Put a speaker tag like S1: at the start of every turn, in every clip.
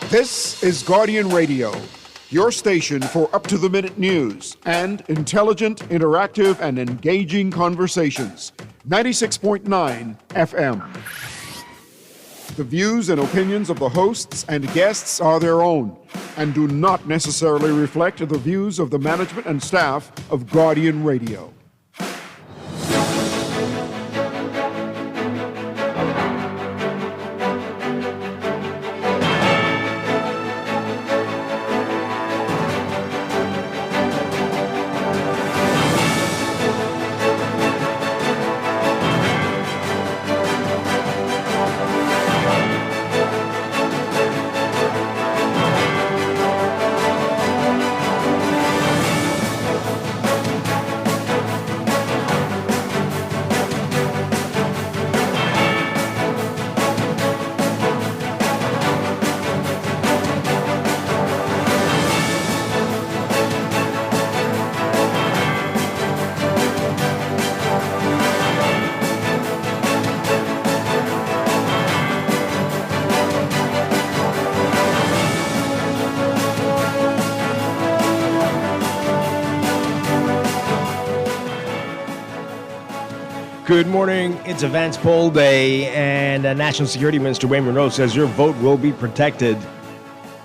S1: This is Guardian Radio, your station for up-to-the-minute news and intelligent, interactive, and engaging conversations. 96.9 FM. The views and opinions of the hosts and guests are their own and do not necessarily reflect the views of the management and staff of Guardian Radio.
S2: Good morning. It's Advance Poll Day, and National Security Minister Wayne Monroe says your vote will be protected.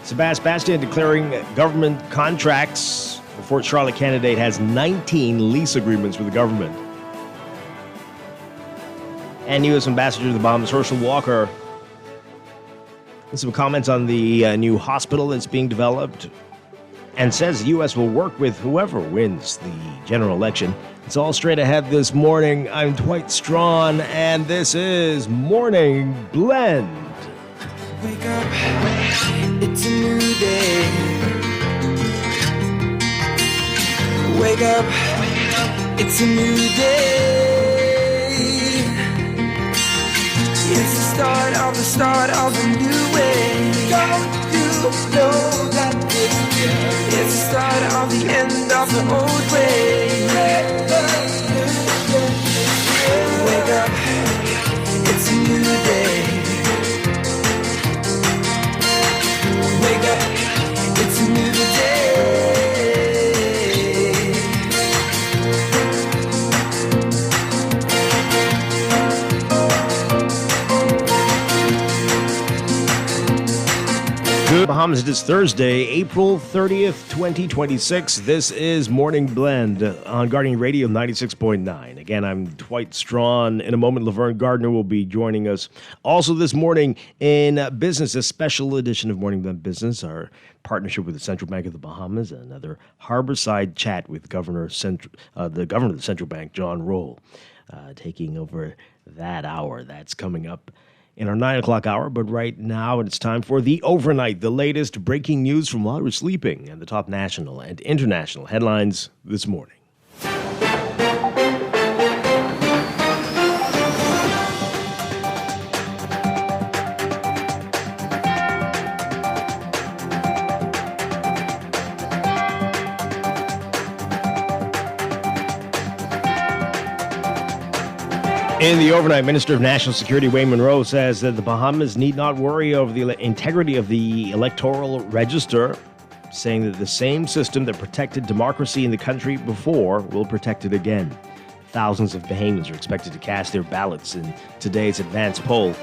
S2: Sebastian declaring government contracts. The Fort Charlotte candidate has 19 lease agreements with the government. And U.S. Ambassador to the Bahamas, Herschel Walker, with some comments on the new hospital that's being developed, and says the U.S. will work with whoever wins the general election. It's all straight ahead this morning. I'm Dwight Strachan, and this is Morning Blend.
S3: Wake up, it's a new day. Wake up, it's a new day. It's the start of a new way. Don't you know that it's the start of the end of the old way. Wake up, it's a new day. Wake up, it's a new day.
S2: Good Bahamas, it is Thursday, April 30th, 2026. This is Morning Blend on Guardian Radio 96.9. Again, I'm Dwight Strachan. In a moment, Laverne Gardner will be joining us. Also this morning in business, a special edition of Morning Blend Business, our partnership with the Central Bank of the Bahamas, another harborside chat with the governor of the Central Bank, John Roll, taking over that hour. That's coming up in our 9 o'clock hour, but right now it's time for the overnight, the latest breaking news from while we're sleeping, and the top national and international headlines this morning. In the overnight, Minister of National Security Wayne Monroe says that the Bahamas need not worry over the integrity of the electoral register, saying that the same system that protected democracy in the country before will protect it again. Thousands of Bahamians are expected to cast their ballots in today's advance poll.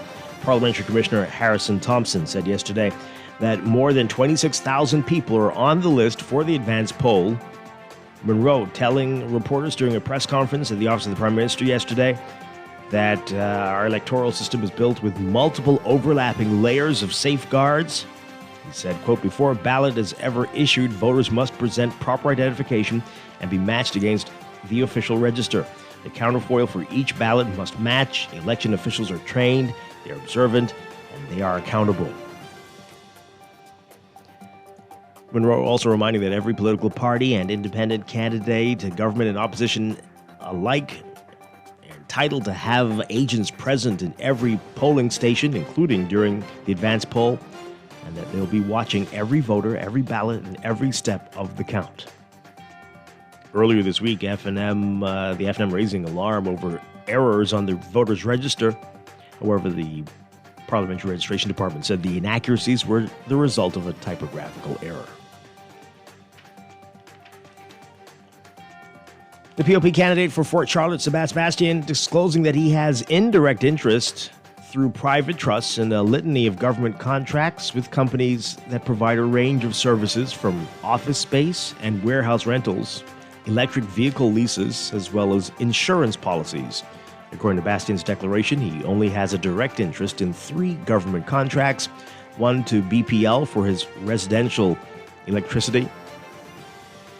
S2: Parliamentary Commissioner Harrison Thompson said yesterday that more than 26,000 people are on the list for the advance poll. Monroe telling reporters during a press conference at the Office of the Prime Minister yesterday that our electoral system is built with multiple overlapping layers of safeguards. He said, quote, before a ballot is ever issued, voters must present proper identification and be matched against the official register. The counterfoil for each ballot must match. Election officials are trained, they are observant, and they are accountable. Monroe also reminding that every political party and independent candidate, government and opposition alike, entitled to have agents present in every polling station, including during the advance poll, and that they'll be watching every voter, every ballot, and every step of the count. Earlier this week, the FNM raising alarm over errors on the voters' register. However, the Parliamentary Registration Department said the inaccuracies were the result of a typographical error. The POP candidate for Fort Charlotte, Sebastian, disclosing that he has indirect interest through private trusts in a litany of government contracts with companies that provide a range of services from office space and warehouse rentals, electric vehicle leases, as well as insurance policies. According to Bastian's declaration, he only has a direct interest in 3 government contracts, one to BPL for his residential electricity,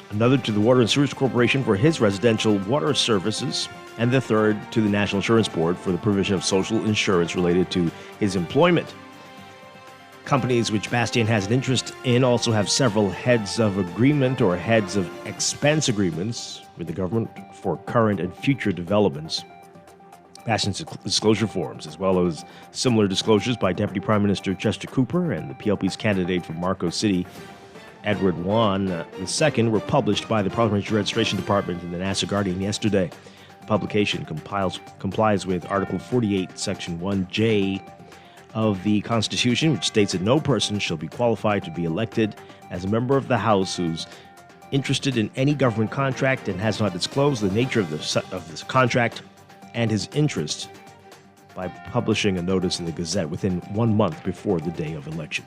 S2: another to the Water and Sewage Corporation for his residential water services, and the third to the National Insurance Board for the provision of social insurance related to his employment. Companies which Bastian has an interest in also have several heads of agreement or heads of expense agreements with the government for current and future developments. Bastian's disclosure forms, as well as similar disclosures by Deputy Prime Minister Chester Cooper and the PLP's candidate for Marco City, Edward Wan II, were published by the Parliamentary Registration Department in the Nassau Guardian yesterday. The publication complies with Article 48, Section 1J of the Constitution, which states that no person shall be qualified to be elected as a member of the House who's interested in any government contract and has not disclosed the nature of this contract and his interest by publishing a notice in the Gazette within 1 month before the day of election.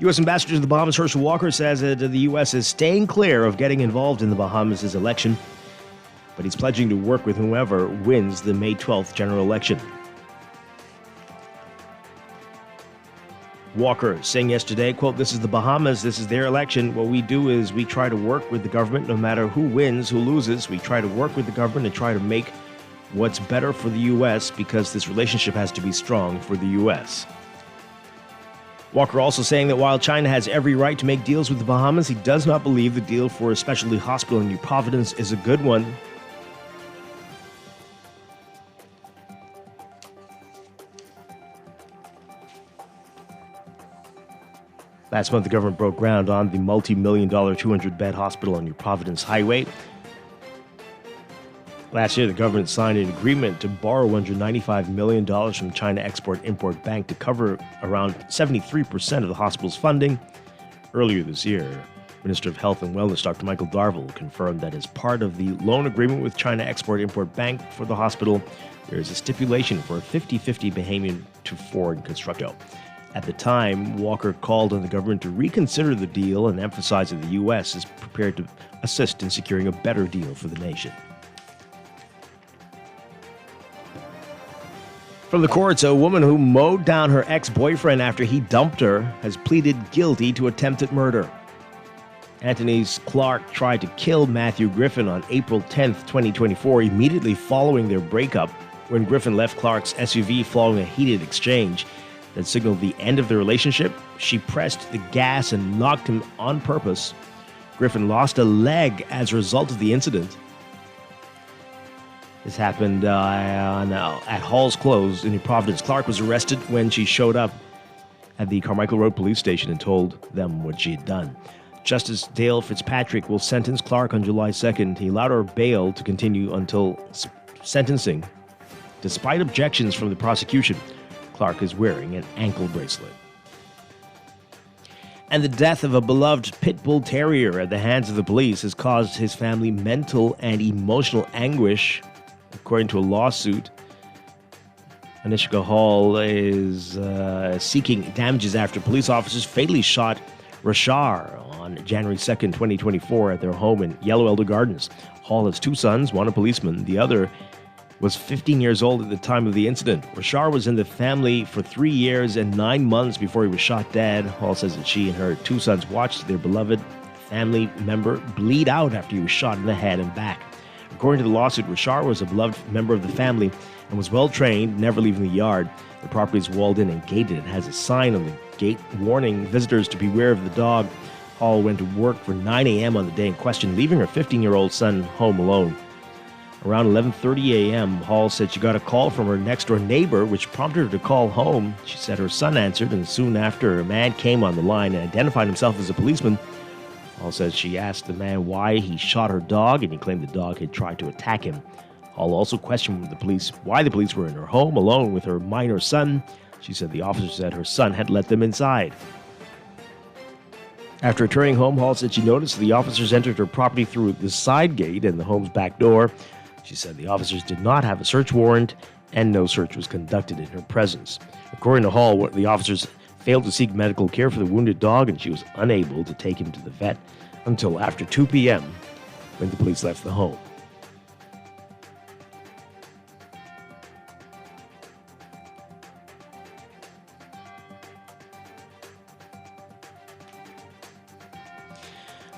S2: U.S. Ambassador to the Bahamas Herschel Walker says that the U.S. is staying clear of getting involved in the Bahamas' election, but he's pledging to work with whoever wins the May 12th general election. Walker saying yesterday, quote, "This is the Bahamas, this is their election. What we do is we try to work with the government no matter who wins, who loses. We try to work with the government and try to make what's better for the U.S. because this relationship has to be strong for the U.S." Walker also saying that while China has every right to make deals with the Bahamas, he does not believe the deal for a specialty hospital in New Providence is a good one. Last month, the government broke ground on the multi-million-dollar 200-bed hospital on New Providence Highway. Last year, the government signed an agreement to borrow $195 million from China Export-Import Bank to cover around 73% of the hospital's funding. Earlier this year, Minister of Health and Wellness Dr. Michael Darville confirmed that as part of the loan agreement with China Export-Import Bank for the hospital, there is a stipulation for a 50-50 Bahamian to foreign construction. At the time, Walker called on the government to reconsider the deal and emphasized that the U.S. is prepared to assist in securing a better deal for the nation. From the courts, a woman who mowed down her ex-boyfriend after he dumped her has pleaded guilty to attempted murder. Anthony's Clark tried to kill Matthew Griffin on April 10, 2024, immediately following their breakup, when Griffin left Clark's SUV following a heated exchange that signaled the end of the relationship. She pressed the gas and knocked him on purpose. Griffin lost a leg as a result of the incident. This happened at Hall's Close in New Providence. Clark was arrested when she showed up at the Carmichael Road Police Station and told them what she had done. Justice Dale Fitzpatrick will sentence Clark on July 2nd. He allowed her bail to continue until sentencing. Despite objections from the prosecution, Clark is wearing an ankle bracelet. And the death of a beloved pit bull terrier at the hands of the police has caused his family mental and emotional anguish. According to a lawsuit, Anishka Hall is seeking damages after police officers fatally shot Rashar on January 2nd, 2024 at their home in Yellow Elder Gardens. Hall has 2 sons, one a policeman, the other was 15 years old at the time of the incident. Rashar was in the family for 3 years and 9 months before he was shot dead. Hall says that she and her 2 sons watched their beloved family member bleed out after he was shot in the head and back. According to the lawsuit, Rashar was a beloved member of the family and was well trained, never leaving the yard. The property is walled in and gated. It has a sign on the gate warning visitors to beware of the dog. Hall went to work for 9 a.m. on the day in question, leaving her 15-year-old son home alone. Around 11:30 a.m., Hall said she got a call from her next-door neighbor, which prompted her to call home. She said her son answered, and soon after, a man came on the line and identified himself as a policeman. Hall says she asked the man why he shot her dog, and he claimed the dog had tried to attack him. Hall also questioned why the police were in her home alone with her minor son. She said the officers said her son had let them inside. After returning home, Hall said she noticed the officers entered her property through the side gate and the home's back door. She said the officers did not have a search warrant and no search was conducted in her presence. According to Hall, the officers failed to seek medical care for the wounded dog and she was unable to take him to the vet until after 2 p.m. when the police left the home.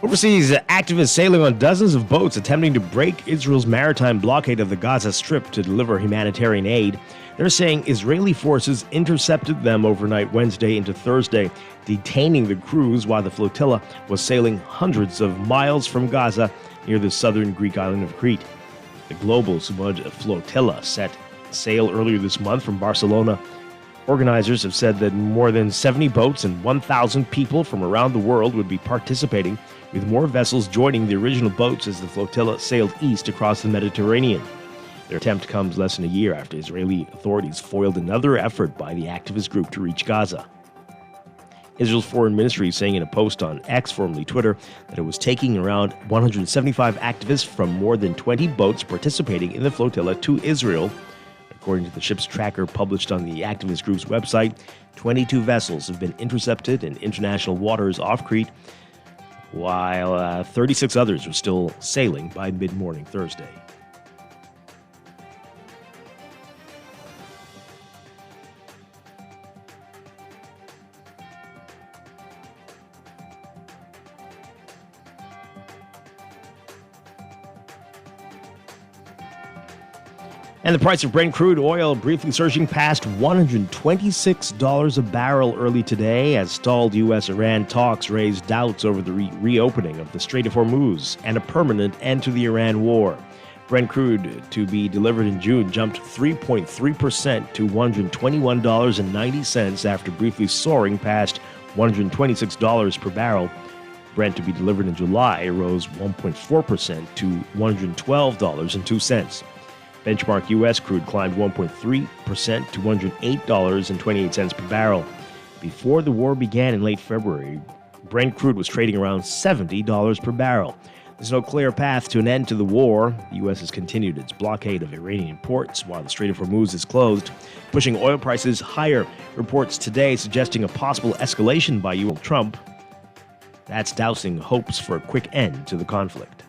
S2: Overseas, activists sailing on dozens of boats attempting to break Israel's maritime blockade of the Gaza Strip to deliver humanitarian aid. They're saying Israeli forces intercepted them overnight Wednesday into Thursday, detaining the crews while the flotilla was sailing hundreds of miles from Gaza near the southern Greek island of Crete. The global Subud flotilla set sail earlier this month from Barcelona. Organizers have said that more than 70 boats and 1,000 people from around the world would be participating, with more vessels joining the original boats as the flotilla sailed east across the Mediterranean. Their attempt comes less than a year after Israeli authorities foiled another effort by the activist group to reach Gaza. Israel's foreign ministry is saying in a post on X, formerly Twitter, that it was taking around 175 activists from more than 20 boats participating in the flotilla to Israel. According to the ship's tracker published on the activist group's website, 22 vessels have been intercepted in international waters off Crete, while 36 others are still sailing by mid-morning Thursday. And the price of Brent crude oil briefly surging past $126 a barrel early today as stalled U.S.-Iran talks raised doubts over the reopening of the Strait of Hormuz and a permanent end to the Iran war. Brent crude to be delivered in June jumped 3.3% to $121.90 after briefly soaring past $126 per barrel. Brent to be delivered in July rose 1.4% to $112.02. Benchmark U.S. crude climbed 1.3% to $108.28 per barrel. Before the war began in late February, Brent crude was trading around $70 per barrel. There's no clear path to an end to the war. The U.S. has continued its blockade of Iranian ports while the Strait of Hormuz is closed, pushing oil prices higher. Reports today suggesting a possible escalation by U.S. Trump. That's dousing hopes for a quick end to the conflict.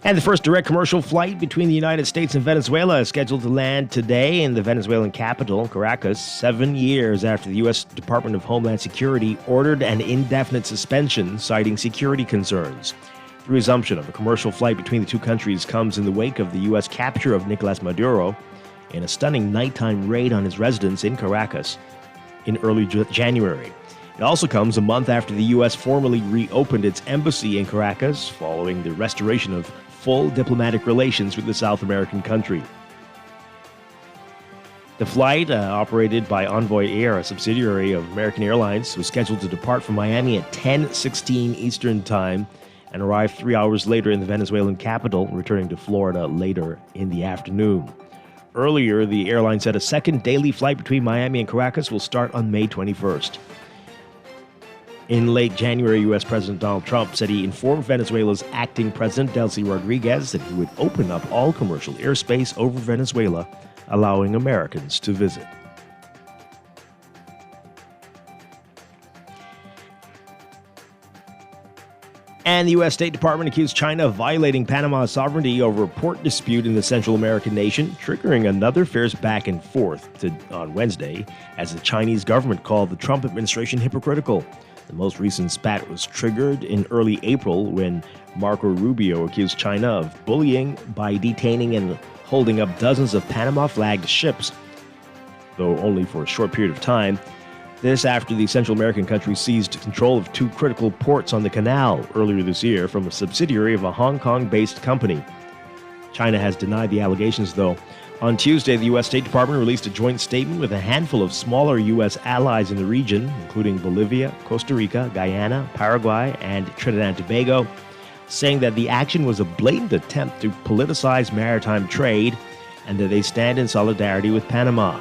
S2: And the first direct commercial flight between the United States and Venezuela is scheduled to land today in the Venezuelan capital, Caracas, 7 years after the U.S. Department of Homeland Security ordered an indefinite suspension, citing security concerns. The resumption of a commercial flight between the two countries comes in the wake of the U.S. capture of Nicolas Maduro in a stunning nighttime raid on his residence in Caracas in early January. It also comes a month after the U.S. formally reopened its embassy in Caracas following the restoration of full diplomatic relations with the South American country. The flight, operated by Envoy Air, a subsidiary of American Airlines, was scheduled to depart from Miami at 10:16 Eastern Time and arrive 3 hours later in the Venezuelan capital, returning to Florida later in the afternoon. Earlier, the airline said a second daily flight between Miami and Caracas will start on May 21st. In late January, U.S. President Donald Trump said he informed Venezuela's acting president, Delcy Rodriguez, that he would open up all commercial airspace over Venezuela, allowing Americans to visit. And the U.S. State Department accused China of violating Panama's sovereignty over a port dispute in the Central American nation, triggering another fierce back and forth on Wednesday, as the Chinese government called the Trump administration hypocritical. The most recent spat was triggered in early April when Marco Rubio accused China of bullying by detaining and holding up dozens of Panama-flagged ships, though only for a short period of time. This after the Central American country seized control of two critical ports on the canal earlier this year from a subsidiary of a Hong Kong-based company. China has denied the allegations, though. On Tuesday, the U.S. State Department released a joint statement with a handful of smaller U.S. allies in the region, including Bolivia, Costa Rica, Guyana, Paraguay, and Trinidad and Tobago, saying that the action was a blatant attempt to politicize maritime trade and that they stand in solidarity with Panama.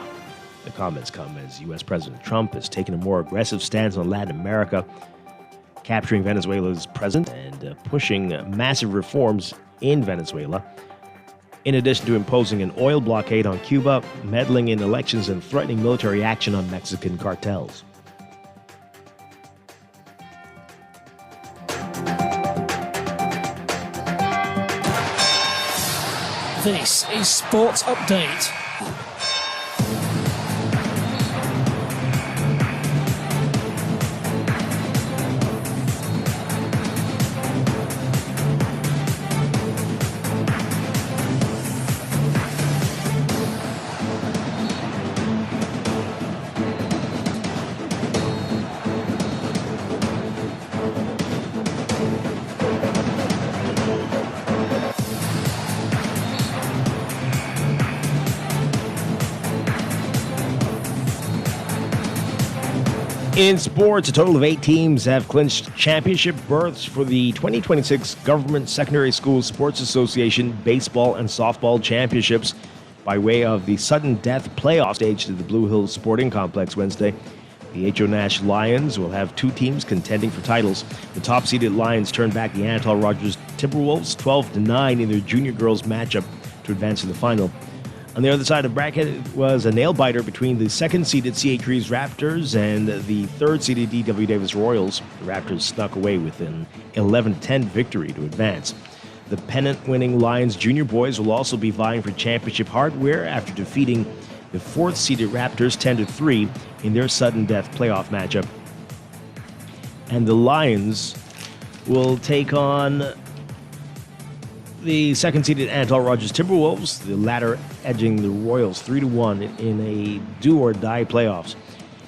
S2: The comments come as U.S. President Trump has taken a more aggressive stance on Latin America, capturing Venezuela's president and pushing massive reforms in Venezuela, in addition to imposing an oil blockade on Cuba, meddling in elections, and threatening military action on Mexican cartels.
S4: This is Sports Update.
S2: In sports, a total of 8 teams have clinched championship berths for the 2026 Government Secondary School Sports Association Baseball and Softball Championships by way of the sudden death playoff staged at the Blue Hills Sporting Complex Wednesday. The H.O. Nash Lions will have 2 teams contending for titles. The top-seeded Lions turned back the Anatol Rogers Timberwolves 12-9 in their junior girls matchup to advance to the final. On the other side of the bracket was a nail-biter between the second-seeded CH Reeves Raptors and the third-seeded D.W. Davis Royals. The Raptors snuck away with an 11-10 victory to advance. The pennant-winning Lions junior boys will also be vying for championship hardware after defeating the fourth-seeded Raptors 10-3 in their sudden death playoff matchup. And the Lions will take on the second-seeded Anatol Rogers Timberwolves, the latter edging the Royals 3-1 in a do-or-die playoffs.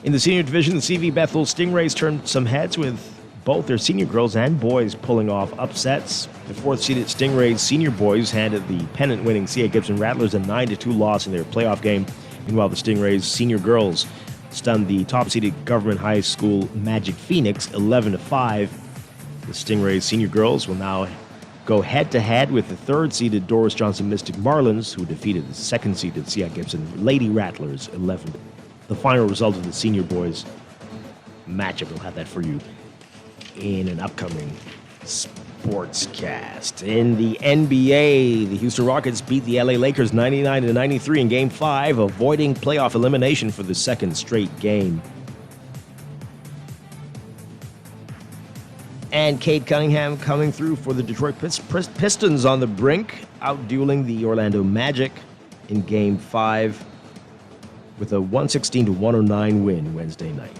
S2: In the senior division, the CV Bethel Stingrays turned some heads with both their senior girls and boys pulling off upsets. The fourth-seeded Stingrays senior boys handed the pennant-winning C.A. Gibson Rattlers a 9-2 loss in their playoff game. Meanwhile, the Stingrays senior girls stunned the top-seeded Government High School Magic Phoenix 11-5. The Stingrays senior girls will now go head-to-head with the third-seeded Doris Johnson Mystic Marlins, who defeated the second-seeded C.I. Gibson Lady Rattlers 11. The final result of the senior boys matchup, we'll have that for you in an upcoming Sportscast. In the NBA, the Houston Rockets beat the LA Lakers 99-93 in Game 5, avoiding playoff elimination for the second straight game. And Cade Cunningham coming through for the Detroit Pistons on the brink, outdueling the Orlando Magic in Game 5 with a 116-109 win Wednesday night.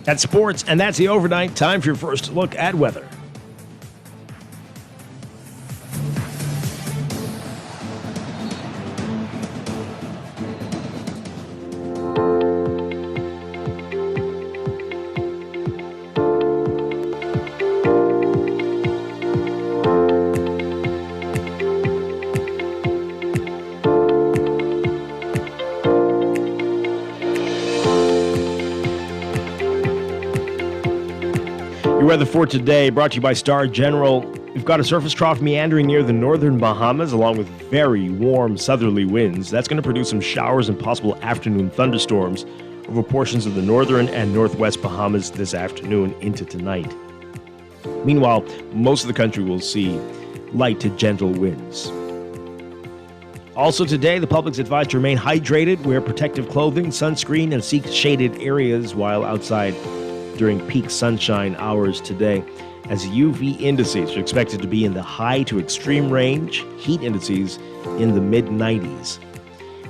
S2: That's sports, and that's the overnight. Time for your first look at weather. Weather for today, brought to you by Star General. We've got a surface trough meandering near the northern Bahamas, along with very warm southerly winds. That's going to produce some showers and possible afternoon thunderstorms over portions of the northern and northwest Bahamas this afternoon into tonight. Meanwhile, most of the country will see light to gentle winds. Also today, the public's advised to remain hydrated, wear protective clothing, sunscreen, and seek shaded areas while outside during peak sunshine hours today, as UV indices are expected to be in the high to extreme range, heat indices in the mid-90s.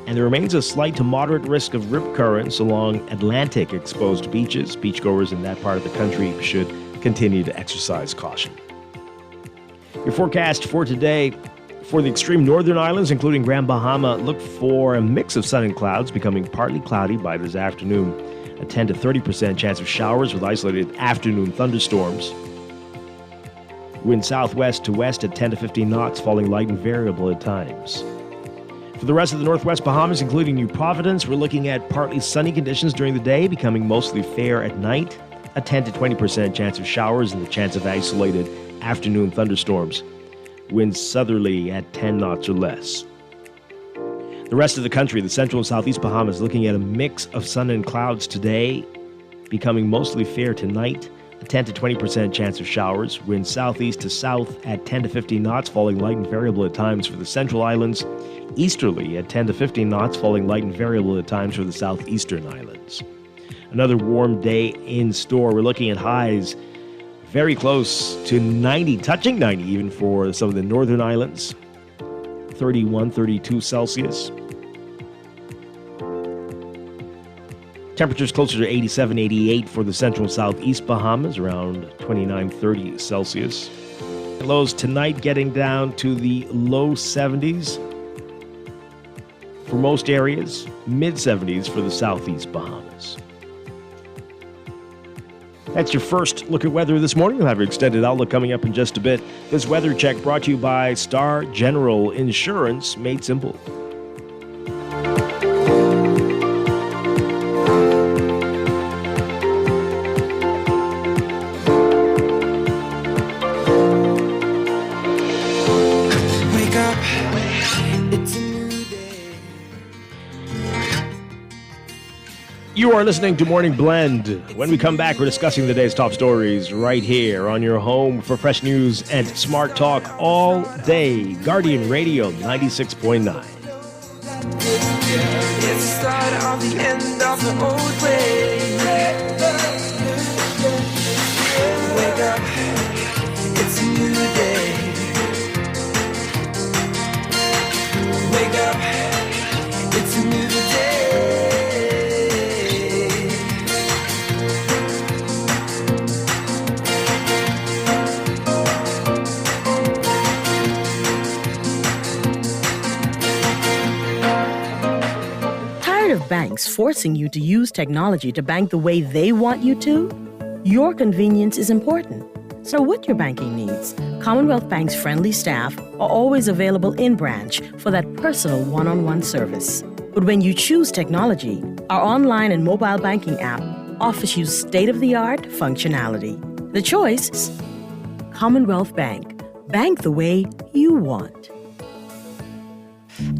S2: And there remains a slight to moderate risk of rip currents along Atlantic-exposed beaches. Beachgoers in that part of the country should continue to exercise caution. Your forecast for today: for the extreme northern islands, including Grand Bahama, look for a mix of sun and clouds, becoming partly cloudy by this afternoon. a 10 to 30% chance of showers with isolated afternoon thunderstorms. Wind southwest to west at 10 to 15 knots, falling light and variable at times. For the rest of the northwest Bahamas, including New Providence, we're looking at partly sunny conditions during the day, becoming mostly fair at night. A 10 to 20% chance of showers and the chance of isolated afternoon thunderstorms. Winds southerly at 10 knots or less. The rest of the country, the central and southeast Bahamas, looking at a mix of sun and clouds today, becoming mostly fair tonight. A 10 to 20% chance of showers. Wind southeast to south at 10 to 15 knots, falling light and variable at times for the central islands. Easterly at 10 to 15 knots, falling light and variable at times for the southeastern islands. Another warm day in store. We're looking at highs very close to 90, touching 90 even for some of the northern islands. 31, 32 Celsius. Temperatures closer to 87, 88 for the central and southeast Bahamas, around 29, 30 Celsius. Lows tonight getting down to the low 70s for most areas, mid 70s for the southeast Bahamas. That's your first look at weather this morning. We'll have your extended outlook coming up in just a bit. This weather check brought to you by Star General Insurance, made simple. You are listening to Morning Blend. When we come back, we're discussing the day's top stories right here on your home for fresh news and smart talk all day. Guardian Radio 96.9.
S3: It's the start of the end of the old way. Wake up, it's a new day. Wake up, it's a new day.
S5: Of banks forcing you to use technology to bank the way they want you to? Your convenience is important. So with your banking needs, Commonwealth Bank's friendly staff are always available in branch for that personal one-on-one service. But when you choose technology, our online and mobile banking app offers you state-of-the-art functionality. The choice? Commonwealth Bank. Bank the way you want.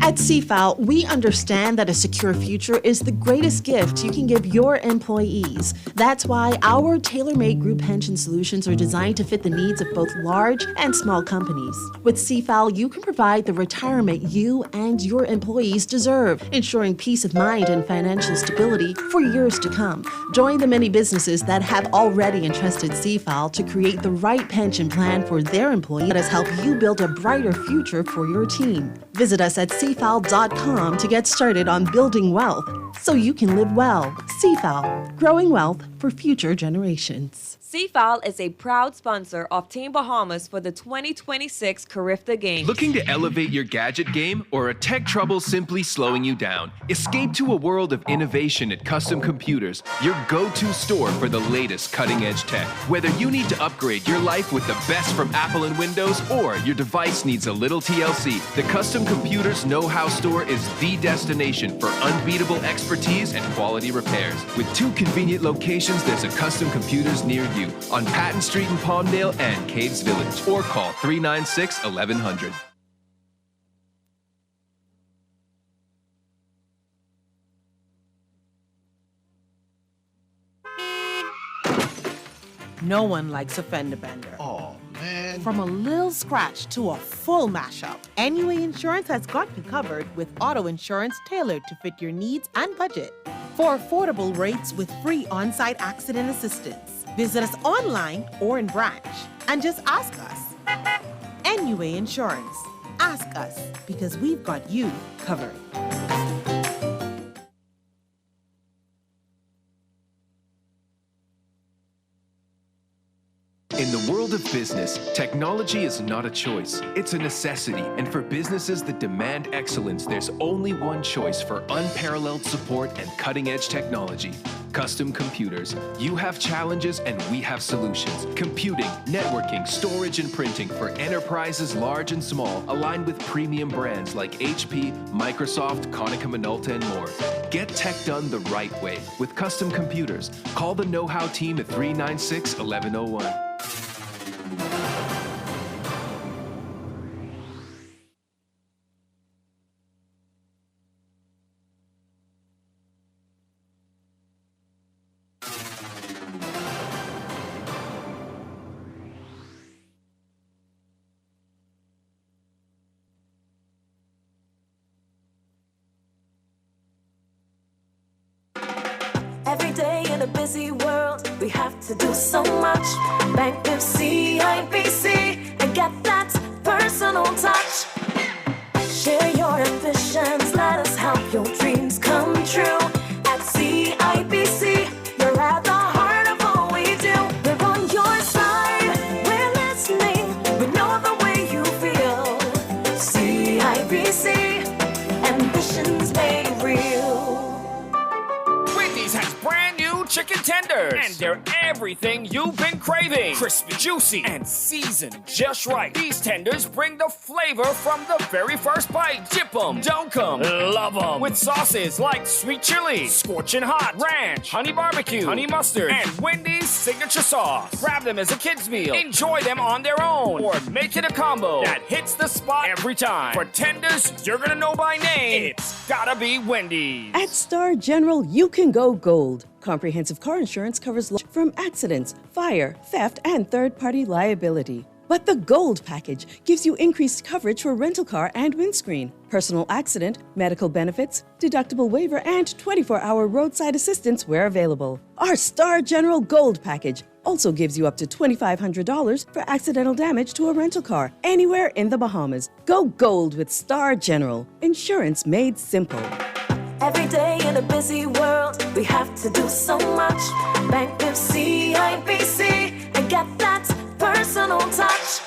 S6: At CFAL, we understand that a secure future is the greatest gift you can give your employees. That's why our tailor-made group pension solutions are designed to fit the needs of both large and small companies. With CFAL, you can provide the retirement you and your employees deserve, ensuring peace of mind and financial stability for years to come. Join the many businesses that have already entrusted CFAL to create the right pension plan for their employees. Let us help you build a brighter future for your team. Visit us at CFAL.com to get started on building wealth so you can live well. CFAL, growing wealth for future generations.
S7: CFAL is a proud sponsor of Team Bahamas for the 2026 Carifta Games.
S8: Looking to elevate your gadget game or a tech trouble simply slowing you down? Escape to a world of innovation at Custom Computers, your go-to store for the latest cutting-edge tech. Whether you need to upgrade your life with the best from Apple and Windows or your device needs a little TLC, the Custom Computers Know-How Store is the destination for unbeatable expertise and quality repairs. With 2 convenient locations, there's a Custom Computers near you on Patton Street in Palmdale and Caves Village, or call 396-1100.
S9: No one likes a fender bender.
S10: Oh, man.
S9: From a little scratch to a full mashup, NUA Insurance has got you covered with auto insurance tailored to fit your needs and budget. For affordable rates with free on-site accident assistance, visit us online or in branch and just ask us. NUA Insurance. Ask us because we've got you covered.
S8: In the world of business, technology is not a choice, it's a necessity. And for businesses that demand excellence, there's only one choice for unparalleled support and cutting-edge technology. Custom Computers. You have challenges and we have solutions. Computing, networking, storage, and printing for enterprises large and small, aligned with premium brands like HP, Microsoft, Konica Minolta, and more. Get tech done the right way with Custom Computers. Call the Know-How team at 396-1101.
S10: Every day in a busy world, we have to do so much. Bank with CIBC and get that personal touch. Share your ambitions, let us help your dreams come true. At CIBC, you're at the heart of all we do. We're on your side, we're listening, we know the way you feel. CIBC, ambitions made real.
S11: Has brand new chicken tenders, and they're everything you've been craving. Crispy, juicy, and seasoned just right. These tenders bring the flavor from the very first bite. Dip 'em, dunk 'em, love 'em. With sauces like sweet chili, scorching hot, ranch, honey barbecue, honey mustard, and Wendy's signature sauce. Grab them as a kid's meal. Enjoy them on their own, or make it a combo that hits the spot every time. For tenders you're gonna know by name, it's gotta be Wendy's.
S12: At Star General, you can go gold. Comprehensive car insurance covers from accidents, fire, theft, and third-party liability. But the Gold package gives you increased coverage for rental car and windscreen, personal accident, medical benefits, deductible waiver, and 24-hour roadside assistance where available. Our Star General Gold package also gives you up to $2,500 for accidental damage to a rental car anywhere in the Bahamas. Go gold with Star General. Insurance made simple.
S10: Every day in a busy world, we have to do so much. Bank with CIBC and get that personal touch.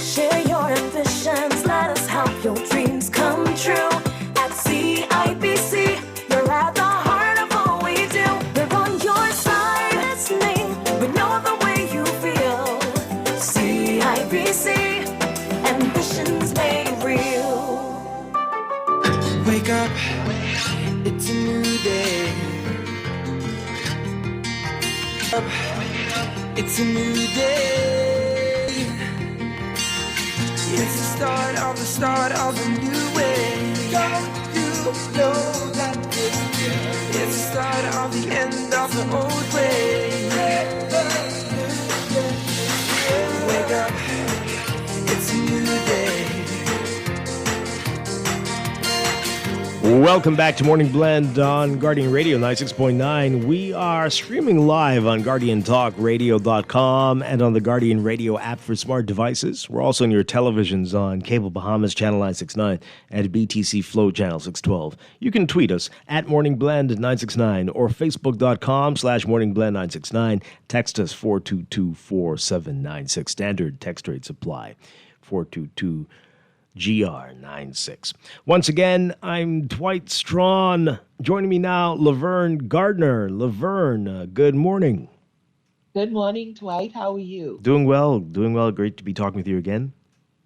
S10: Share your ambitions, let us help your dreams come true. At CIBC, you're at the heart of all we do. We're on your side, listening, we know the way you feel. CIBC, ambitions made real.
S3: Wake up, it's a new day. Up, it's a new day. It's the start of a new way. Don't you know that it's the start of the end of the old way. Wake up, it's a new day.
S2: Welcome back to Morning Blend on Guardian Radio 96.9. We are streaming live on GuardianTalkRadio.com and on the Guardian Radio app for smart devices. We're also on your televisions on Cable Bahamas Channel 969 and BTC Flow Channel 612. You can tweet us at Morning Blend 969 or Facebook.com/MorningBlend969. Text us 422-4796. Standard text rates apply. 422 GR96. Once again, I'm Dwight Strachan. Joining me now, Laverne Gardner. Laverne, good morning.
S13: Good morning, Dwight. How are you?
S2: Doing well. Great to be talking with you again.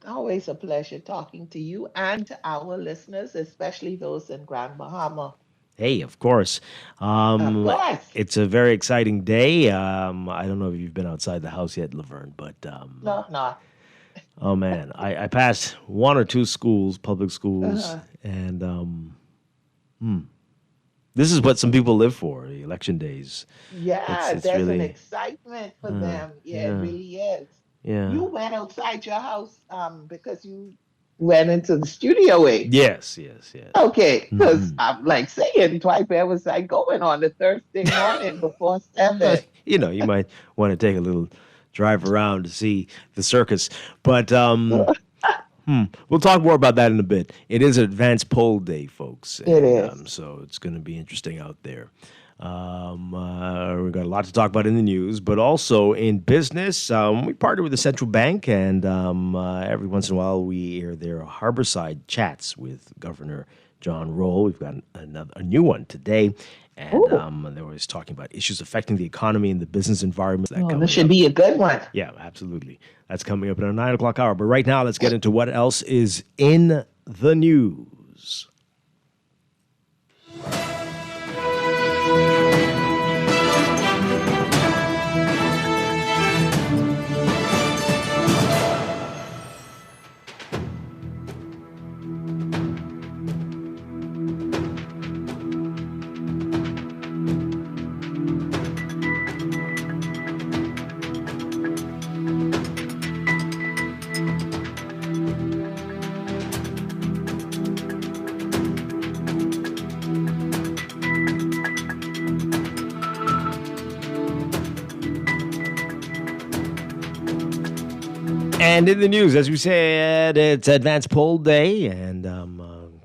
S13: Always a pleasure talking to you and to our listeners, especially those in Grand Bahama.
S2: Hey, of course. It's a very exciting day. I don't know if you've been outside the house yet, Laverne, but...
S13: No.
S2: Oh, man. I passed one or two schools, public schools, and this is what some people live for, the election days.
S13: Yeah,
S2: it's
S13: there's
S2: really
S13: an excitement for them. Yeah, it really is.
S2: Yeah.
S13: You went outside your house because you went into the studio, eh?
S2: Yes.
S13: Okay, because I'm like saying, Dwight, where was I going on the Thursday morning before 7?
S2: You might want to take a little drive around to see the circus. But we'll talk more about that in a bit. It is advanced poll day, folks.
S13: It is.
S2: So it's going to be interesting out there. We've got a lot to talk about in the news, but also in business. We partner with the central bank, and every once in a while we air their Harborside chats with Governor John Roll. We've got a new one today. And they were talking about issues affecting the economy and the business environment.
S13: This should be a good one.
S2: Yeah, absolutely. That's coming up in our 9 o'clock hour. But right now, let's get into what else is in the news. And in the news, as we said, it's Advanced Poll Day, and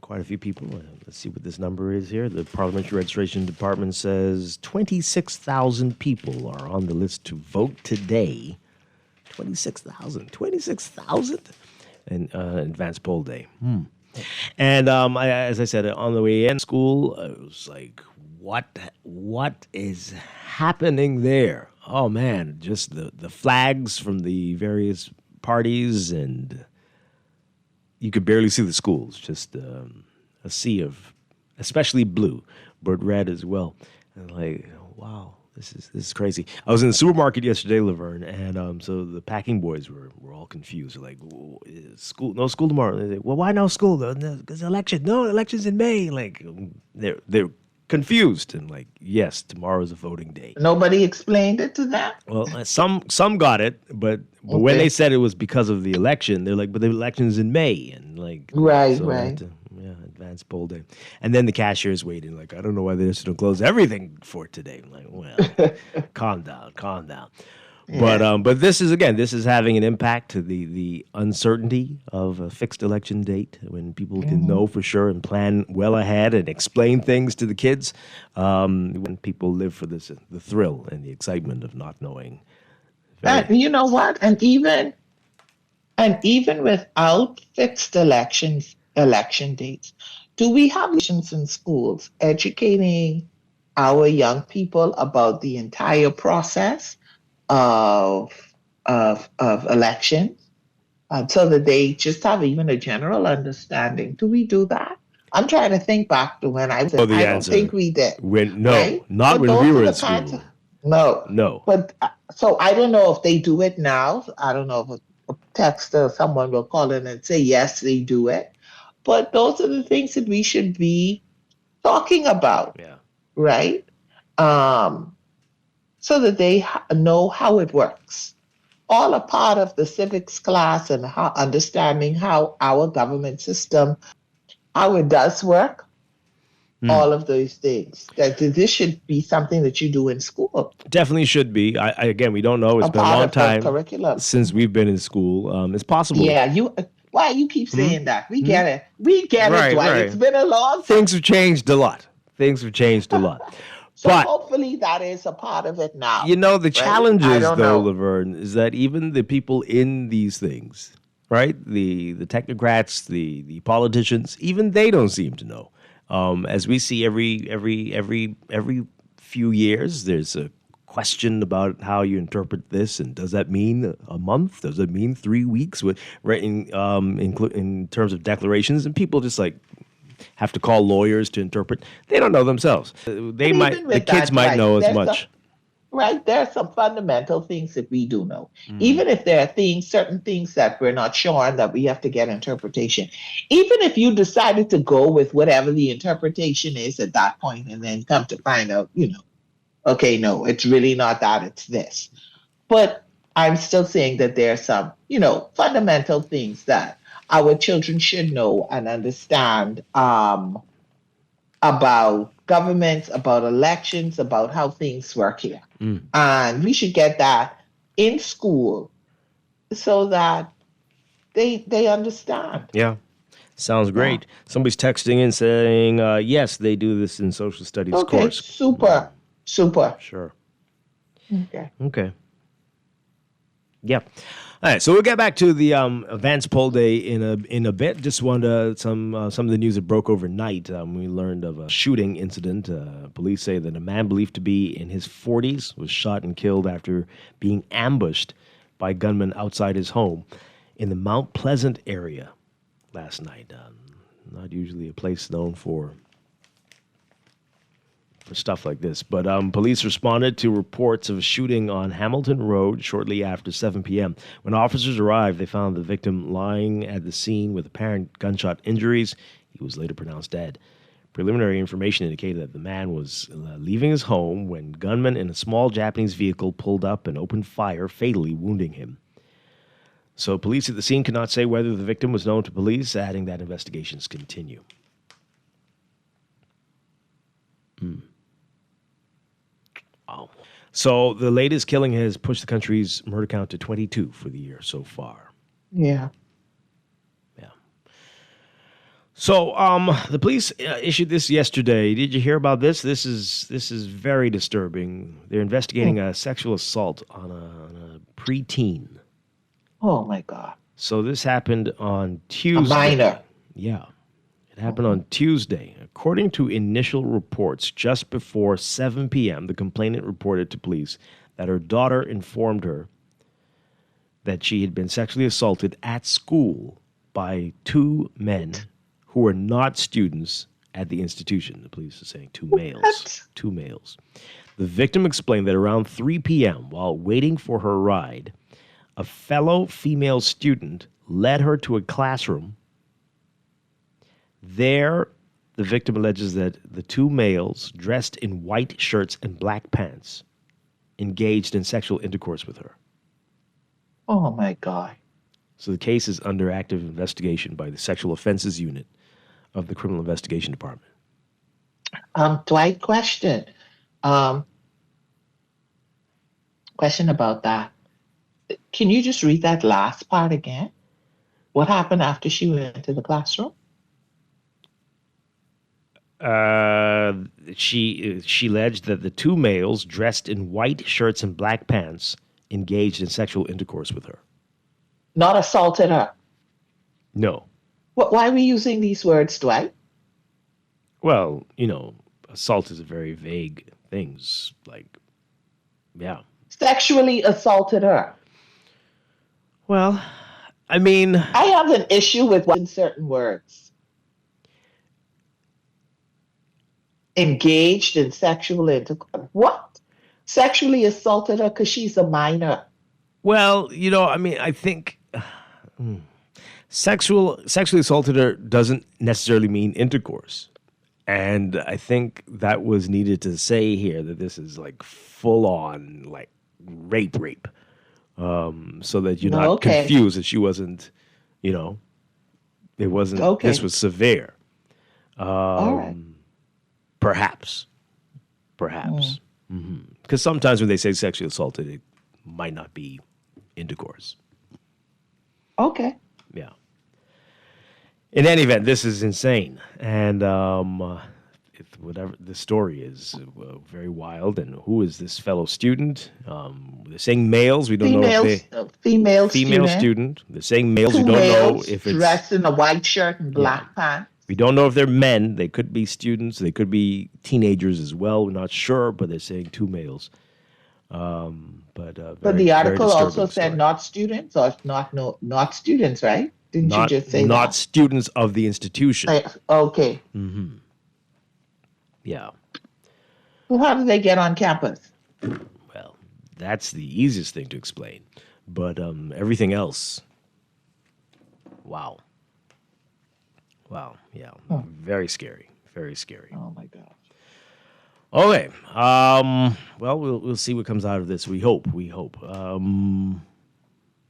S2: quite a few people. Let's see what this number is here. The Parliamentary Registration Department says 26,000 people are on the list to vote today. 26,000. And Advanced Poll Day. And as I said, on the way in school, I was like, what is happening there? Oh, man, just the flags from the various parties, and you could barely see the schools, just a sea of, especially blue, but red as well. And like, wow, this is crazy. I was in the supermarket yesterday, Laverne, and so the packing boys were all confused. They're like, no school tomorrow. They say, well, why no school though? Because election. No, election's in May. Like they're confused, and like, yes, tomorrow is a voting day.
S13: Nobody explained it to them?
S2: Well, some got it, but when they said it was because of the election, they're like, but the election's in May, and like,
S13: right.
S2: Advanced Poll Day. And then the cashier's waiting, like, I don't know why they just don't close everything for today. I'm like, well, calm down. Yeah. But this is having an impact to the uncertainty of a fixed election date, when people can know for sure and plan well ahead and explain things to the kids. When people live for the thrill and the excitement of not knowing.
S13: You know what? And even without fixed election dates, do we have elections in schools educating our young people about the entire process of elections, so that they just have even a general understanding? Do we do that? I'm trying to think back to when I was. I don't think we did.
S2: Not when we were in school.
S13: No. But so I don't know if they do it now. I don't know if a text or someone will call in and say yes, they do it. But those are the things that we should be talking about.
S2: Yeah.
S13: Right. So that they know how it works. All a part of the civics class and understanding how our government system, how it does work, all of those things. That this should be something that you do in school.
S2: Definitely should be. Again, we don't know. It's been a long time since we've been in school. It's possible.
S13: Yeah, why you keep saying that? We get it. We get it, Dwight. Right. It's been a long time.
S2: Things have changed a lot.
S13: So hopefully that is a part of it now.
S2: You know, the challenge is, though, Laverne, is that even the people in these things, right? The technocrats, the politicians, even they don't seem to know. As we see every few years, there's a question about how you interpret this, and does that mean a month? Does it mean 3 weeks? In terms of declarations, and people just like have to call lawyers to interpret. They don't know themselves. The kids might know as much.
S13: Right, there are some fundamental things that we do know. Even if there are certain things that we're not sure and that we have to get interpretation. Even if you decided to go with whatever the interpretation is at that point, and then come to find out, okay, no, it's really not that, it's this. But I'm still saying that there are some, fundamental things that our children should know and understand about governments, about elections, about how things work here. And we should get that in school so that they understand.
S2: Yeah. Sounds great. Yeah. Somebody's texting in saying, yes, they do this in social studies course.
S13: Super.
S2: Sure.
S13: Okay.
S2: Yeah. All right, so we'll get back to the Vance poll day in a bit. Just wanted some of the news that broke overnight. We learned of a shooting incident. Police say that a man believed to be in his 40s was shot and killed after being ambushed by gunmen outside his home in the Mount Pleasant area last night. Not usually a place known for stuff like this. But police responded to reports of a shooting on Hamilton Road shortly after 7 p.m. When officers arrived, they found the victim lying at the scene with apparent gunshot injuries. He was later pronounced dead. Preliminary information indicated that the man was leaving his home when gunmen in a small Japanese vehicle pulled up and opened fire, fatally wounding him. So police at the scene cannot say whether the victim was known to police, adding that investigations continue. Wow. So the latest killing has pushed the country's murder count to 22 for the year so far.
S13: Yeah.
S2: So the police issued this yesterday. Did you hear about this? This is very disturbing. They're investigating a sexual assault on a preteen.
S13: Oh my God.
S2: So this happened on Tuesday.
S13: A minor.
S2: Yeah. It happened on Tuesday. According to initial reports, just before 7 p.m., the complainant reported to police that her daughter informed her that she had been sexually assaulted at school by two men who were not students at the institution. The police are saying two males.
S13: What?
S2: Two males. The victim explained that around 3 p.m., while waiting for her ride, a fellow female student led her to a classroom. There, the victim alleges that the two males, dressed in white shirts and black pants, engaged in sexual intercourse with her.
S13: Oh, my God.
S2: So the case is under active investigation by the Sexual Offenses Unit of the Criminal Investigation Department.
S13: Dwight, question. Question about that. Can you just read that last part again? What happened after she went to the classroom?
S2: She alleged that the two males, dressed in white shirts and black pants, engaged in sexual intercourse with her.
S13: Not assaulted her?
S2: No.
S13: Why are we using these words, Dwight?
S2: Well, assault is a very vague thing.
S13: Sexually assaulted her?
S2: Well, I mean...
S13: I have an issue with certain words. Engaged in sexual intercourse. What? Sexually assaulted her because she's a minor.
S2: Well, I think sexually assaulted her doesn't necessarily mean intercourse. And I think that was needed to say here that this is full on rape. So that you're not confused that she wasn't, it wasn't, this was severe.
S13: All right.
S2: Perhaps. Because sometimes when they say sexually assaulted, it might not be intercourse.
S13: Okay.
S2: Yeah. In any event, this is insane. And whatever the story is very wild. And who is this fellow student? They're saying males. We don't know if they...
S13: Female
S2: student. They're saying males.
S13: Two
S2: We don't know
S13: males
S2: if it's...
S13: dressed in a white shirt and black pants.
S2: We don't know if they're men. They could be students. They could be teenagers as well. We're not sure, but they're saying two males. But
S13: the article also said not students or not students, right? Didn't you just say
S2: not
S13: that?
S2: Students of the institution?
S13: Okay.
S2: Mm-hmm. Yeah.
S13: Well, how do they get on campus?
S2: Well, that's the easiest thing to explain. But everything else, wow. Wow, yeah.
S13: Huh.
S2: Very scary. Very scary.
S13: Oh, my gosh.
S2: Okay. Well, we'll see what comes out of this. We hope.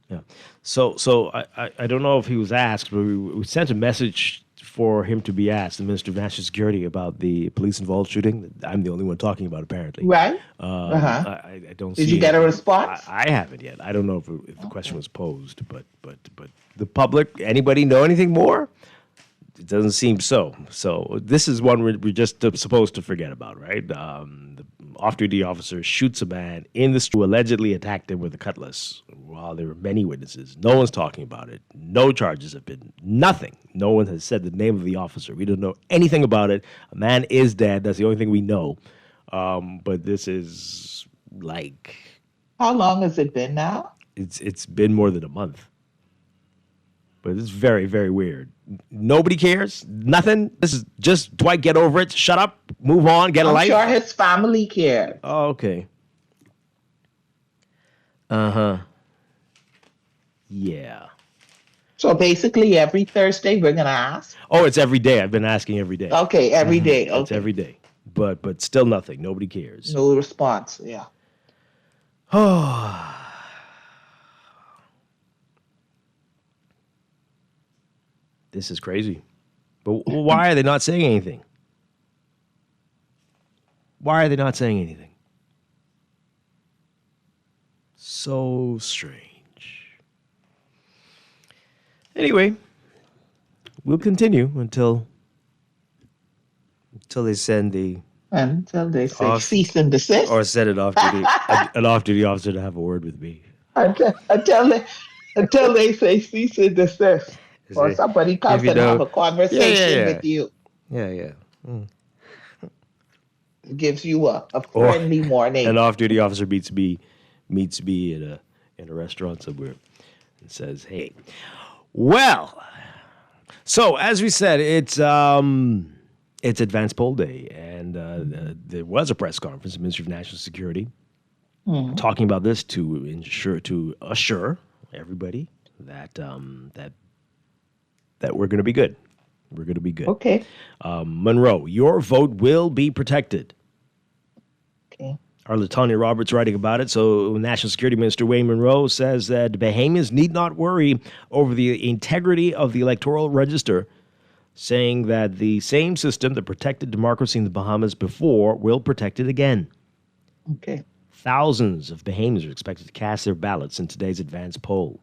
S2: Yeah. So I don't know if he was asked, but we sent a message for him to be asked, the Minister of National Security, about the police-involved shooting. I'm the only one talking about, apparently.
S13: Right.
S2: I don't see...
S13: Did you get a response?
S2: I haven't yet. I don't know if the question was posed, but the public, anybody know anything more? It doesn't seem so. So this is one we're just supposed to forget about, right? The off-duty officer shoots a man in the street who allegedly attacked him with a cutlass While there were many witnesses, no one's talking about it. No charges have been, nothing. No one has said the name of the officer. We don't know anything about it. A man is dead. That's the only thing we know. But this is like...
S13: How long has it been now?
S2: It's been more than a month. But it's very, very weird. Nobody cares. Nothing. This is just Dwight, get over it. Shut up. Move on. Get a life.
S13: I'm sure his family cares.
S2: Oh, okay. Uh-huh. Yeah.
S13: So basically every Thursday we're going to ask?
S2: Oh, it's every day. I've been asking every day.
S13: Okay, every day. Okay.
S2: It's every day. But still nothing. Nobody cares.
S13: No response. Yeah.
S2: Oh. This is crazy. But why are they not saying anything? Why are they not saying anything? So strange. Anyway, we'll continue until they send
S13: until they say cease and desist,
S2: or send an off-duty officer to have a word with me.
S13: Until they say cease and desist, or somebody comes and have a conversation with you.
S2: Yeah.
S13: Gives you a friendly warning.
S2: An off-duty officer meets me in a restaurant somewhere and says, "Hey, well." So as we said, it's Advanced Poll Day, and there was a press conference, the Ministry of National Security, talking about this to assure everybody that we're going to be good. We're going to be good.
S13: Okay.
S2: Monroe, your vote will be protected.
S13: Okay.
S2: Our Latonya Roberts writing about it. So National Security Minister Wayne Monroe says that Bahamians need not worry over the integrity of the electoral register, saying that the same system that protected democracy in the Bahamas before will protect it again.
S13: Okay.
S2: Thousands of Bahamians are expected to cast their ballots in today's advanced poll.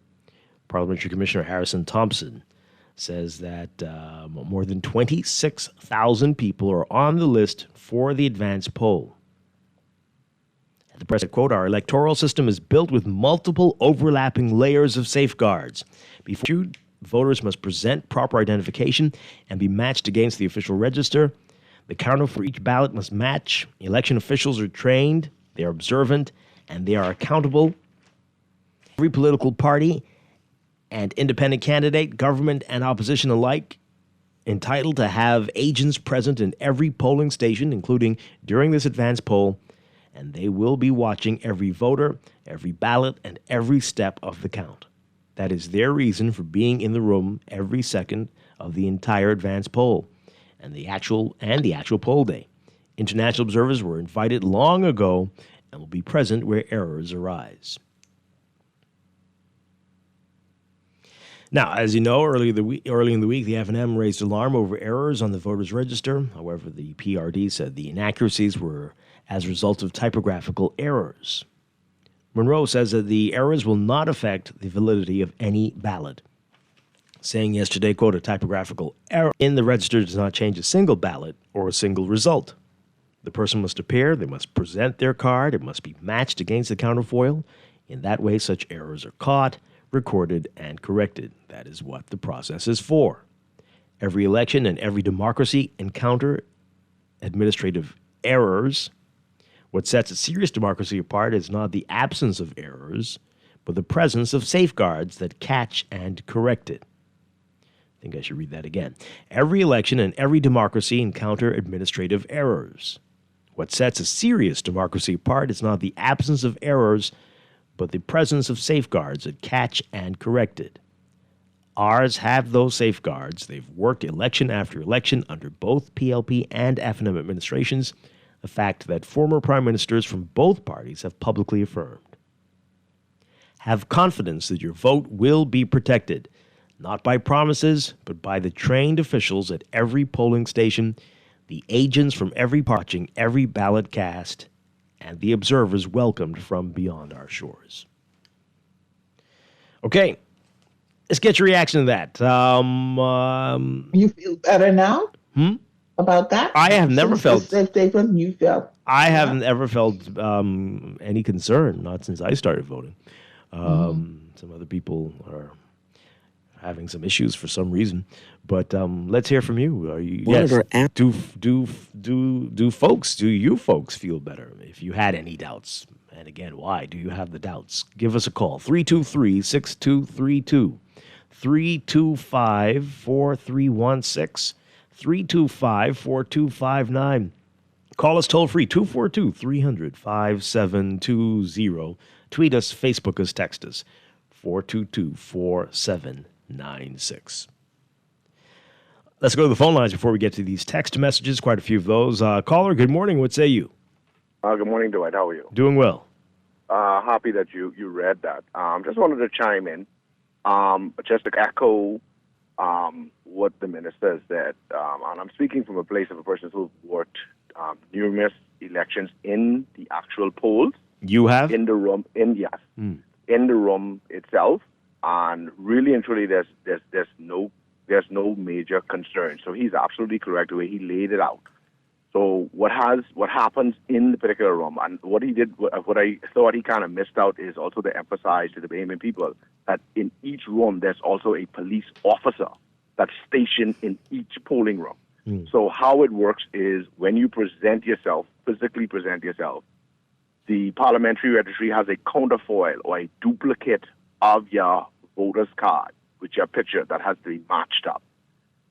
S2: Parliamentary Commissioner Harrison Thompson says that more than 26,000 people are on the list for the advanced poll. The press quote, "Our electoral system is built with multiple overlapping layers of safeguards. Before voters must present proper identification and be matched against the official register. The counter for each ballot must match. Election officials are trained, they are observant, and they are accountable. Every political party and independent candidate, government and opposition alike, entitled to have agents present in every polling station, including during this advanced poll, and they will be watching every voter, every ballot, and every step of the count. That is their reason for being in the room every second of the entire advanced poll and the actual poll day. International observers were invited long ago and will be present where errors arise." Now, as you know, early in the week, the F&M raised alarm over errors on the voters' register. However, the PRD said the inaccuracies were as a result of typographical errors. Monroe says that the errors will not affect the validity of any ballot, saying yesterday, quote, "A typographical error in the register does not change a single ballot or a single result. The person must appear, they must present their card, it must be matched against the counterfoil. In that way, such errors are caught, recorded, and corrected. That is what the process is for. Every election and every democracy encounter administrative errors. What sets a serious democracy apart is not the absence of errors, but the presence of safeguards that catch and correct it." I think I should read that again. Every election and every democracy encounter administrative errors. What sets a serious democracy apart is not the absence of errors, but the presence of safeguards that catch and correct it. Ours have those safeguards. They've worked election after election under both PLP and F&M administrations, a fact that former prime ministers from both parties have publicly affirmed. Have confidence that your vote will be protected, not by promises, but by the trained officials at every polling station, the agents from every watching every ballot cast, and the observers welcomed from beyond our shores. Okay, let's get your reaction to that.
S13: You feel better now? About that?
S2: I have never felt.
S13: You felt.
S2: I haven't ever felt any concern, not since I started voting. Some other people are having some issues for some reason, but let's hear from you. Are you do you folks feel better if you had any doubts? And again, why do you have the doubts? Give us a call, 323-6232, 325-4316, 325-4259. Call us toll free, 242-300-5720. Tweet us, Facebook us, text us, 422-4796. Let's go to the phone lines before we get to these text messages. Quite a few of those. Caller, good morning. What say you?
S14: Good morning, Dwight. How are you?
S2: Doing well.
S14: Happy that you read that. Just wanted to chime in, just to echo what the minister said. And I'm speaking from a place of a person who worked numerous elections in the actual polls.
S2: You have?
S14: In the room, in the room itself. And really and truly, there's no major concern. So he's absolutely correct the way he laid it out. So what happens in the particular room, and what he did, what I thought he kind of missed out is also to emphasize to the Bahamian people that in each room there's also a police officer that's stationed in each polling room. So how it works is when you physically present yourself, the parliamentary registry has a counterfoil or a duplicate of your voter's card with your picture that has to be matched up.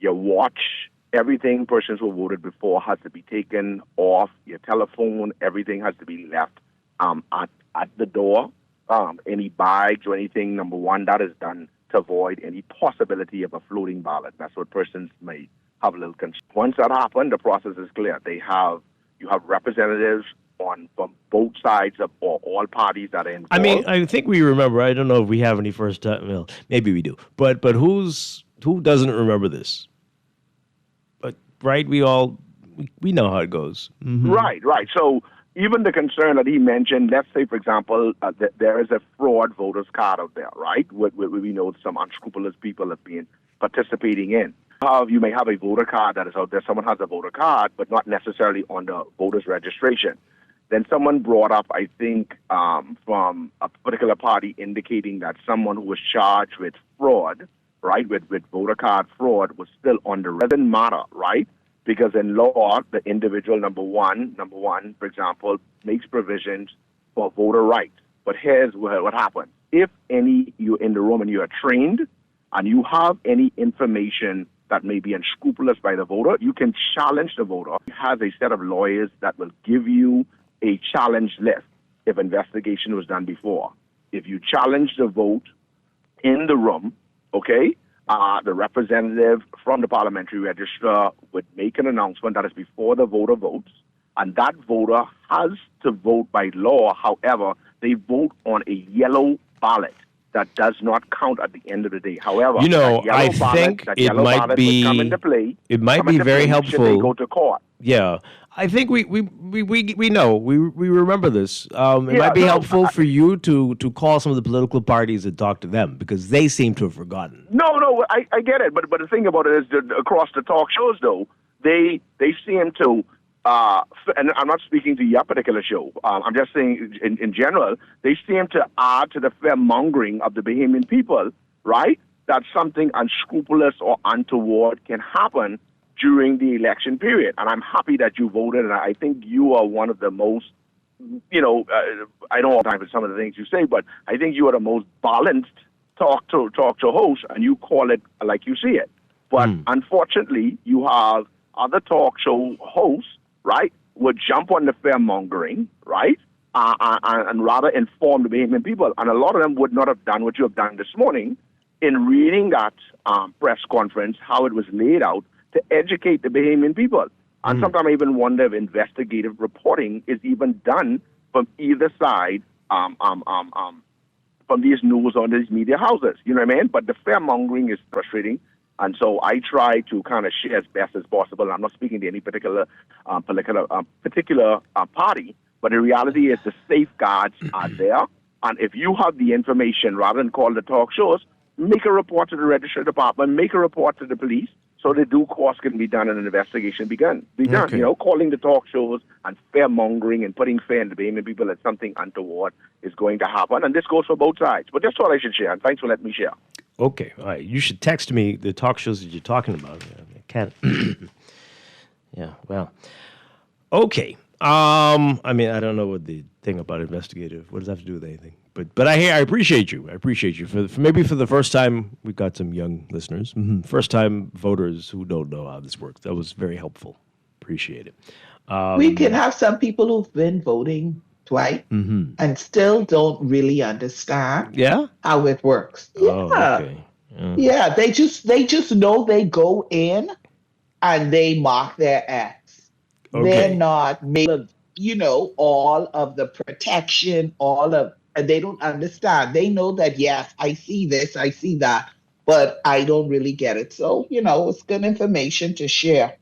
S14: Your watch, everything persons who voted before has to be taken off. Your telephone, everything has to be left at the door. Any bags or anything, number one, that is done to avoid any possibility of a floating ballot. That's what persons may have a little concern. Once that happens, the process is clear. You have representatives from both sides of or all parties that are involved.
S2: I mean, I think we remember. I don't know if we have any first time. Well, maybe we do. But who doesn't remember this? But right, we know how it goes. Mm-hmm.
S14: Right. So even the concern that he mentioned, let's say, for example, that there is a fraud voter's card out there, right? Where we know some unscrupulous people have been participating in. You may have a voter card that is out there. Someone has a voter card, but not necessarily on the voter's registration. Then someone brought up, I think, from a particular party indicating that someone who was charged with fraud, right, with voter card fraud was still on the red. Doesn't matter, right? Because in law, the individual, number one, for example, makes provisions for voter rights. But here's what happens. If you're in the room and you are trained and you have any information that may be unscrupulous by the voter, you can challenge the voter. He has a set of lawyers that will give you a challenge list if investigation was done before. If you challenge the vote in the room, okay, the representative from the parliamentary register would make an announcement that is before the voter votes, and that voter has to vote by law. However, they vote on a yellow ballot that does not count at the end of the day. However,
S2: I think it might be
S14: come into play.
S2: It might be very helpful.
S14: Should they go to court?
S2: Yeah, I think we know we remember this. It might be helpful for you to call some of the political parties and talk to them because they seem to have forgotten.
S14: No, I get it, but the thing about it is that across the talk shows though they seem to. And I'm not speaking to your particular show. I'm just saying in general, they seem to add to the fear-mongering of the Bahamian people, right? That something unscrupulous or untoward can happen during the election period. And I'm happy that you voted, and I think you are one of the most, I don't have time for some of the things you say, but I think you are the most balanced talk show host, and you call it like you see it. But unfortunately, you have other talk show hosts, right, would jump on the fear-mongering, right, and rather inform the Bahamian people. And a lot of them would not have done what you have done this morning in reading that press conference, how it was laid out, to educate the Bahamian people. And sometimes I even wonder if investigative reporting is even done from either side from these news or these media houses. You know what I mean? But the fear-mongering is frustrating. And so I try to kind of share as best as possible. I'm not speaking to any particular party, but the reality is the safeguards are there. And if you have the information, rather than call the talk shows, make a report to the registry department, make a report to the police, so the due course can be done and an investigation be done.
S2: Okay.
S14: You know, calling the talk shows and fear mongering and putting fear and blaming people that something untoward is going to happen. And this goes for both sides. But that's all I should share. And thanks for letting me share.
S2: Okay. All right. You should text me the talk shows that you're talking about. I can't. Yeah. Well. Okay. I mean, I don't know what the thing about investigative. What does that have to do with anything? But I appreciate you. I appreciate you for maybe for the first time. We've got some young listeners, first time voters who don't know how this works. That was very helpful. Appreciate it.
S13: We can have some people who've been voting, Dwight, and still don't really understand how it works. Yeah.
S2: Oh, okay.
S13: Yeah, they just know they go in and they mark their X.
S2: Okay.
S13: They're not made, all of the protection, and they don't understand. They know that, yes, I see this, I see that, but I don't really get it. So, it's good information to share.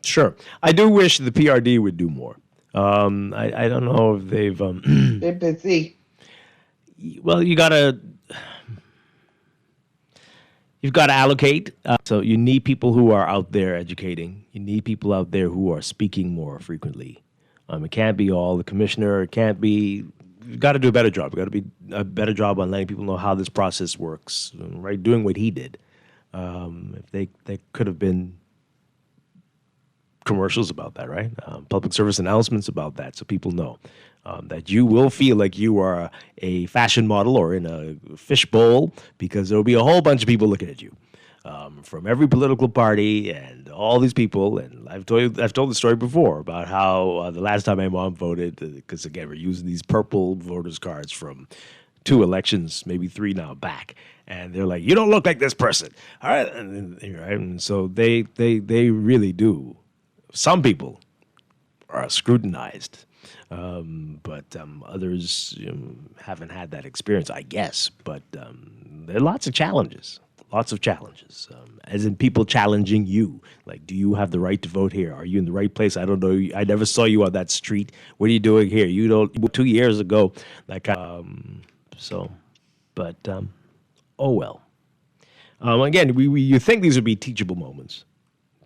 S2: Sure. I do wish the PRD would do more. I don't know if they've...
S13: They're busy.
S2: Well, you've got to allocate. So you need people who are out there educating. You need people out there who are speaking more frequently. It can't be all the commissioner. It can't be... You've got to do a better job. You've got to be a better job on letting people know how this process works, right? Doing what he did. If they could have been commercials about that, right? Public service announcements about that, so people know that you will feel like you are a fashion model or in a fishbowl, because there will be a whole bunch of people looking at you from every political party and all these people. And I've told the story before about how the last time my mom voted, because again we're using these purple voters cards from 2 elections, maybe 3 now back. And they're like, "You don't look like this person." All right, and so they really do. Some people are scrutinized, but others haven't had that experience, I guess. But there are lots of challenges, as in people challenging you. Like, do you have the right to vote here? Are you in the right place? I don't know. I never saw you on that street. What are you doing here? You don't. 2 years ago, that kind of, oh well. Again, you think these would be teachable moments.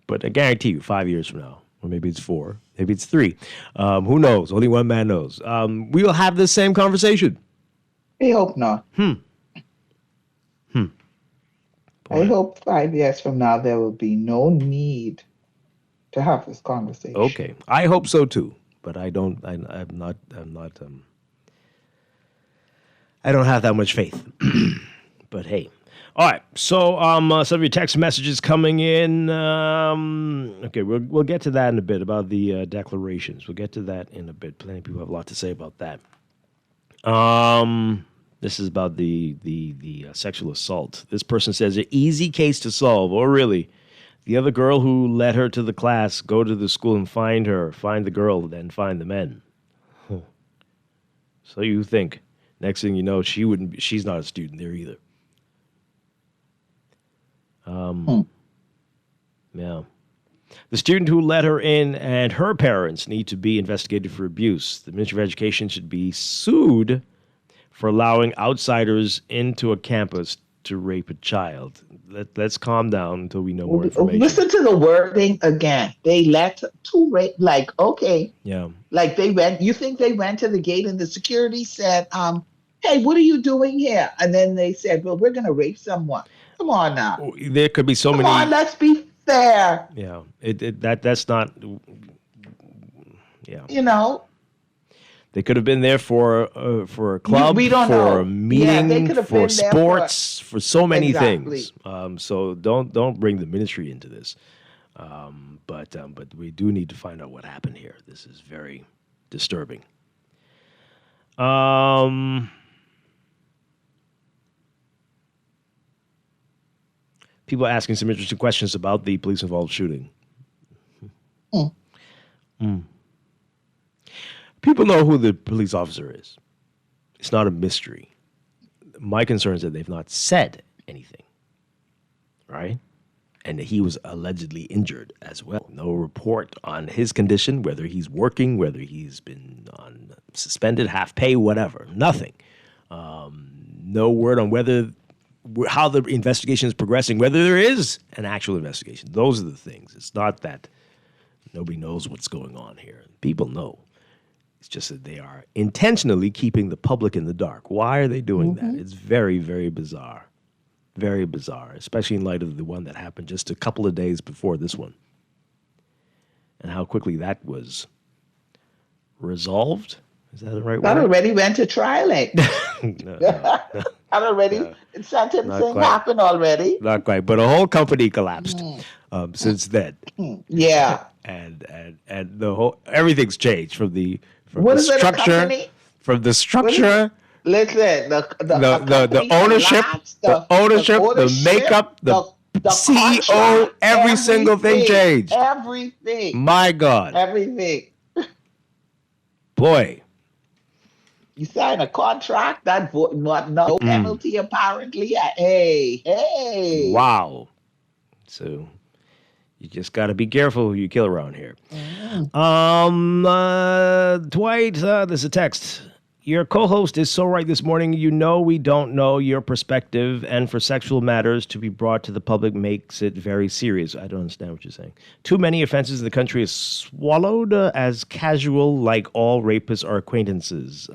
S2: But I guarantee you, 5 years from now, or maybe it's 4, maybe it's 3, who knows? Only one man knows. We will have this same conversation.
S13: I hope not. I hope 5 years from now there will be no need to have this conversation.
S2: Okay, I hope so too. But I don't. I don't have that much faith. But hey. All right, so some of your text messages coming in. Okay, we'll get to that in a bit about the declarations. We'll get to that in a bit. Plenty of people have a lot to say about that. This is about the sexual assault. This person says, an easy case to solve. Oh, really? The other girl who led her to the class, go to the school and find her. Find the girl, then find the men. Huh. So you think. Next thing you know, she's not a student there either. Yeah. The student who let her in and her parents need to be investigated for abuse. The Ministry of Education should be sued for allowing outsiders into a campus to rape a child. Let's calm down until we know more information.
S13: Listen to the wording again. They let to rape, like, okay.
S2: Yeah.
S13: Like you think they went to the gate and the security said, hey, what are you doing here? And then they said, well, we're going to rape someone. Come on now.
S2: There could be so many.
S13: Come on, let's be fair.
S2: Yeah, that's not. Yeah. They could have been there for a club,
S13: we don't
S2: for
S13: know.
S2: a meeting, for sports, for so many
S13: Exactly.
S2: things. So don't bring the ministry into this. But we do need to find out what happened here. This is very disturbing. People are asking some interesting questions about the police-involved shooting. People know who the police officer is. It's not a mystery. My concern is that they've not said anything, right? And he was allegedly injured as well. No report on his condition, whether he's working, whether he's been on suspended, half pay, whatever. Nothing. No word on whether how the investigation is progressing, whether there is an actual investigation. Those are the things. It's not that nobody knows what's going on here. People know. It's just that they are intentionally keeping the public in the dark. Why are they doing that? It's very, very bizarre. Very bizarre, especially in light of the one that happened just a couple of days before this one. And how quickly that was resolved. Is that the right
S13: That
S2: word?
S13: already went to trial, eh?
S2: No.
S13: That already, sentencing happened already.
S2: Not quite, but a whole company collapsed since then.
S13: Yeah.
S2: And the whole everything's changed from the
S13: What is it, a
S2: structure,
S13: company?
S2: from the structure.
S13: Listen,
S2: The ownership, the makeup, the CEO,
S13: contract,
S2: every single thing changed.
S13: Everything.
S2: My God.
S13: Everything.
S2: Boy.
S13: You sign a contract, no penalty apparently. Hey.
S2: Wow. So you just got to be careful who you kill around here. Dwight, there's a text. Your co-host is so right this morning. You know we don't know your perspective, and for sexual matters to be brought to the public makes it very serious. I don't understand what you're saying. Too many offenses in the country is swallowed as casual, like all rapists are acquaintances.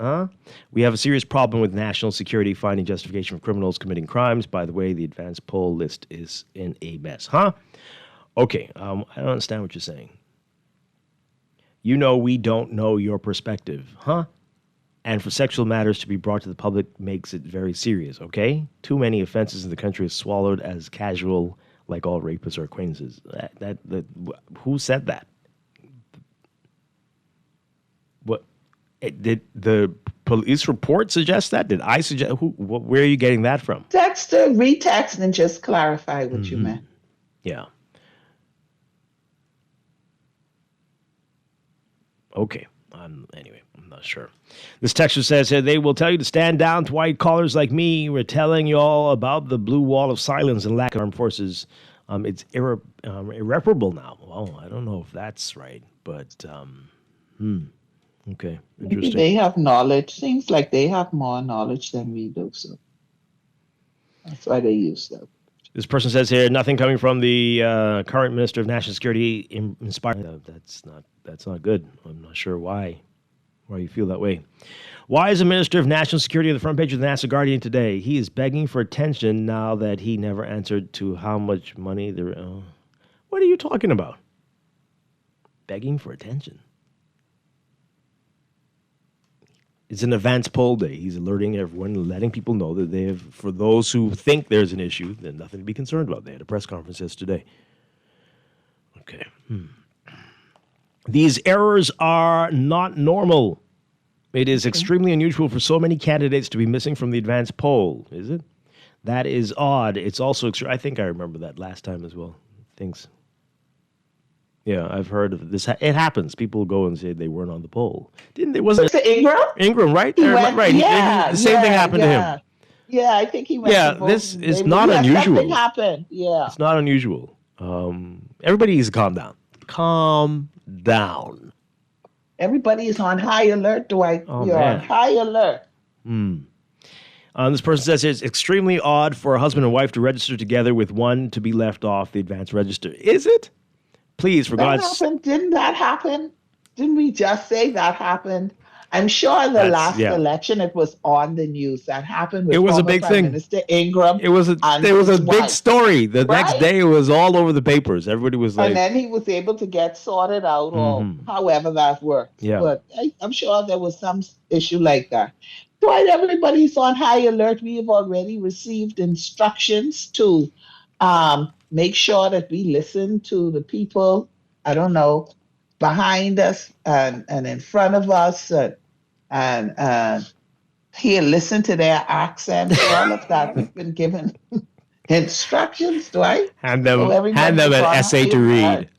S2: We have a serious problem with national security finding justification for criminals committing crimes. By the way, the advanced poll list is in a mess. Okay, I don't understand what you're saying. You know we don't know your perspective, and for sexual matters to be brought to the public makes it very serious, okay? Too many offenses in the country is swallowed as casual, like all rapists or acquaintances. Who said that? What did the police report suggest that? Did I suggest? Where are you getting that from?
S13: Retext and just clarify what you meant.
S2: Yeah. Okay. Anyway, I'm not sure. This texter says here, they will tell you to stand down to white collars like me. We're telling you all about the blue wall of silence and lack of armed forces. It's irreparable now. Well, I don't know if that's right, but okay, interesting.
S13: Maybe they have knowledge. Seems like they have more knowledge than we do, so that's why they use that.
S2: This person says here, nothing coming from the current Minister of National Security inspired. That's not good. I'm not sure why you feel that way. Why is the Minister of National Security on the front page of the National Guardian today? He is begging for attention now that he never answered to how much money there. What are you talking about? Begging for attention. It's an advanced poll day. He's alerting everyone, letting people know that they have, for those who think there's an issue, there's nothing to be concerned about. They had a press conference yesterday. Okay. These errors are not normal. It is extremely unusual for so many candidates to be missing from the advanced poll, is it? That is odd. It's also, I think I remember that last time as well. Yeah, I've heard of this. It happens. People go and say they weren't on the poll. Didn't they? Wasn't it
S13: Ingram?
S2: Ingram, right?
S13: Right.
S2: The same thing happened to him.
S13: Yeah, I think he went.
S2: Yeah, this is not unusual.
S13: Something happened. Yeah,
S2: it's not unusual. Everybody needs to calm down. Calm down.
S13: Everybody is on high alert, Dwight. You're on high alert.
S2: This person says it's extremely odd for a husband and wife to register together with one to be left off the advanced register. Is it? Please, for God's sake.
S13: Didn't that happen? Didn't we just say that happened? I'm sure the last election it was on the news. That happened with
S2: it was a big
S13: Prime
S2: thing.
S13: Minister Ingram.
S2: It was a big story. The next day it was all over the papers. Everybody was like,
S13: and then he was able to get sorted out, or however that worked.
S2: Yeah.
S13: But I'm sure there was some issue like that. Dwight, everybody's on high alert. We have already received instructions to make sure that we listen to the people, behind us and in front of us and here, listen to their accents. All of that we've been given instructions, Dwight.
S2: Hand them an essay to read.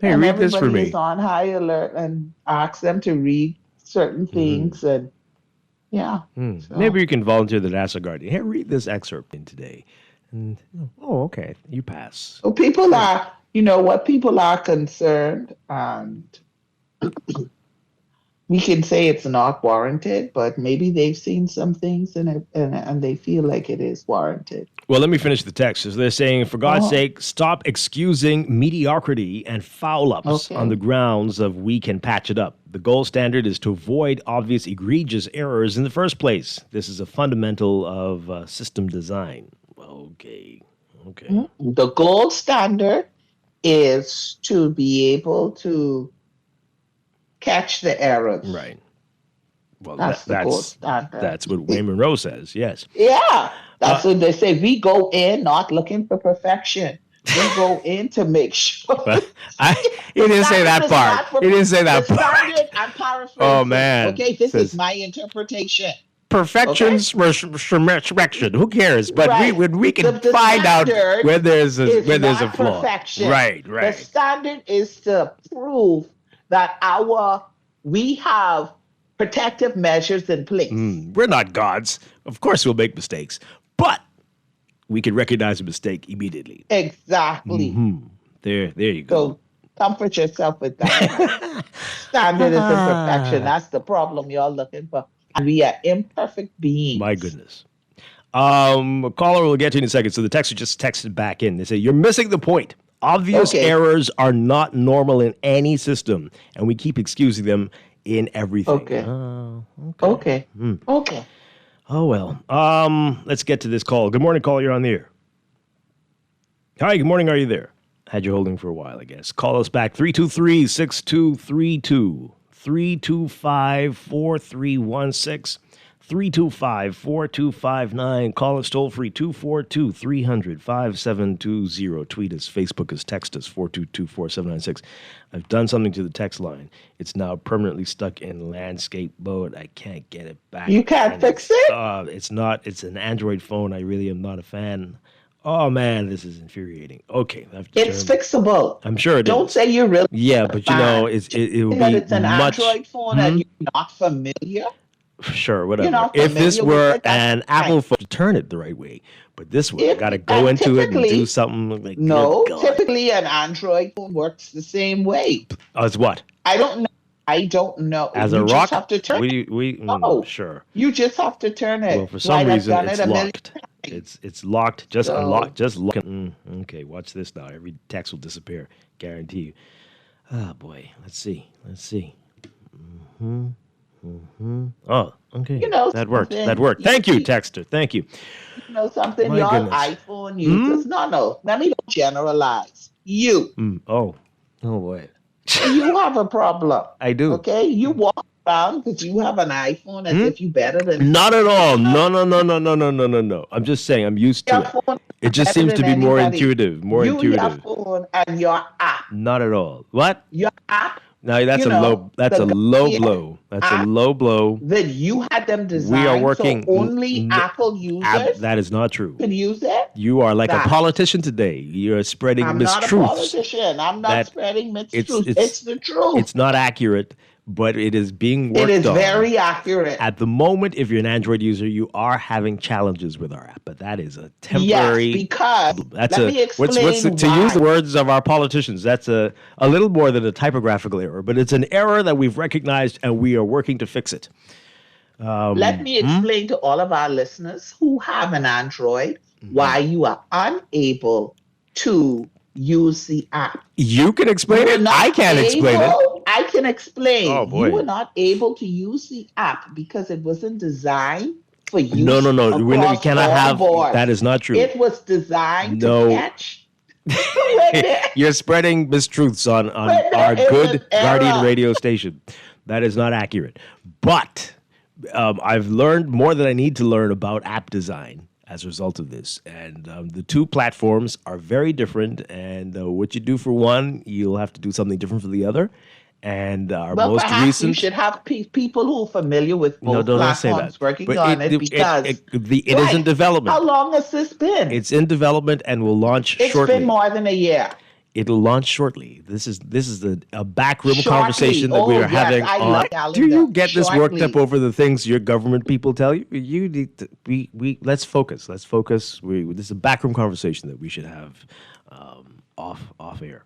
S2: Hey, read this for me.
S13: Everybody is on high alert and ask them to read certain things and so.
S2: Maybe you can volunteer the National Guardian. Hey, read this excerpt in today. And okay, you pass.
S13: So people are, people are concerned, and we can say it's not warranted, but maybe they've seen some things and they feel like it is warranted.
S2: Well, let me finish the text. So they're saying, for God's sake, stop excusing mediocrity and foul-ups on the grounds of we can patch it up. The gold standard is to avoid obvious egregious errors in the first place. This is a fundamental of system design. Okay.
S13: The gold standard is to be able to catch the errors.
S2: Right. Well,
S13: that's the gold standard.
S2: That's what Wayne Monroe says, yes.
S13: Yeah. That's what they say. We go in not looking for perfection. We go in to make sure.
S2: He didn't say that part. He didn't say that part.
S13: Standard, I'm paraphrasing.
S2: Oh, man.
S13: Okay, this is my interpretation.
S2: Perfection's perfection. Who cares? But
S13: right.
S2: we can find out when there's a flaw.
S13: Perfection.
S2: Right.
S13: The standard is to prove that we have protective measures in place.
S2: We're not gods. Of course we'll make mistakes. But we can recognize a mistake immediately.
S13: Exactly.
S2: There you go.
S13: So comfort yourself with that. Standard is imperfection. That's the problem you're looking for. And we are imperfect beings.
S2: My goodness. A caller will get to you in a second. So the texter just texted back in. They say, you're missing the point. Obvious errors are not normal in any system, and we keep excusing them in everything.
S13: Okay.
S2: Oh, well. Let's get to this call. Good morning, call. You're on the air. Hi, good morning. Are you there? Had you holding for a while, I guess. Call us back. 323-6232. 325-4316. 325-4259. Call us toll free 242-300-5720. Tweet us, Facebook us, text us 422-4796. I've done something to the text line. It's now permanently stuck in landscape mode. I can't get it back.
S13: You can't fix it?
S2: It's an Android phone. I really am not a fan. Oh man, this is infuriating. Okay,
S13: it's fixable.
S2: I'm sure it
S13: Don't say you're really.
S2: Yeah, but you know, it would be
S13: it's an Android phone and you're not familiar.
S2: Sure, whatever. If this were an Apple phone, to turn it the right way, but this one, got to go into it and do something like.
S13: No, typically an Android phone works the same way.
S2: As what?
S13: I don't know.
S2: As
S13: you
S2: a rock?
S13: Just have to turn
S2: sure.
S13: You just have to turn it.
S2: Well, for some reason, it's locked. It's locked. Just unlocked. Just lock it. Okay, watch this now. Every text will disappear. Guarantee you. Oh boy. Let's see. Oh, okay. That worked. Thank you, texter. Thank you.
S13: You know something? Your iPhone users. No. Let me don't generalize. You.
S2: Oh boy.
S13: You have a problem.
S2: I do.
S13: Okay? You walk around because you have an iPhone as if you better than.
S2: Not at all. No. I'm just saying I'm used to it. It just seems to be more intuitive. Your
S13: phone and your app.
S2: Not at all. What?
S13: Your app.
S2: No, that's a low blow. That's a low blow.
S13: That you had them designed.
S2: We are working.
S13: So only Apple users.
S2: That is not true.
S13: Can use it.
S2: You are like a politician today. You're spreading mistruths.
S13: I'm not a politician. I'm not spreading mistruths. It's the truth.
S2: It's not accurate, but it is being worked on.
S13: It is very accurate.
S2: At the moment, if you're an Android user, you are having challenges with our app, but that is a temporary.
S13: Yes, because let me explain
S2: to use the words of our politicians, that's a little more than a typographical error, but it's an error that we've recognized and we are working to fix it.
S13: Let me explain to all of our listeners who have an Android why you are unable to use the app.
S2: You can explain it. I can't explain it.
S13: I can explain.
S2: Oh, boy.
S13: You were not able to use the app because it wasn't designed for use.
S2: No. We cannot have. That is not true.
S13: It was designed to catch.
S2: You're spreading mistruths on our good Guardian radio station. That is not accurate. But I've learned more than I need to learn about app design as a result of this. And the two platforms are very different. And what you do for one, you'll have to do something different for the other. And our most recent...
S13: you should have people who are familiar with both platforms working on it because...
S2: It is in development.
S13: How long has this been?
S2: It's in development and will launch shortly.
S13: It's been more than a year.
S2: It'll launch shortly. This is a backroom conversation that we are having. Do you get this worked up over the things your government people tell you? You need to, let's focus. Let's focus. This is a backroom conversation that we should have off air.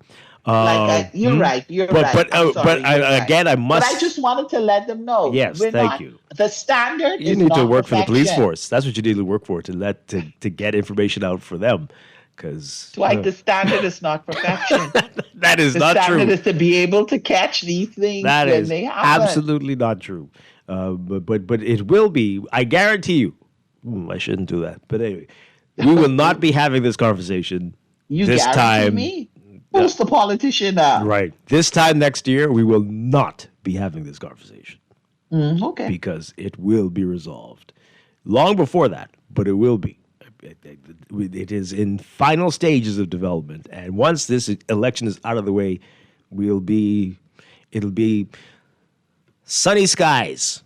S13: You're right. You're
S2: but,
S13: right.
S2: But
S13: I'm sorry, you're right.
S2: again, I must.
S13: But I just wanted to let them know.
S2: Yes, thank you.
S13: The standard
S2: You
S13: is
S2: need
S13: not
S2: to work for the police
S13: perfection.
S2: force. That's what you need to work for, to get information out for them. Because
S13: Dwight, the standard is not perfection.
S2: That is not true.
S13: The standard is to be able to catch these things
S2: That
S13: when
S2: is
S13: they happen.
S2: absolutely not true. But it will be. I guarantee you. I shouldn't do that. But anyway, we will not be having this conversation this
S13: guarantee
S2: time.
S13: Me? Who's the politician now?
S2: Right. This time next year, we will not be having this conversation.
S13: Okay.
S2: Because it will be resolved. Long before that, but it will be. It is in final stages of development. And once this election is out of the way, it'll be sunny skies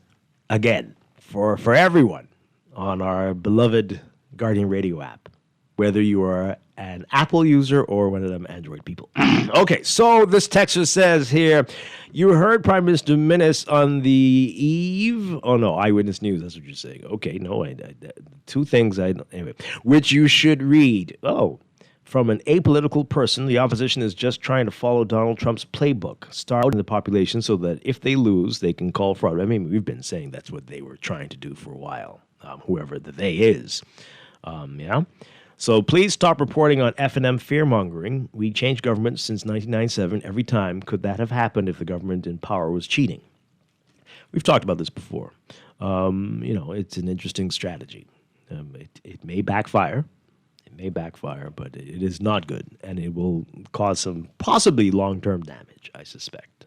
S2: again for everyone on our beloved Guardian Radio app, whether you are an Apple user or one of them Android people. Okay, so this texter says here, you heard Prime Minister Menace on the eve. Oh no, Eyewitness News. That's what you're saying. Okay, no, two things anyway, which you should read. Oh, from an apolitical person, the opposition is just trying to follow Donald Trump's playbook, starting the population so that if they lose, they can call fraud. I mean, we've been saying that's what they were trying to do for a while. Whoever the they is, yeah. So please stop reporting on F&M fear-mongering. We changed government since 1997. Every time could that have happened if the government in power was cheating? We've talked about this before. It's an interesting strategy. It may backfire. It may backfire, but it is not good, and it will cause some possibly long-term damage, I suspect.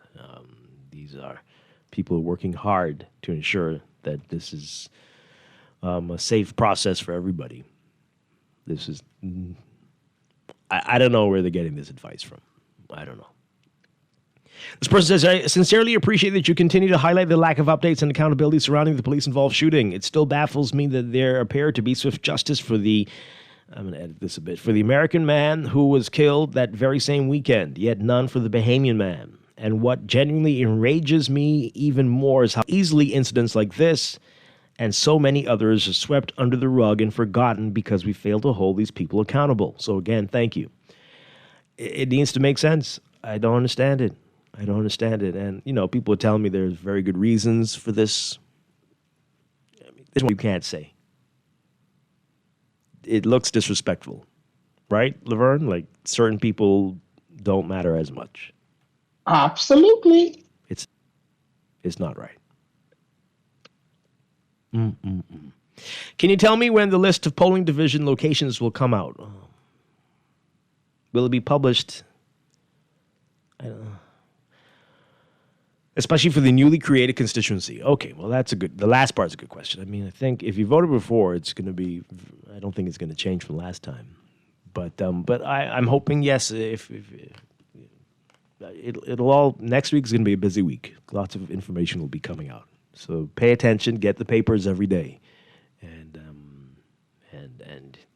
S2: These are people working hard to ensure that this is a safe process for everybody. This is, I don't know where they're getting this advice from. I don't know. This person says, I sincerely appreciate that you continue to highlight the lack of updates and accountability surrounding the police-involved shooting. It still baffles me that there appeared to be swift justice for I'm going to edit this a bit, for the American man who was killed that very same weekend, yet none for the Bahamian man. And what genuinely enrages me even more is how easily incidents like this and so many others are swept under the rug and forgotten because we fail to hold these people accountable. So again, thank you. It needs to make sense. I don't understand it. And, people are telling me there's very good reasons for this. I mean, this one you can't say. It looks disrespectful, right, Laverne? Like, certain people don't matter as much.
S13: Absolutely.
S2: It's not right. Can you tell me when the list of polling division locations will come out? Will it be published? I don't know. Especially for the newly created constituency. Okay, well, the last part's a good question. I mean, I think if you voted before, it's going to be, I don't think it's going to change from last time. But I'm hoping, yes, if it'll all, next week is going to be a busy week. Lots of information will be coming out. So pay attention, get the papers every day, and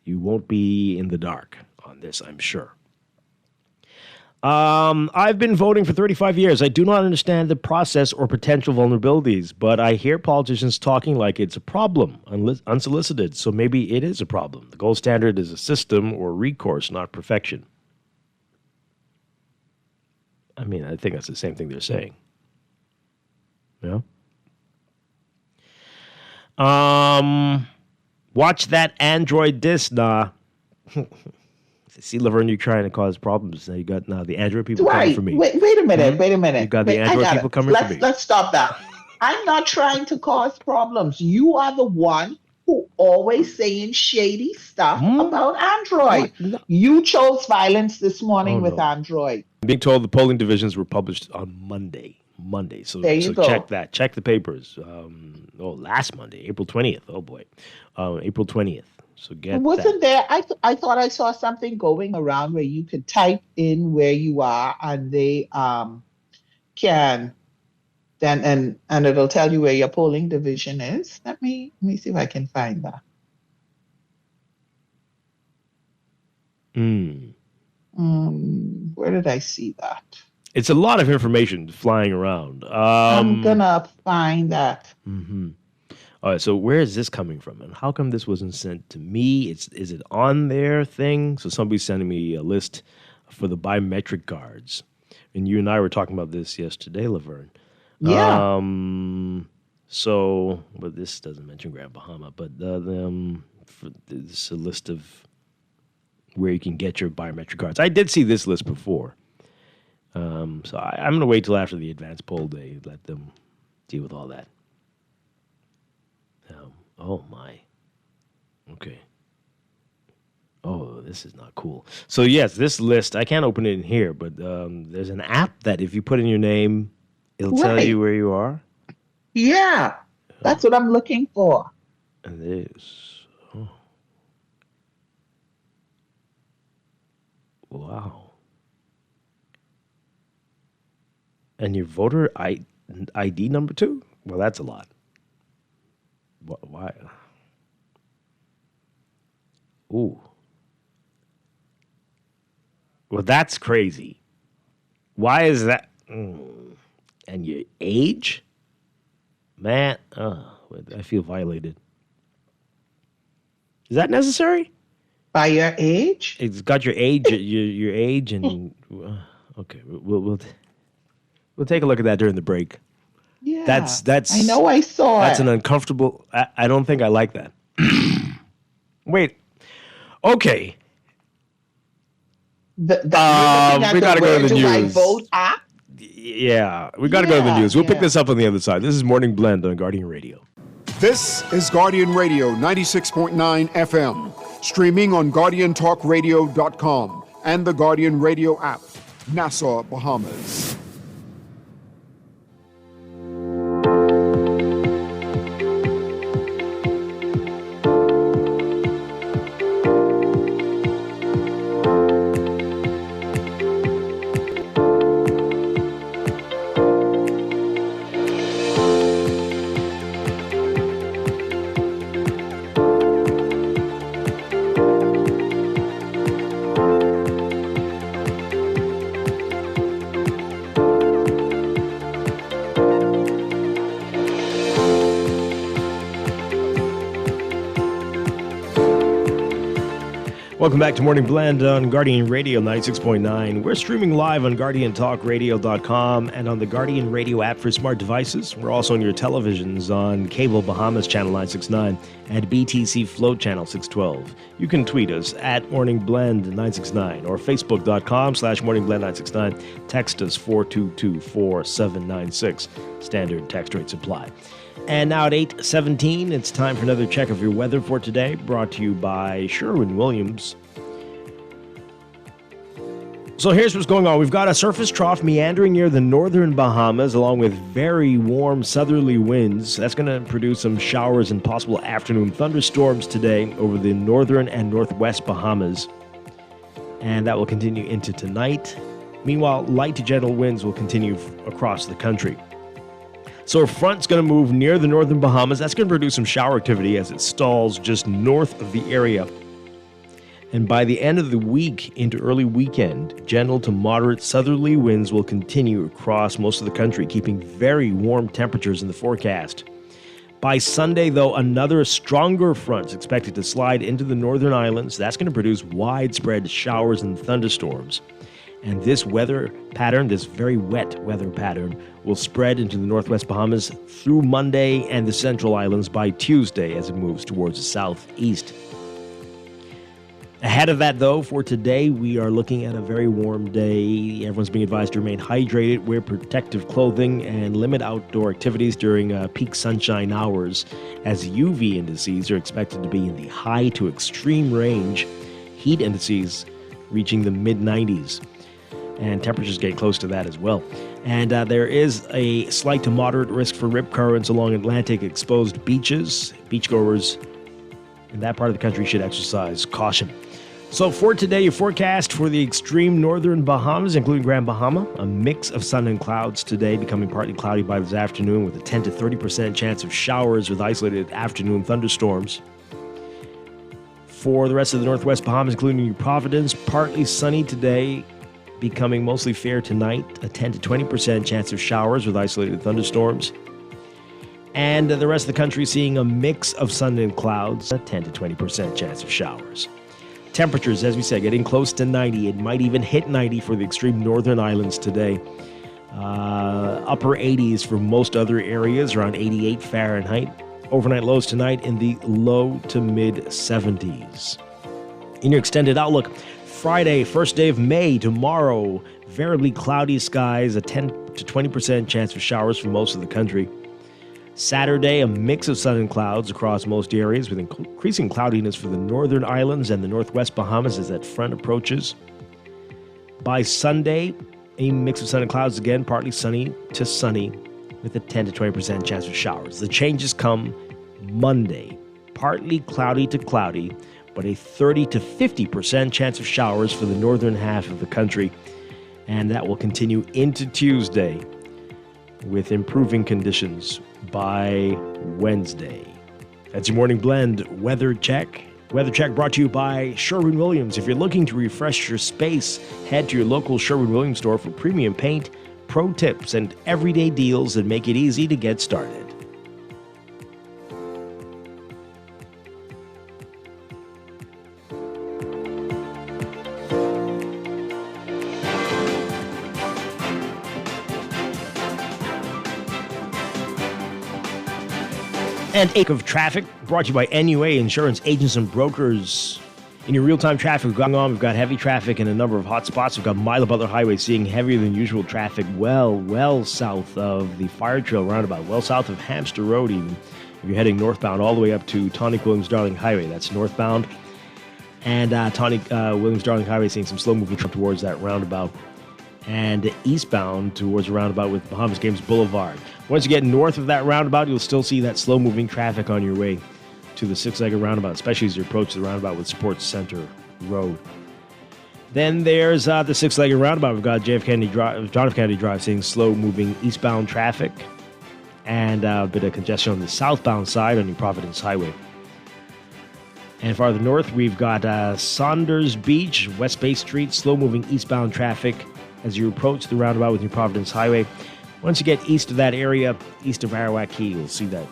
S2: you won't be in the dark on this, I'm sure. I've been voting for 35 years. I do not understand the process or potential vulnerabilities, but I hear politicians talking like it's a problem, unsolicited, so maybe it is a problem. The gold standard is a system or recourse, not perfection. I mean, I think that's the same thing they're saying. Yeah? Watch that Android disc, nah. See, Laverne, you're trying to cause problems. Now you got the Android people coming for me.
S13: Wait a minute. Wait a minute.
S2: You got the Android people coming for me.
S13: Let's stop that. I'm not trying to cause problems. You are the one who always saying shady stuff about Android. No. You chose violence this morning with Android.
S2: I'm being told the polling divisions were published on Monday. So
S13: go.
S2: Check that. Check the papers. Last Monday, April 20th. Oh boy, April 20th. So
S13: wasn't there? I thought I saw something going around where you could type in where you are, and they can then and it'll tell you where your polling division is. Let me see if I can find that. Where did I see that?
S2: It's a lot of information flying around.
S13: I'm gonna find that.
S2: Mm-hmm. All right, so where is this coming from, and how come this wasn't sent to me? Is it on their thing? So somebody's sending me a list for the biometric cards. And you and I were talking about this yesterday, Laverne.
S13: Yeah.
S2: But this doesn't mention Grand Bahama, but it's a list of where you can get your biometric cards. I did see this list before. I'm going to wait till after the advanced poll day, let them deal with all that. Oh, my. Okay. Oh, this is not cool. So, yes, this list, I can't open it in here, but there's an app that if you put in your name, it'll tell you where you are.
S13: Yeah, that's what I'm looking for.
S2: And this. Oh. Wow. And your voter ID number 2? Well, that's a lot. Why? Ooh. Well, that's crazy. Why is that? And your age? Man, I feel violated. Is that necessary?
S13: By your age?
S2: It's got your age, your age, and okay, we'll take a look at that during the break.
S13: Yeah,
S2: that's.
S13: I know I saw
S2: that's
S13: it.
S2: an uncomfortable. I don't think I like that. Wait. Okay.
S13: We got
S2: to go to the news.
S13: Vote app?
S2: Yeah, we got to go to the news. We'll pick this up on the other side. This is Morning Blend on Guardian Radio.
S1: This is Guardian Radio 96.9 FM, streaming on GuardianTalkRadio.com and the Guardian Radio app, Nassau, Bahamas.
S2: Welcome back to Morning Blend on Guardian Radio 96.9. We're streaming live on GuardianTalkRadio.com and on the Guardian Radio app for smart devices. We're also on your televisions on Cable Bahamas Channel 969 and BTC Float Channel 612. You can tweet us at Morning Blend 969 or Facebook.com/Morning Blend 969. Text us 422-4796. Standard text rates apply. And now at 8:17, it's time for another check of your weather for today, brought to you by Sherwin-Williams. So here's what's going on. We've got a surface trough meandering near the northern Bahamas, along with very warm southerly winds. That's going to produce some showers and possible afternoon thunderstorms today over the northern and northwest Bahamas. And that will continue into tonight. Meanwhile, light to gentle winds will continue across the country. So a front's going to move near the northern Bahamas. That's going to produce some shower activity as it stalls just north of the area. And by the end of the week into early weekend, gentle to moderate southerly winds will continue across most of the country, keeping very warm temperatures in the forecast. By Sunday, though, another stronger front is expected to slide into the northern islands. That's going to produce widespread showers and thunderstorms. And this weather pattern, this very wet weather pattern, will spread into the northwest Bahamas through Monday and the central islands by Tuesday as it moves towards the southeast. Ahead of that, though, for today, we are looking at a very warm day. Everyone's being advised to remain hydrated, wear protective clothing, and limit outdoor activities during peak sunshine hours, as UV indices are expected to be in the high to extreme range, heat indices reaching the mid-90s. And temperatures get close to that as well. And there is a slight to moderate risk for rip currents along Atlantic exposed beaches. Beachgoers in that part of the country should exercise caution. So for today, your forecast for the extreme northern Bahamas, including Grand Bahama, a mix of sun and clouds today, becoming partly cloudy by this afternoon with a 10 to 30% chance of showers with isolated afternoon thunderstorms. For the rest of the northwest Bahamas, including New Providence, partly sunny today, becoming mostly fair tonight, a 10 to 20% chance of showers with isolated thunderstorms. And the rest of the country seeing a mix of sun and clouds, a 10 to 20% chance of showers. Temperatures, as we said, getting close to 90. It might even hit 90 for the extreme northern islands today. Upper 80s for most other areas, around 88 Fahrenheit. Overnight lows tonight in the low to mid 70s. In your extended outlook, Friday, first day of May, tomorrow, variably cloudy skies, a 10 to 20% chance for showers for most of the country. Saturday, a mix of sun and clouds across most areas, with increasing cloudiness for the northern islands and the northwest Bahamas as that front approaches. By Sunday, a mix of sun and clouds again, partly sunny to sunny, with a 10 to 20% chance of showers. The changes come Monday, partly cloudy to cloudy, but a 30 to 50% chance of showers for the northern half of the country. And that will continue into Tuesday with improving conditions by Wednesday. That's your morning blend weather check. Weather check brought to you by Sherwin-Williams. If you're looking to refresh your space, head to your local Sherwin-Williams store for premium paint, pro tips, and everyday deals that make it easy to get started. And Ache of Traffic, brought to you by NUA Insurance Agents and Brokers. In your real-time traffic going on, we've got heavy traffic in a number of hot spots. We've got Mila Butler Highway seeing heavier than usual traffic well south of the Fire Trail roundabout, well south of Hamster Road even. If you're heading northbound all the way up to Tonic Williams-Darling Highway, that's northbound. And Tonic Williams-Darling Highway seeing some slow-moving traffic towards that roundabout. And eastbound towards the roundabout with Bahamas Games Boulevard. Once you get north of that roundabout, you'll still see that slow-moving traffic on your way to the six-legged roundabout, especially as you approach the roundabout with Sports Center Road. Then there's the six-legged roundabout. We've got John F. Kennedy Drive seeing slow-moving eastbound traffic and a bit of congestion on the southbound side on New Providence Highway. And farther north, we've got Saunders Beach, West Bay Street, slow-moving eastbound traffic as you approach the roundabout with New Providence Highway. Once you get east of that area, east of Arawak Key, you'll see that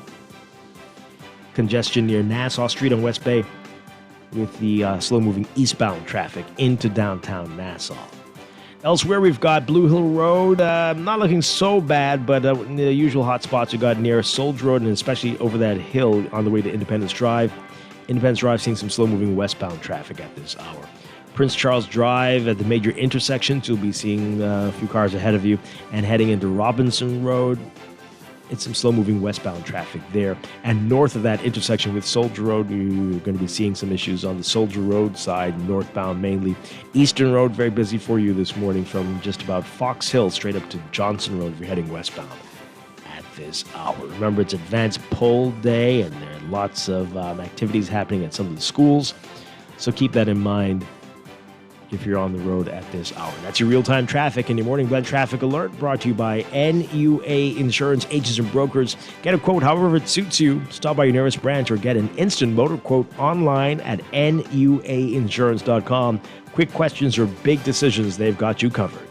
S2: congestion near Nassau Street on West Bay with the slow-moving eastbound traffic into downtown Nassau. Elsewhere, we've got Blue Hill Road, not looking so bad, but the usual hot spots we got near Soldier Road and especially over that hill on the way to Independence Drive. Independence Drive seeing some slow-moving westbound traffic at this hour. Prince Charles Drive at the major intersections, you'll be seeing a few cars ahead of you. And heading into Robinson Road, it's some slow-moving westbound traffic there. And north of that intersection with Soldier Road, you're going to be seeing some issues on the Soldier Road side, northbound mainly. Eastern Road, very busy for you this morning from just about Fox Hill straight up to Johnson Road if you're heading westbound at this hour. Remember, it's Advanced Poll Day, and there are lots of activities happening at some of the schools. So keep that in mind if you're on the road at this hour. That's your real-time traffic and your morning blend traffic alert brought to you by NUA Insurance Agents and Brokers. Get a quote however it suits you. Stop by your nearest branch or get an instant motor quote online at nuainsurance.com. Quick questions or big decisions, they've got you covered.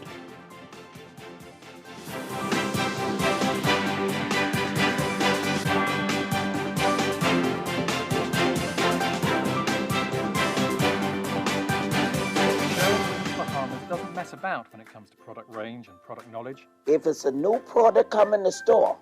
S15: About when it comes to product range and product knowledge.
S16: If it's a new product come in the store,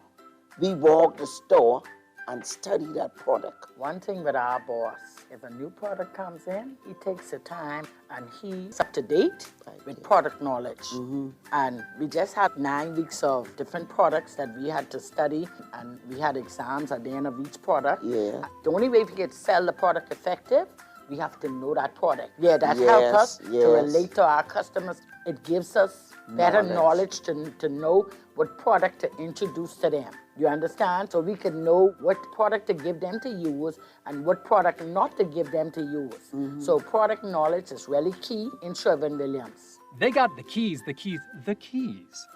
S16: we walk the store and study that product.
S17: One thing with our boss, if a new product comes in, he takes the time and he's up to date with product knowledge.
S16: Mm-hmm.
S17: And we just had 9 weeks of different products that we had to study, and we had exams at the end of each product.
S16: Yeah.
S17: The only way we could sell the product effective, we have to know that product. Yeah, that helps us to relate to our customers. It gives us better knowledge to know what product to introduce to them. You understand? So we can know what product to give them to use and what product not to give them to use.
S16: Mm-hmm.
S17: So product knowledge is really key in Sherwin-Williams.
S15: They got the keys.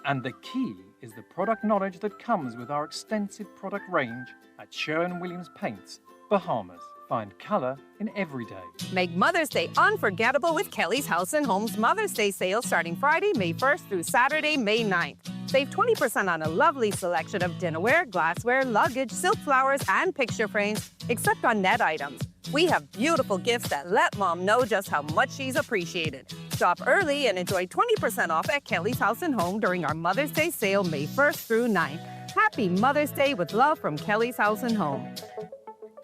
S15: And the key is the product knowledge that comes with our extensive product range at Sherwin-Williams Paints, Bahamas. Find colour in every day.
S18: Make Mother's Day unforgettable with Kelly's House and Home's Mother's Day sale starting Friday, May 1st through Saturday, May 9th. Save 20% on a lovely selection of dinnerware, glassware, luggage, silk flowers, and picture frames, except on net items. We have beautiful gifts that let Mom know just how much she's appreciated. Shop early and enjoy 20% off at Kelly's House and Home during our Mother's Day sale May 1st through 9th. Happy Mother's Day with love from Kelly's House and Home.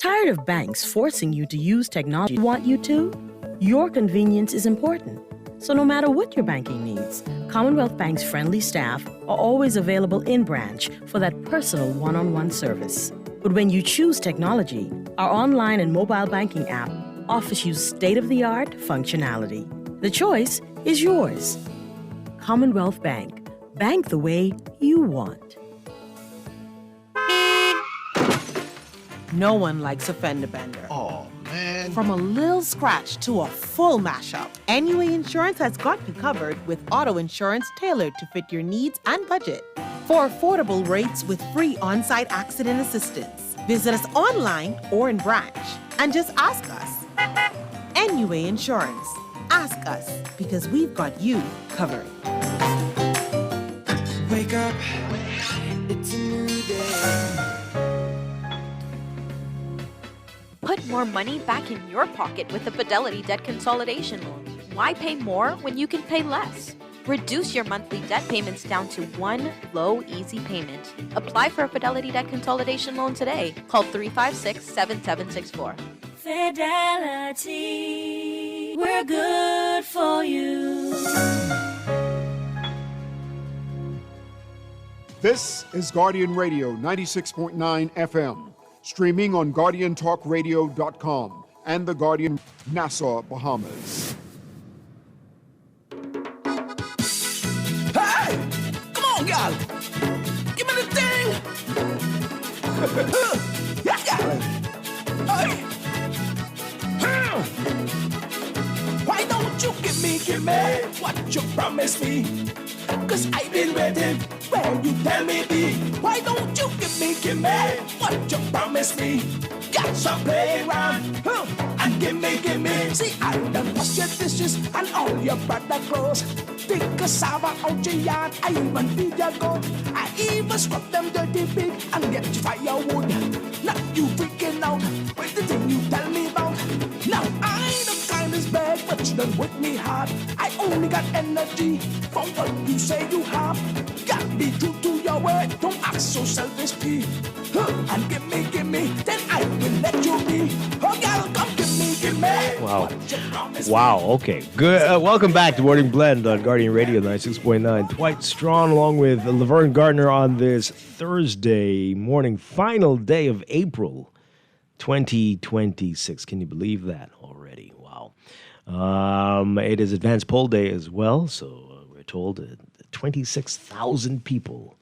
S5: Tired of banks forcing you to use technology they want you to? Your convenience is important. So no matter what your banking needs, Commonwealth Bank's friendly staff are always available in branch for that personal one-on-one service. But when you choose technology, our online and mobile banking app offers you state-of-the-art functionality. The choice is yours. Commonwealth Bank. Bank the way you want.
S9: No one likes a fender bender.
S19: Oh, man.
S9: From a little scratch to a full mashup, NUA Insurance has got you covered with auto insurance tailored to fit your needs and budget. For affordable rates with free on-site accident assistance, visit us online or in branch and just ask us. NUA Insurance. Ask us because we've got you covered.
S3: Wake up, it's a new day.
S20: Put more money back in your pocket with the Fidelity Debt Consolidation Loan. Why pay more when you can pay less? Reduce your monthly debt payments down to one low, easy payment. Apply for a Fidelity Debt Consolidation Loan today. Call 356-7764.
S10: Fidelity, we're good for you.
S1: This is Guardian Radio 96.9 FM. Streaming on GuardianTalkRadio.com and the Guardian Nassau, Bahamas.
S3: Hey! Come on, gal! Give me the thing! Yeah, gal! Hey! Why don't you give me what you promised me? Cause I've been waiting where you tell me be. Why don't you give me what you promised me? Got some play around, and give me. See, I done washed your dishes and all your brother clothes. Think cassava out your yard, I even feed your goat. I even scrub them dirty pig and get you firewood. Now you freaking out with the thing you tell me about. Now I the kindest bag, but you done with me hard. I only got energy from what you say you have. Gotta be true to your word, don't act so selfishly. And give me, then I will let you be. Oh, girl, come give me.
S2: Wow. Okay. Good. Welcome back to Morning Blend on Guardian Radio 96.9. Dwight Strachan along with Laverne Gardner on this Thursday morning, final day of April 2026. Can you believe that already? Wow. It is advanced poll day as well, so we're told 26,000 people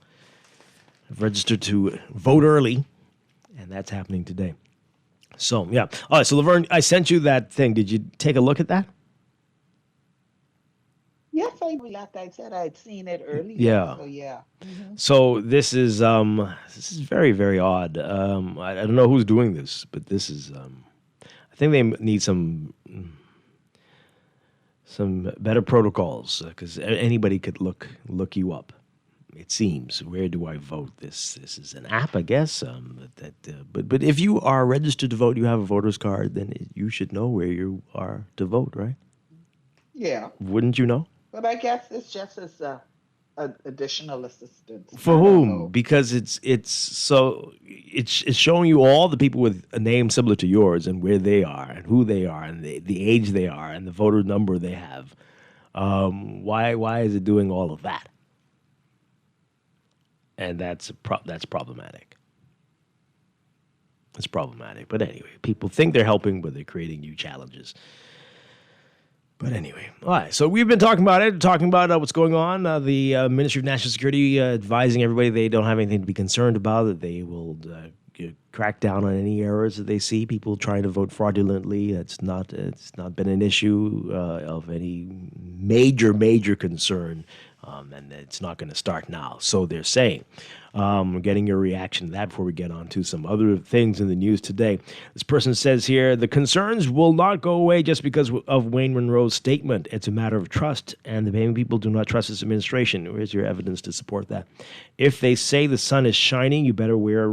S2: have registered to vote early, and that's happening today. So, yeah. All right, so Laverne, I sent you that thing. Did you take a look at that?
S13: Yes, I said I'd seen it earlier.
S2: Yeah.
S13: So, yeah. Mm-hmm.
S2: So this is very, very odd. I don't know who's doing this, but this is I think they need some better protocols because anybody could look you up. It seems. Where do I vote? This is an app, I guess. But if you are registered to vote, you have a voter's card, then you should know where you are to vote, right?
S13: Yeah.
S2: Wouldn't you know?
S13: But I guess it's just as additional assistance.
S2: For whom? Because it's showing you all the people with a name similar to yours and where they are and who they are and the age they are and the voter number they have. Why is it doing all of that? And that's problematic. It's problematic. But anyway, people think they're helping, but they're creating new challenges. But anyway, all right. So we've been talking about what's going on. The Ministry of National Security advising everybody they don't have anything to be concerned about, that they will crack down on any errors that they see. People trying to vote fraudulently. It's not been an issue of any major concern And it's not going to start now. So they're saying. We're getting your reaction to that before we get on to some other things in the news today. This person says here, the concerns will not go away just because of Wayne Monroe's statement. It's a matter of trust, and the Bahamian people do not trust this administration. Where's your evidence to support that? If they say the sun is shining, you better wear...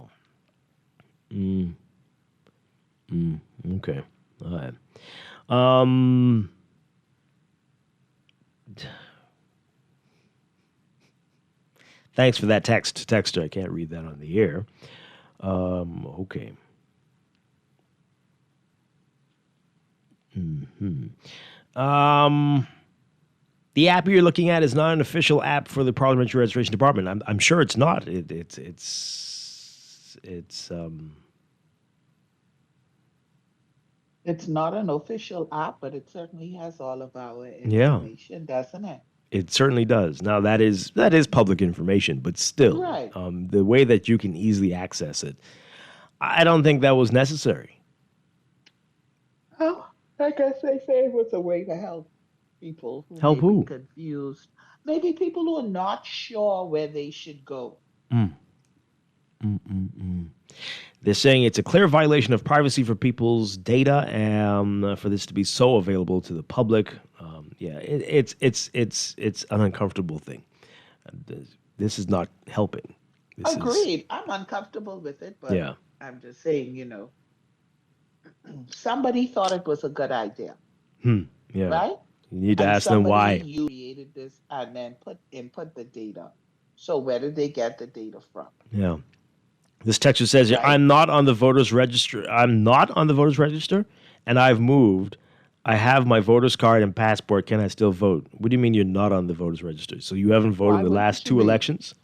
S2: Okay. All right. Thanks for that texter. I can't read that on the air. Okay. The app you're looking at is not an official app for the Parliamentary Registration Department. I'm sure it's not.
S13: It's not an official app, but it certainly has all of our information, doesn't it?
S2: It certainly does. Now that is public information, but still,
S13: Right.
S2: The way that you can easily access it, I don't think that was necessary.
S13: Oh, I guess they say it was a way to help people who
S2: Help
S13: may
S2: who?
S13: be confused. Maybe people who are not sure where they should go.
S2: They're saying it's a clear violation of privacy for people's data, for this to be so available to the public. It's an uncomfortable thing. This is not helping.
S13: Agreed. I'm uncomfortable with it, but
S2: Yeah.
S13: I'm just saying, somebody thought it was a good idea,
S2: Yeah.
S13: right?
S2: You need to
S13: And
S2: ask them why.
S13: You created this and then input the data. So where did they get the data from?
S2: Yeah. This texture says,
S13: Right.
S2: I'm not on the voters register. I'm not on the voters register, and I've moved. I have my voter's card and passport. Can I still vote? What do you mean you're not on the voters register? So you haven't voted in the last two elections?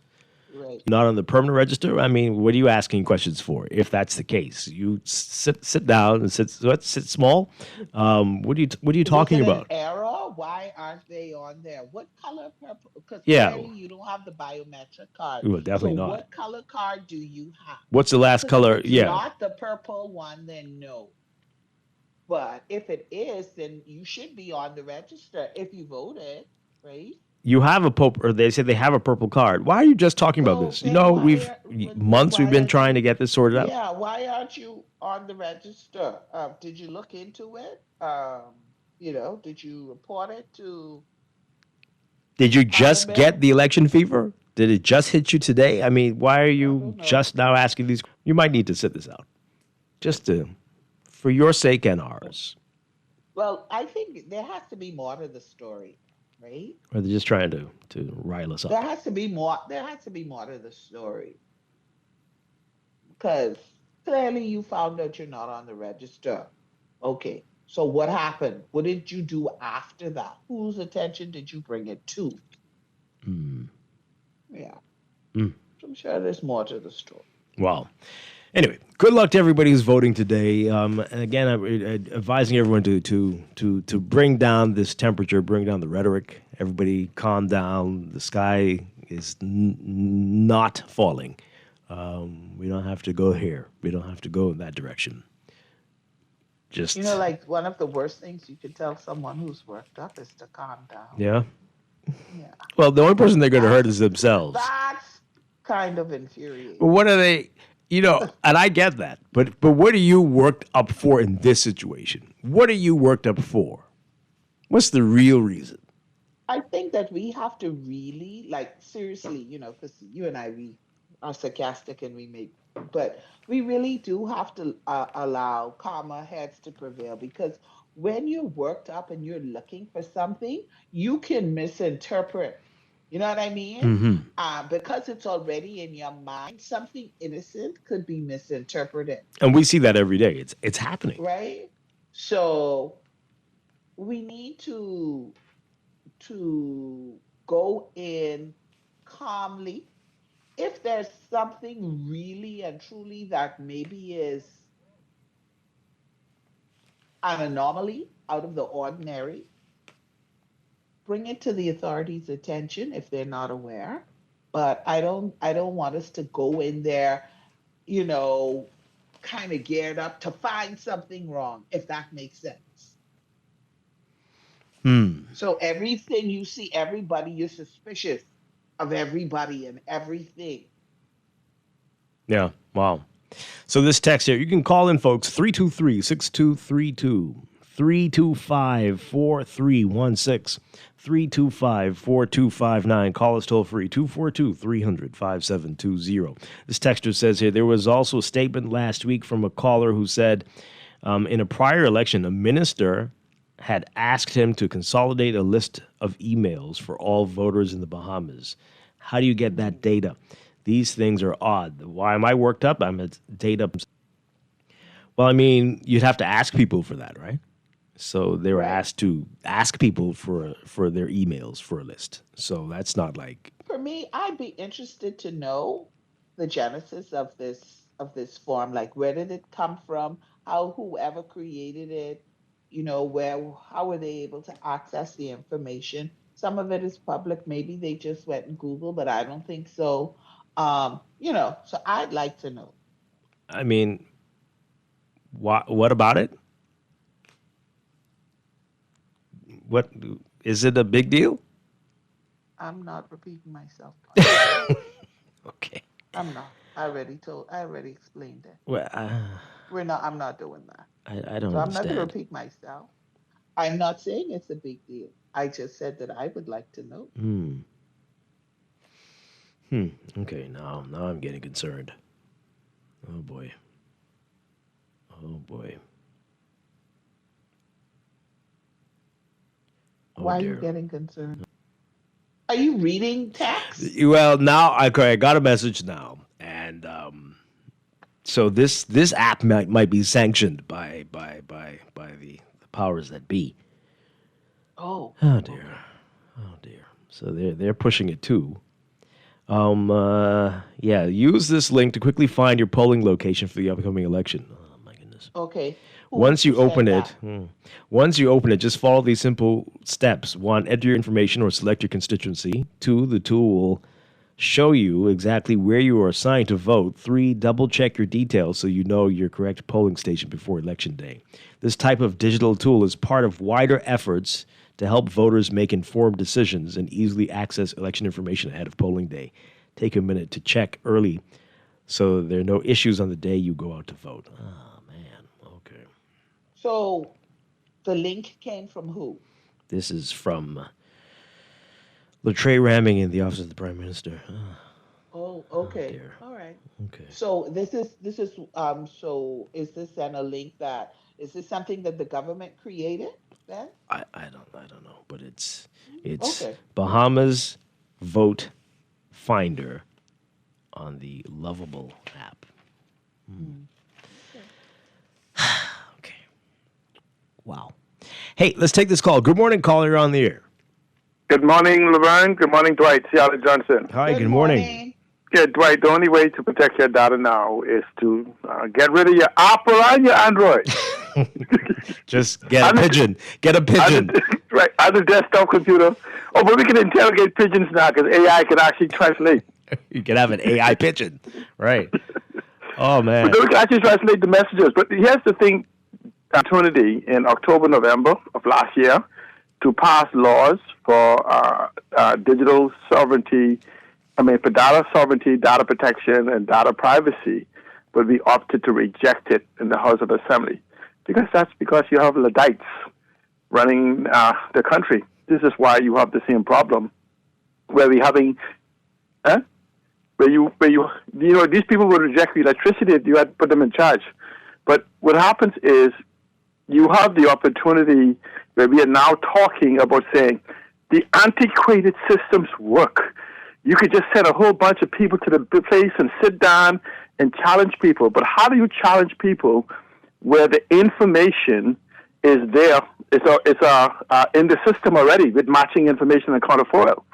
S13: Right.
S2: You're not on the permanent register? I mean, what are you asking questions for if that's the case? You sit down and sit small? What are you talking
S13: Is it
S2: about?
S13: an error? Why aren't they on there? What color purple? Because
S2: Yeah.
S13: clearly you don't have the biometric card.
S2: Well, definitely not.
S13: What color card do you have?
S2: What's the last
S13: 'Cause
S2: color?
S13: If it's
S2: Yeah.
S13: not the purple one, then no. But if it is, then you should be on the register if you voted, right?
S2: You have or they say they have a purple card. Why are you just talking about this? You know, we've been trying to get this sorted out.
S13: Yeah, why aren't you on the register? Did you look into it? Did you report it to?
S2: Did you just get the election fever? Did it just hit you today? I mean, why are you just now asking these? You might need to sit this out, just for your sake and ours.
S13: Well, I think there has to be more to the story, right?
S2: Or they're just trying to rile us up.
S13: There has to be more. There has to be more to the story because clearly you found out you're not on the register. Okay, so what happened? What did you do after that? Whose attention did you bring it to? Yeah. I'm sure there's more to the story.
S2: Well, anyway, good luck to everybody who's voting today. And again, I'm advising everyone to bring down this temperature, bring down the rhetoric. Everybody calm down. The sky is not falling. We don't have to go here. We don't have to go in that direction. Just
S13: like one of the worst things you can tell someone who's worked up is to calm down.
S2: Yeah. Well, the only person they're going to hurt is themselves.
S13: That's kind of infuriating.
S2: But what are they? And I get that. But what are you worked up for in this situation? What are you worked up for? What's the real reason?
S13: I think that we have to really, seriously, because you and I, we are sarcastic and but we really do have to allow calmer heads to prevail, because when you're worked up and you're looking for something, you can misinterpret. You know what I mean? Because it's already in your mind, something innocent could be misinterpreted.
S2: And we see that every day. It's happening.
S13: Right? So we need to go in calmly. If there's something really and truly that maybe is an anomaly, out of the ordinary, bring it to the authorities' attention if they're not aware. But I don't want us to go in there, kind of geared up to find something wrong, if that makes sense. So everything you see, everybody, you're suspicious of everybody and everything.
S2: Yeah. Wow. So this text here, you can call in, folks, 323-6232, 325-4316, 325-4259. Call us toll free, 242-300-5720. This texter says here, there was also a statement last week from a caller who said in a prior election, a minister had asked him to consolidate a list of emails for all voters in the Bahamas. How do you get that data? These things are odd. Why am I worked up? I'm at data. Well, I mean, you'd have to ask people for that, right? So they were asked to ask people for their emails for a list. So that's not like.
S13: For me, I'd be interested to know the genesis of this form. Like, where did it come from? How whoever created it, how were they able to access the information? Some of it is public. Maybe they just went and Googled, but I don't think so. So I'd like to know.
S2: I mean, what about it? What is it a big deal?
S13: I'm not repeating myself.
S2: Okay.
S13: I'm not. I already explained it.
S2: Well,
S13: I'm not doing that.
S2: I don't
S13: So I'm
S2: understand.
S13: not going to repeat myself. I'm not saying it's a big deal. I just said that I would like to know.
S2: Okay, now I'm getting concerned. Oh boy.
S13: Why are you getting concerned? Are you reading text?
S2: Well, now I got a message now, and so this app might be sanctioned by the powers that be.
S13: Oh
S2: dear. So they're pushing it too. Use this link to quickly find your polling location for the upcoming election. Oh my goodness.
S13: Okay.
S2: Once you open it, just follow these simple steps. 1, enter your information or select your constituency. 2, the tool will show you exactly where you are assigned to vote. 3, double check your details so you know your correct polling station before election day. This type of digital tool is part of wider efforts to help voters make informed decisions and easily access election information ahead of polling day. Take a minute to check early so there are no issues on the day you go out to vote. Oh, man. Okay.
S13: So the link came from who?
S2: This is from Latreille Ramming in the Office of the Prime Minister.
S13: Oh, okay. All right.
S2: Okay.
S13: So is this then a link is this something that the government created then?
S2: I don't know, but it's
S13: okay.
S2: Bahamas Vote Finder on the Lovable app. Okay. Wow. Hey, let's take this call. Good morning, caller. You're on the air.
S19: Good morning, Laverne. Good morning, Dwight. Seattle Johnson.
S2: Hi, good morning.
S19: Yeah, Dwight, the only way to protect your data now is to get rid of your Apple and your Android.
S2: Just get a pigeon. Get a pigeon.
S19: Right, on the desktop computer. Oh, but we can interrogate pigeons now because AI can actually translate.
S2: You can have an AI pigeon. Right. Oh, man.
S19: But we can actually translate the messages. But here's the thing, opportunity in October, November of last year to pass laws for digital sovereignty, for data sovereignty, data protection, and data privacy, but we opted to reject it in the House of Assembly. That's because you have Luddites running the country. This is why you have the same problem, where we having, these people would reject the electricity if you had to put them in charge. But what happens is you have the opportunity where we are now talking about saying the antiquated systems work. You could just send a whole bunch of people to the place and sit down and challenge people. But how do you challenge people where the information is there? It's in the system already with matching information and counterfoil.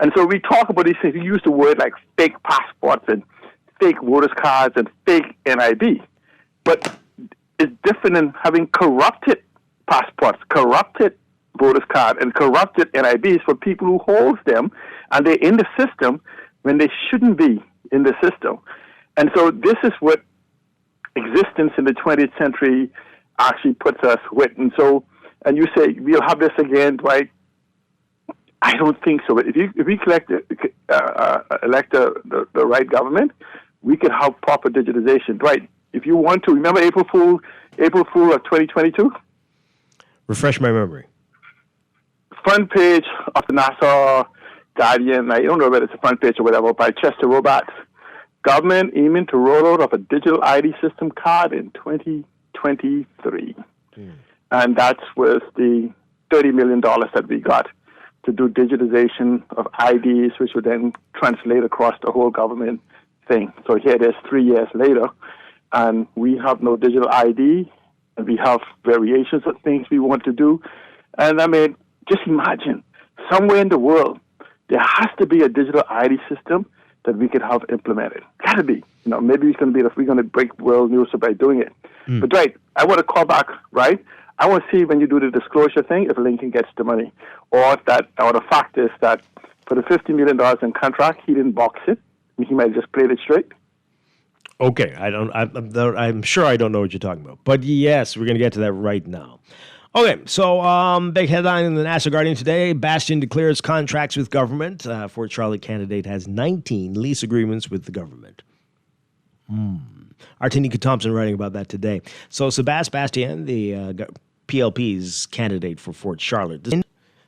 S19: And so we talk about these things. We use the word like fake passports and fake voters cards and fake NID. But it's different than having corrupted passports, corrupted voters card, and corrupted NIDs for people who hold them, and they're in the system when they shouldn't be in the system. And so this is what existence in the 20th century actually puts us with. And so and you say we'll have this again, Dwight, I don't think so. But if we elect the right government, we can have proper digitization. Dwight, if you want to, remember April Fool of 2022?
S2: Refresh my memory.
S19: Front page of the Nassau Guardian, I don't know whether it's a front page or whatever, by Chester Robarts. Government aiming to roll out of a digital ID system card in 2023. And that was the $30 million that we got to do digitization of IDs, which would then translate across the whole government thing. So here it is 3 years later, and we have no digital ID, and we have variations of things we want to do. And I mean, just imagine, somewhere in the world, there has to be a digital ID system that we could have implemented. Gotta be. Maybe we're going to break world news by doing it. But right, I want to call back, right? I want to see when you do the disclosure thing if Lincoln gets the money, or the fact is that for the $50 million in contract, he didn't box it. He might have just played it straight.
S2: Okay, I'm sure I don't know what you're talking about, but yes, we're going to get to that right now. Okay, so big headline in the Nassau Guardian today: Bastion declares contracts with government. Fort Charlotte candidate has 19 lease agreements with the government. Artinica Thompson writing about that today. So Sebastien Bastien, the PLP's candidate for Fort Charlotte,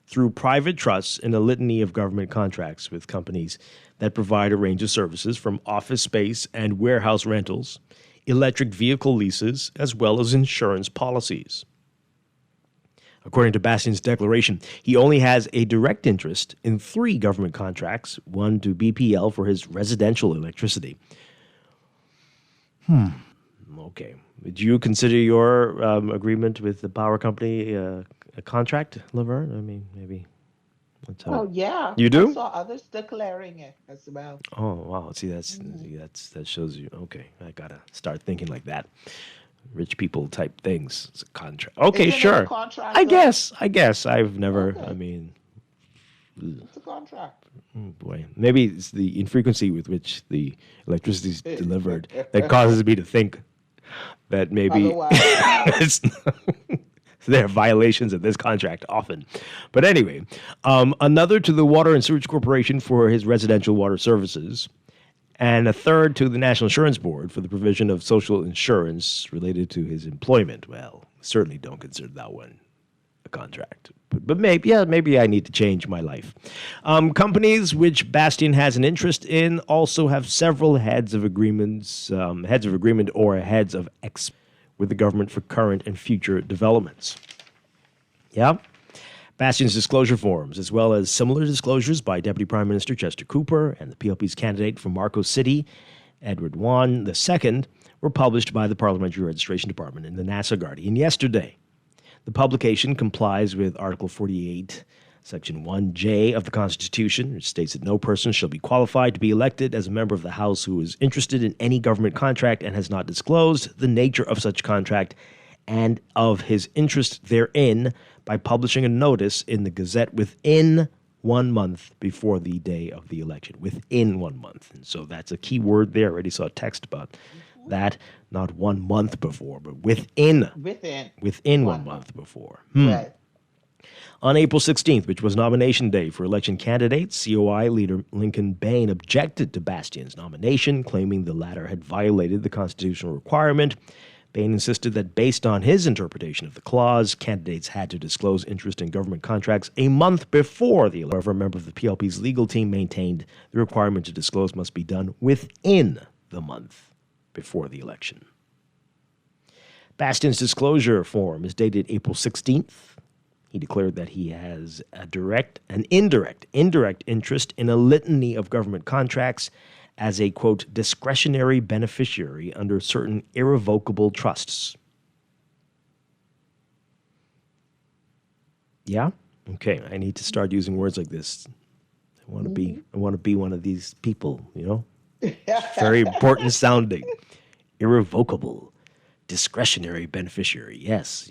S2: through private trusts in a litany of government contracts with companies that provide a range of services from office space and warehouse rentals, electric vehicle leases, as well as insurance policies. According to Bastien's declaration, he only has a direct interest in 3 government contracts, one to BPL for his residential electricity. Okay. Would you consider your agreement with the power company a contract, Laverne? I mean, maybe.
S13: Oh, yeah.
S2: You do?
S13: I saw others declaring it as well.
S2: Oh, wow. See, that shows you. Okay, I got to start thinking like that. Rich people type things. It's a contract. Okay, sure. I guess. I've never, okay. I mean.
S13: It's a contract.
S2: Oh, boy. Maybe it's the infrequency with which the electricity is delivered that causes me to think that maybe there are violations of this contract often. But anyway, another to the Water and Sewage Corporation for his residential water services, and a third to the National Insurance Board for the provision of social insurance related to his employment. Well, certainly don't consider that one a contract. But maybe I need to change my life. Companies which Bastien has an interest in also have several heads of agreement or heads of with the government for current and future developments. Yeah. Bastien's disclosure forms, as well as similar disclosures by Deputy Prime Minister Chester Cooper and the PLP's candidate for Marco City, Edward Wan II, were published by the Parliamentary Registration Department in the Nassau Guardian yesterday. The publication complies with Article 48, Section 1J of the Constitution, which states that no person shall be qualified to be elected as a member of the House who is interested in any government contract and has not disclosed the nature of such contract and of his interest therein by publishing a notice in the Gazette within 1 month before the day of the election. Within 1 month. And so that's a key word there. I already saw a text about that. Not 1 month before, but within 1 month before.
S13: Right.
S2: On April 16th, which was nomination day for election candidates, COI leader Lincoln Bain objected to Bastien's nomination, claiming the latter had violated the constitutional requirement. Bain insisted that based on his interpretation of the clause, candidates had to disclose interest in government contracts a month before the election. However, a member of the PLP's legal team maintained the requirement to disclose must be done within the month before the election. Bastien's disclosure form is dated April 16th. He declared that he has an indirect interest in a litany of government contracts as a, quote, discretionary beneficiary under certain irrevocable trusts. Yeah? Okay, I need to start using words like this. I want to be one of these people, you know? Very important sounding. Irrevocable. Discretionary beneficiary. Yes.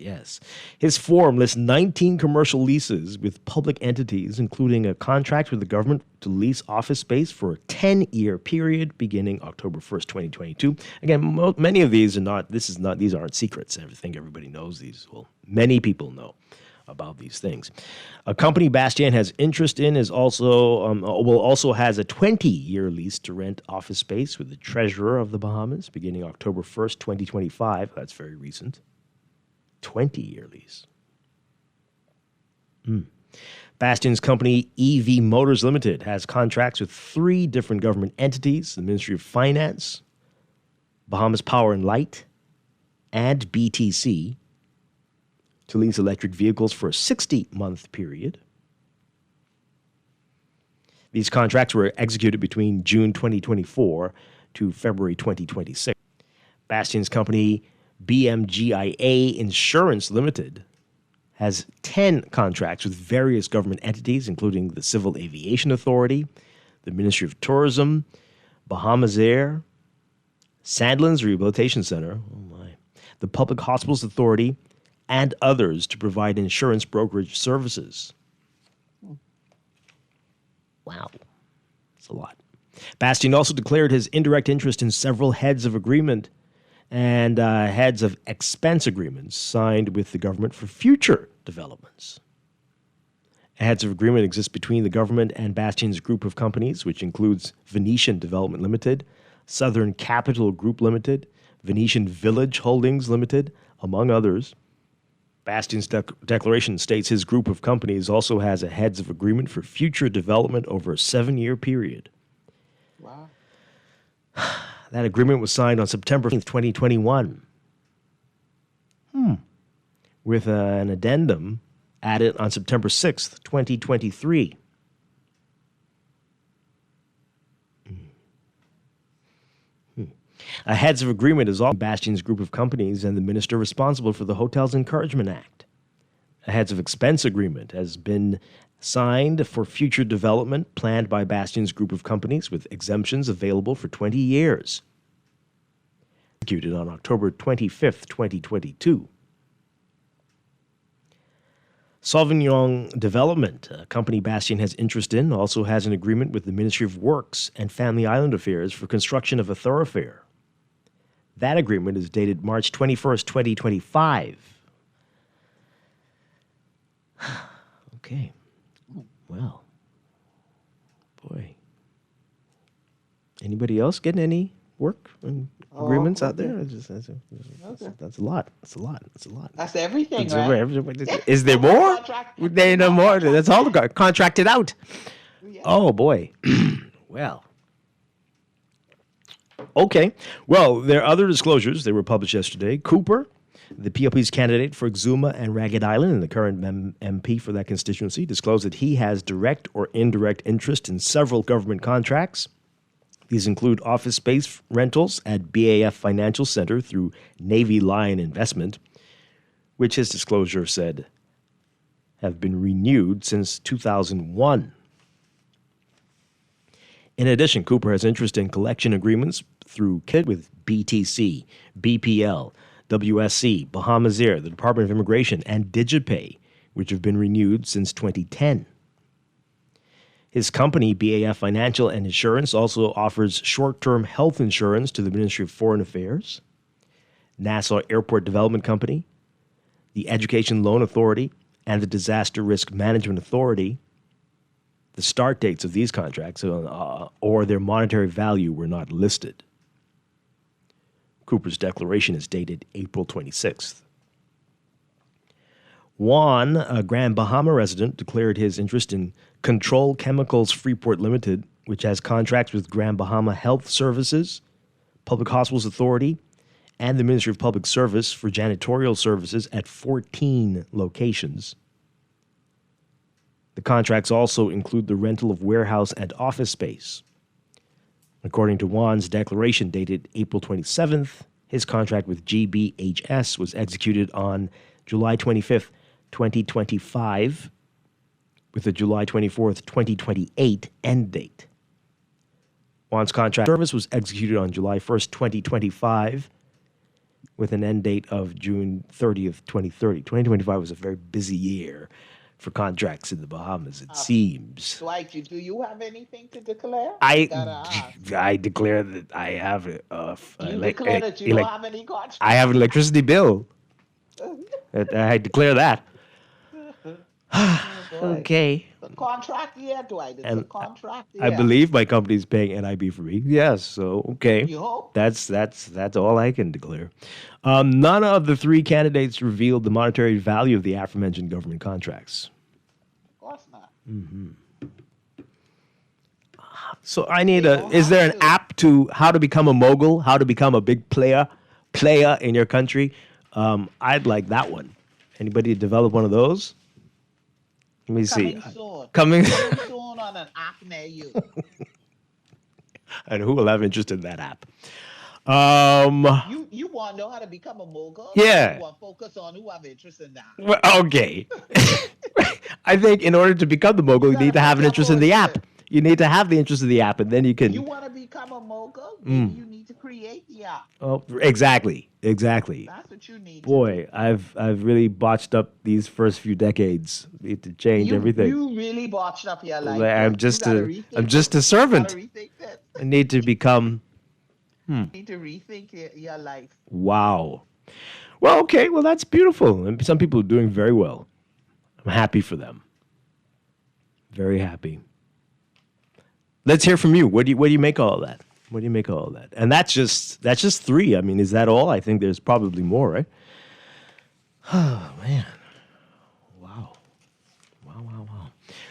S2: His form lists 19 commercial leases with public entities, including a contract with the government to lease office space for a 10-year period beginning October 1st, 2022. Again, many of these these aren't secrets. I think everybody knows these. Well, many people know. about these things. A company Bastien has interest in is also has a 20-year lease to rent office space with the treasurer of the Bahamas beginning October 1st, 2025. That's very recent. 20-year lease. Bastien's company, EV Motors Limited, has contracts with 3 different government entities, the Ministry of Finance, Bahamas Power and Light, and BTC, to lease electric vehicles for a 60-month period. These contracts were executed between June 2024 to February 2026. Bastien's company, BMGIA Insurance Limited, has 10 contracts with various government entities, including the Civil Aviation Authority, the Ministry of Tourism, Bahamas Air, Sandlands Rehabilitation Center, the Public Hospitals Authority, and others to provide insurance brokerage services. Wow. That's a lot. Bastien also declared his indirect interest in several heads of agreement and heads of expense agreements signed with the government for future developments. A heads of agreement exists between the government and Bastien's group of companies, which includes Venetian Development Limited, Southern Capital Group Limited, Venetian Village Holdings Limited, among others. Bastien's declaration states his group of companies also has a heads of agreement for future development over a 7-year period.
S13: Wow.
S2: That agreement was signed on September 15th, 2021. With an addendum added on September 6th, 2023. A heads of agreement is all Bastien's group of companies and the minister responsible for the Hotels Encouragement Act. A heads of expense agreement has been signed for future development planned by Bastien's group of companies with exemptions available for 20 years. Executed on October 25th, 2022. Sauvignon Development, a company Bastien has interest in, also has an agreement with the Ministry of Works and Family Island Affairs for construction of a thoroughfare. That agreement is dated March 21st, 2025. Okay. Well. Boy. Anybody else getting any work and agreements out there? That's a lot. That's a lot. That's a lot.
S13: That's everything, right?
S2: Is there more? There no more. That's all contracted out. Yeah. Oh, boy. Well. Okay. Well, there are other disclosures. They were published yesterday. Cooper, the PLP's candidate for Exuma and Ragged Island and the current MP for that constituency, disclosed that he has direct or indirect interest in several government contracts. These include office space rentals at BAF Financial Center through Navy Lion Investment, which his disclosure said have been renewed since 2001. In addition, Cooper has interest in collection agreements through KIT with BTC, BPL, WSC, Bahamas Air, the Department of Immigration, and DigiPay, which have been renewed since 2010. His company, BAF Financial and Insurance, also offers short-term health insurance to the Ministry of Foreign Affairs, Nassau Airport Development Company, the Education Loan Authority, and the Disaster Risk Management Authority. The start dates of these contracts or their monetary value were not listed. Cooper's declaration is dated April 26th. Juan, a Grand Bahama resident, declared his interest in Control Chemicals Freeport Limited, which has contracts with Grand Bahama Health Services, Public Hospitals Authority, and the Ministry of Public Service for janitorial services at 14 locations. The contracts also include the rental of warehouse and office space. According to Juan's declaration dated April 27th, his contract with GBHS was executed on July 25th, 2025, with a July 24th, 2028 end date. Juan's contract service was executed on July 1st, 2025, with an end date of June 30th, 2030. 2025 was a very busy year for contracts in the Bahamas, it seems.
S13: Dwight, do you have anything to declare?
S2: I declare that I have
S13: declare that you don't have any contracts?
S2: I have an electricity bill. I declare that. Okay.
S13: The contract year, Dwight. It's a
S2: And
S13: contract year.
S2: I believe my company's paying NIB for me. Yes, so okay.
S13: You hope?
S2: That's all I can declare. None of the three candidates revealed the monetary value of the aforementioned government contracts.
S13: Of course not.
S2: Mm-hmm. So I need is there an app to how to become a mogul, how to become a big player in your country? I'd like that one. Anybody develop one of those? Let me see.
S13: Coming soon on an app near you.
S2: And who will have interest in that app?
S13: You want to know how to become a mogul?
S2: Yeah.
S13: You want to focus on who have interest in that.
S2: Well, okay. I think in order to become the mogul, you need to have an interest in the app. You need to have the interest in the app, and then you can.
S13: You want to become a mogul? Maybe you need to create the app.
S2: Oh, exactly.
S13: That's what you need.
S2: Boy, I've really botched up these first few decades. Need to change everything.
S13: You really botched up your life.
S2: I'm just a servant. I need to become.
S13: You need to rethink your life.
S2: Wow. Well, okay. Well, that's beautiful. And some people are doing very well. I'm happy for them. Very happy. Let's hear from you. What do you make of all that? What do you make of all that? And that's just three. I mean, is that all? I think there's probably more, right? Oh, man. Wow.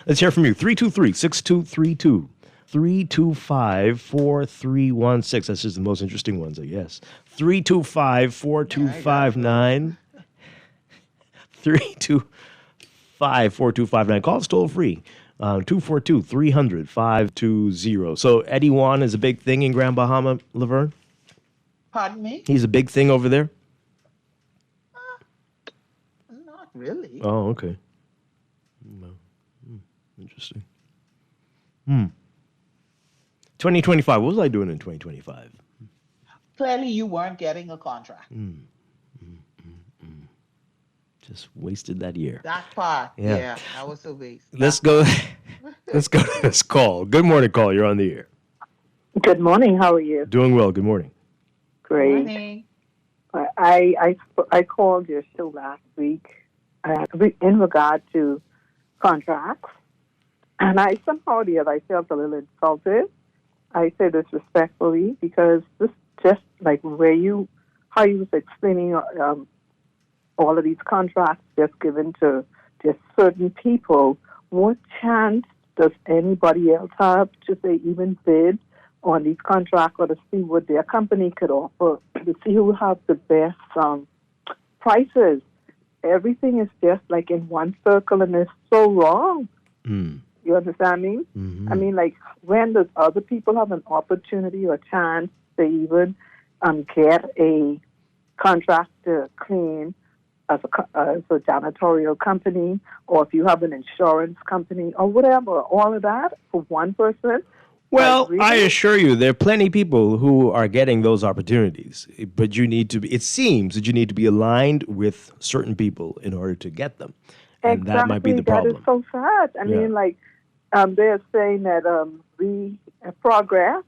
S2: Let's hear from you. 323-6232. 325-4316. That's just the most interesting ones, I guess. 325-4259. 325-4259. Call us toll free. 242-300-520. So Eddie Wan is a big thing in Grand Bahama, Laverne?
S13: Pardon me?
S2: He's a big thing over there?
S13: Not really.
S2: Oh, okay. Interesting. 2025. What was I doing in 2025?
S13: Clearly you weren't getting a contract.
S2: Just wasted that year.
S13: That part. Yeah, that was a waste.
S2: Let's go to this call. Good morning, call. You're on the air.
S21: Good morning. How are you?
S2: Doing well. Good morning.
S21: Great.
S13: Good morning.
S21: I called your show last week in regard to contracts, and I somehow the other I felt a little insulted. I say this respectfully because this just like how you was explaining all of these contracts just given to just certain people. What chance does anybody else have to say even bid on these contracts or to see what their company could offer, to see who have the best prices? Everything is just like in one circle, and it's so wrong. You understand me? I mean, like, when does other people have an opportunity or chance to even get a contract to clean as a janitorial company, or if you have an insurance company or whatever, all of that for one person?
S2: Well, I assure you, there are plenty of people who are getting those opportunities, but it seems that you need to be aligned with certain people in order to get them. And that might be the problem.
S21: That is so sad. I mean, like, they're saying that this progress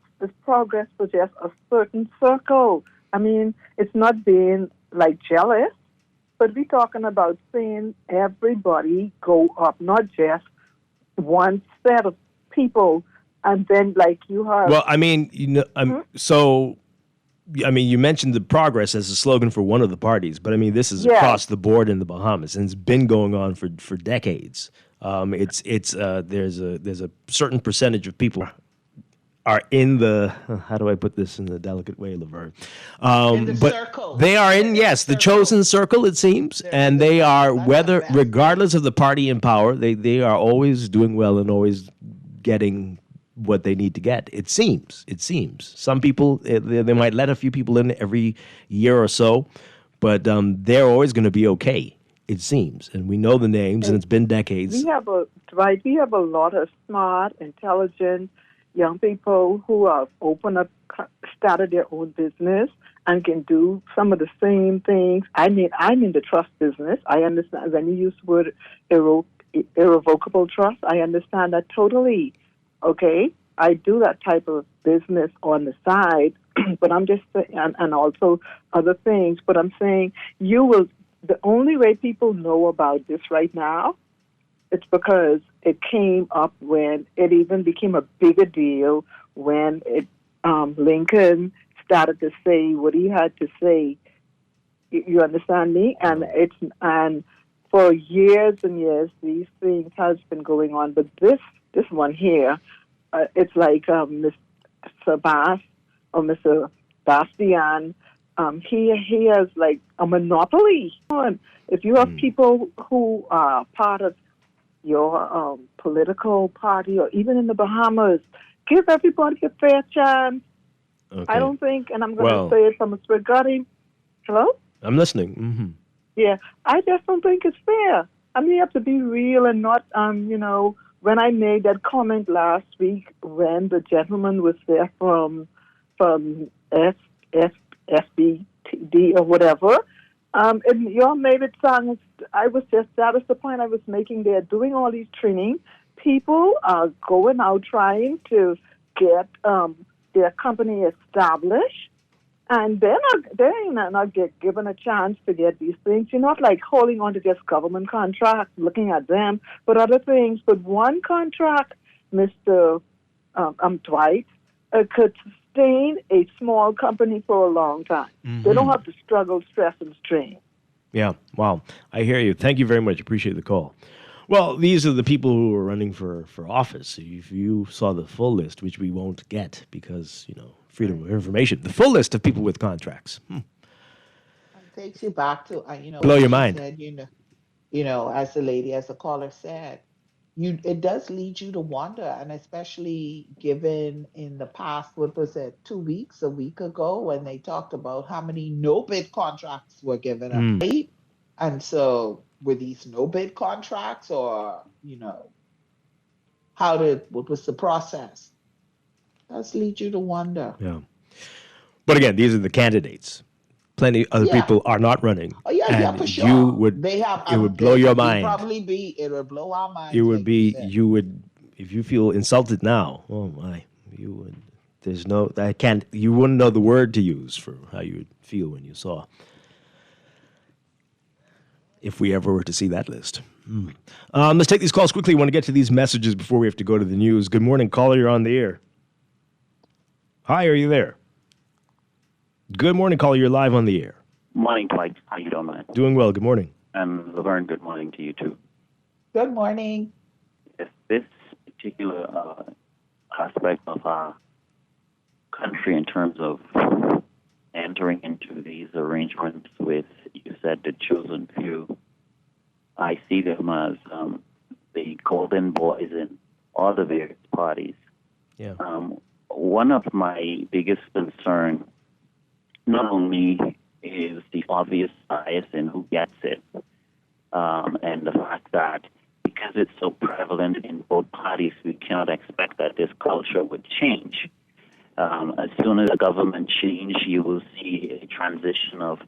S21: for just a certain circle. I mean, it's not being, like, jealous, but we're talking about seeing everybody go up, not just one set of people. And then, like, you have...
S2: Well, I mean, so, I mean, you mentioned the progress as a slogan for one of the parties, but, I mean, this is across the board in the Bahamas, and it's been going on for decades. There's a certain percentage of people are in the, how do I put this in a delicate way, Laverne?
S13: In the
S2: but
S13: circle.
S2: They are in, the chosen circle, it seems, and they are, regardless of the party in power, they are always doing well and always getting what they need to get. It seems. Some people, they might let a few people in every year or so, but they're always going to be okay, it seems. And we know the names, and it's been decades.
S21: We have a lot of smart, intelligent young people who have started their own business and can do some of the same things. I mean, I'm in the trust business. I understand when you use the word irrevocable trust, I understand that totally. Okay, I do that type of business on the side, but I'm just and also other things. But I'm saying the only way people know about this right now it's because it came up when it even became a bigger deal when Lincoln started to say what he had to say. You understand me? And for years and years, these things has been going on. But this one here, it's like Mr. Bass or Mr. Bastian. He has like a monopoly. If you have people who are part of your political party or even in the Bahamas, give everybody a fair chance.
S2: Okay.
S21: I don't think, and I'm going to say it from a regarding. Hello?
S2: I'm listening. Mm-hmm.
S21: Yeah, I just don't think it's fair. I mean, you have to be real and not, when I made that comment last week when the gentleman was there from FBTD or whatever, and you all made it sound, that was the point I was making. They're doing all these training. People are going out trying to get their company established, and they're not given a chance to get these things. You're not like holding on to just government contracts, looking at them, but other things. But one contract, Mr. Dwight, could sustain a small company for a long time.
S2: Mm-hmm.
S21: They don't have to struggle, stress, and strain.
S2: Yeah, wow. I hear you. Thank you very much. Appreciate the call. Well, these are the people who are running for office. If you saw the full list, which we won't get because, freedom of information, the full list of people with contracts.
S13: It takes you back to,
S2: Blow your mind.
S13: Said, as the caller said, it does lead you to wonder, and especially given in the past, what was it, a week ago, when they talked about how many no-bid contracts were given up, right? And so were these no-bid contracts, or, what was the process? It does lead you to wonder.
S2: Yeah. But again, these are the candidates. Plenty other people are not running.
S13: Oh, yeah, for sure.
S2: It would blow your mind.
S13: It would blow our minds.
S2: If you feel insulted now, oh my, you would, you wouldn't know the word to use for how you would feel when you saw. If we ever were to see that list. Let's take these calls quickly. I want to get to these messages before we have to go to the news. Good morning, caller. You're on the air. Hi, are you there? Good morning, caller. You're live on the air.
S4: Morning, Dwight. How you doing, man?
S2: Doing well. Good morning.
S4: And Laverne, good morning to you, too.
S13: Good morning.
S4: If this particular aspect of our country in terms of entering into these arrangements with, you said, the chosen few, I see them as the golden boys in all the various parties.
S2: Yeah.
S4: One of my biggest concerns not only is the obvious bias in who gets it, and the fact that because it's so prevalent in both parties, we cannot expect that this culture would change. As soon as the government change, you will see a transition of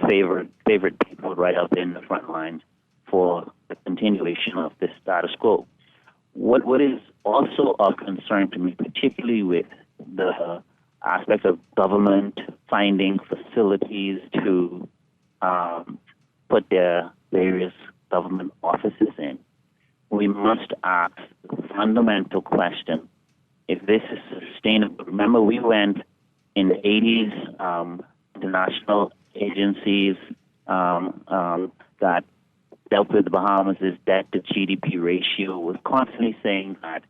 S4: favorite people right up in the front lines for the continuation of this status quo. What is also of concern to me, particularly with the aspect of government finding facilities to put their various government offices in, we must ask the fundamental question, if this is sustainable. Remember, we went in the 80s, international agencies that dealt with the Bahamas' debt to GDP ratio was constantly saying that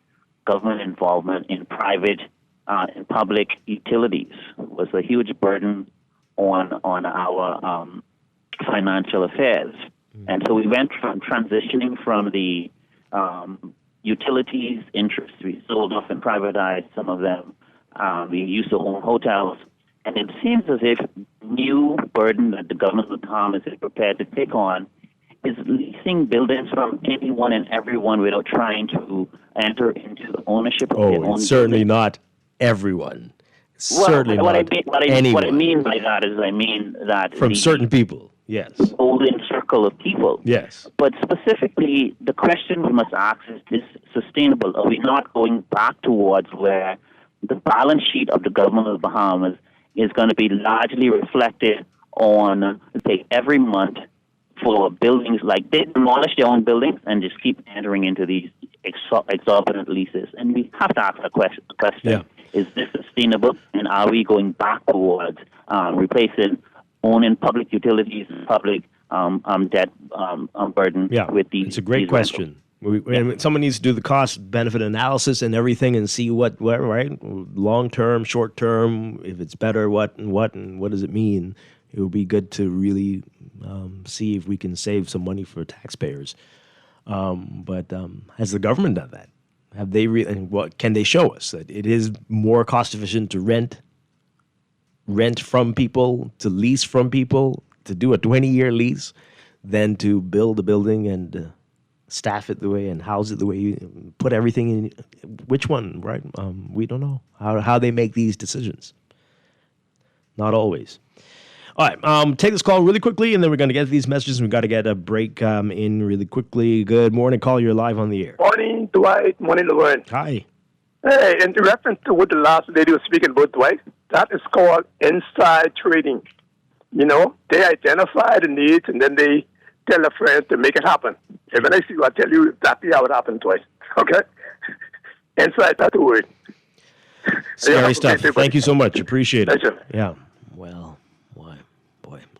S4: government involvement in private and public utilities was a huge burden on our financial affairs. And so we went from transitioning from the utilities interests. We sold off and privatized some of them. We used to own hotels. And it seems as if new burden that the government of the Bahamas is prepared to take on is leasing buildings from anyone and everyone without trying to enter into the ownership of their own
S2: certainly
S4: building.
S2: not everyone.
S4: Well,
S2: Certainly
S4: what
S2: not anyone.
S4: What I mean by that is I mean that
S2: From certain people, yes.
S4: golden circle of people.
S2: Yes.
S4: But specifically, the question we must ask is this sustainable? Are we not going back towards where the balance sheet of the government of the Bahamas is going to be largely reflected on, say, every month for buildings, like they demolish their own buildings and just keep entering into these exorbitant leases. And we have to ask the question, is this sustainable? And are we going back towards replacing owning public utilities and public debt burden with these?
S2: It's a great question. Someone needs to do the cost-benefit analysis and everything and see what right? Long-term, short-term, if it's better, what does it mean? It would be good to really see if we can save some money for taxpayers. But has the government done that? Have they and what can they show us that it is more cost-efficient to rent from people, to lease from people, to do a 20-year lease than to build a building and staff it the way and house it the way you put everything in? Which one, right? We don't know how they make these decisions. Not always. All right, take this call really quickly, and then we're going to get these messages, and we've got to get a break in really quickly. Good morning, call. You're live on the air.
S19: Morning, Dwight. Morning, Laverne.
S2: Hi.
S19: Hey, in reference to what the last lady was speaking about, Dwight, that is called inside trading. You know, they identify the needs, and then they tell a friend to make it happen. And when I see you, I'll tell you exactly how it happened twice. Okay? Inside, that's the word.
S2: Scary stuff. Thank you so much. Appreciate it.
S19: Pleasure.
S2: Yeah. Well, boy.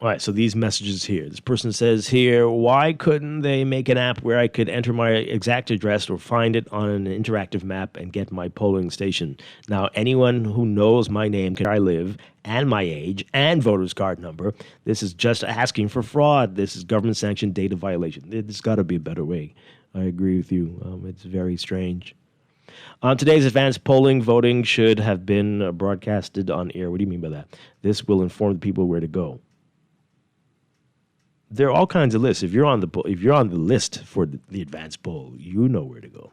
S2: All right, so these messages here. This person says here, why couldn't they make an app where I could enter my exact address or find it on an interactive map and get my polling station? Now, anyone who knows my name, where I live, and my age, and voter's card number, this is just asking for fraud. This is government-sanctioned data violation. There's got to be a better way. I agree with you. It's very strange. Today's advanced polling voting should have been broadcasted on air. What do you mean by that? This will inform the people where to go. There are all kinds of lists. If you're on the list for the advanced poll, you know where to go.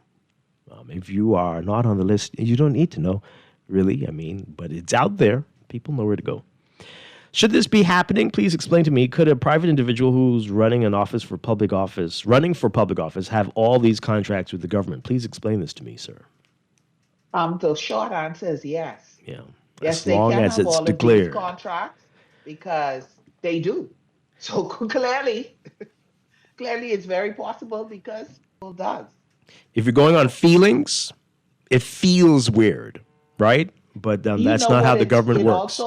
S2: If you are not on the list, you don't need to know, really. But it's out there. People know where to go. Should this be happening? Please explain to me. Could a private individual who's running for public office, have all these contracts with the government? Please explain this to me, sir.
S13: The short answer is yes.
S2: Yeah.
S13: Yes,
S2: as long as it's declared.
S13: These contracts because they do. So clearly it's very possible because it does.
S2: If you're going on feelings, it feels weird, right? But that's not how the government works.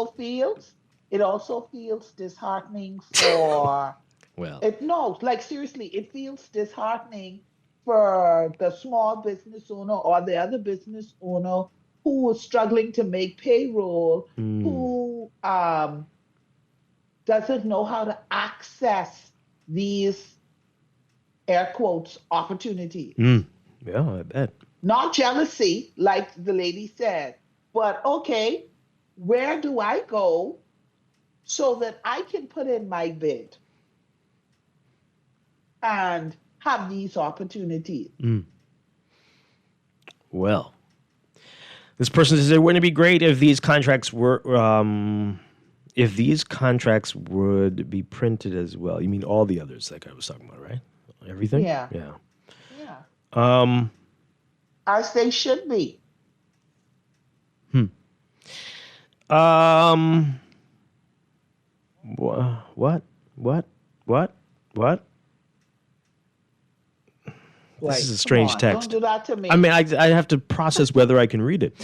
S13: It also feels disheartening for. Seriously, it feels disheartening for the small business owner or the other business owner who is struggling to make payroll, who doesn't know how to access these air quotes opportunities.
S2: Yeah, I bet.
S13: Not jealousy, like the lady said, but okay, where do I go so that I can put in my bid and have these opportunities?
S2: Well, this person says, wouldn't it be great if these contracts were, would be printed as well? You mean all the others, like I was talking about, right? Everything?
S13: Yeah.
S2: Yeah.
S13: As they should be.
S2: What? This is a strange text.
S13: Don't do that to me.
S2: I have to process whether I can read it.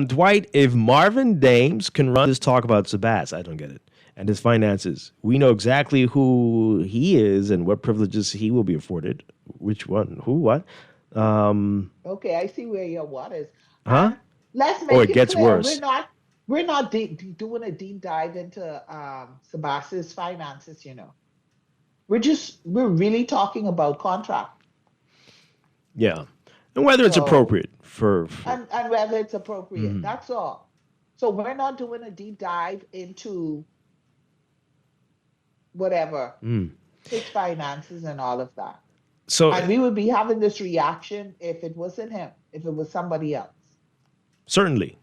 S2: Dwight, if Marvin Dames can run this talk about Sabas, I don't get it, and his finances, we know exactly who he is and what privileges he will be afforded. Which one? Who? What?
S13: Okay, I see where your what is.
S2: Huh?
S13: Let's make
S2: it gets
S13: clear.
S2: worse.
S13: We're not doing a deep dive into Sabas's finances. We're really talking about contract.
S2: Yeah, and whether it's appropriate for...
S13: And whether it's appropriate, that's all. So we're not doing a deep dive into whatever, his finances and all of that. And we would be having this reaction if it wasn't him, if it was somebody else. Certainly.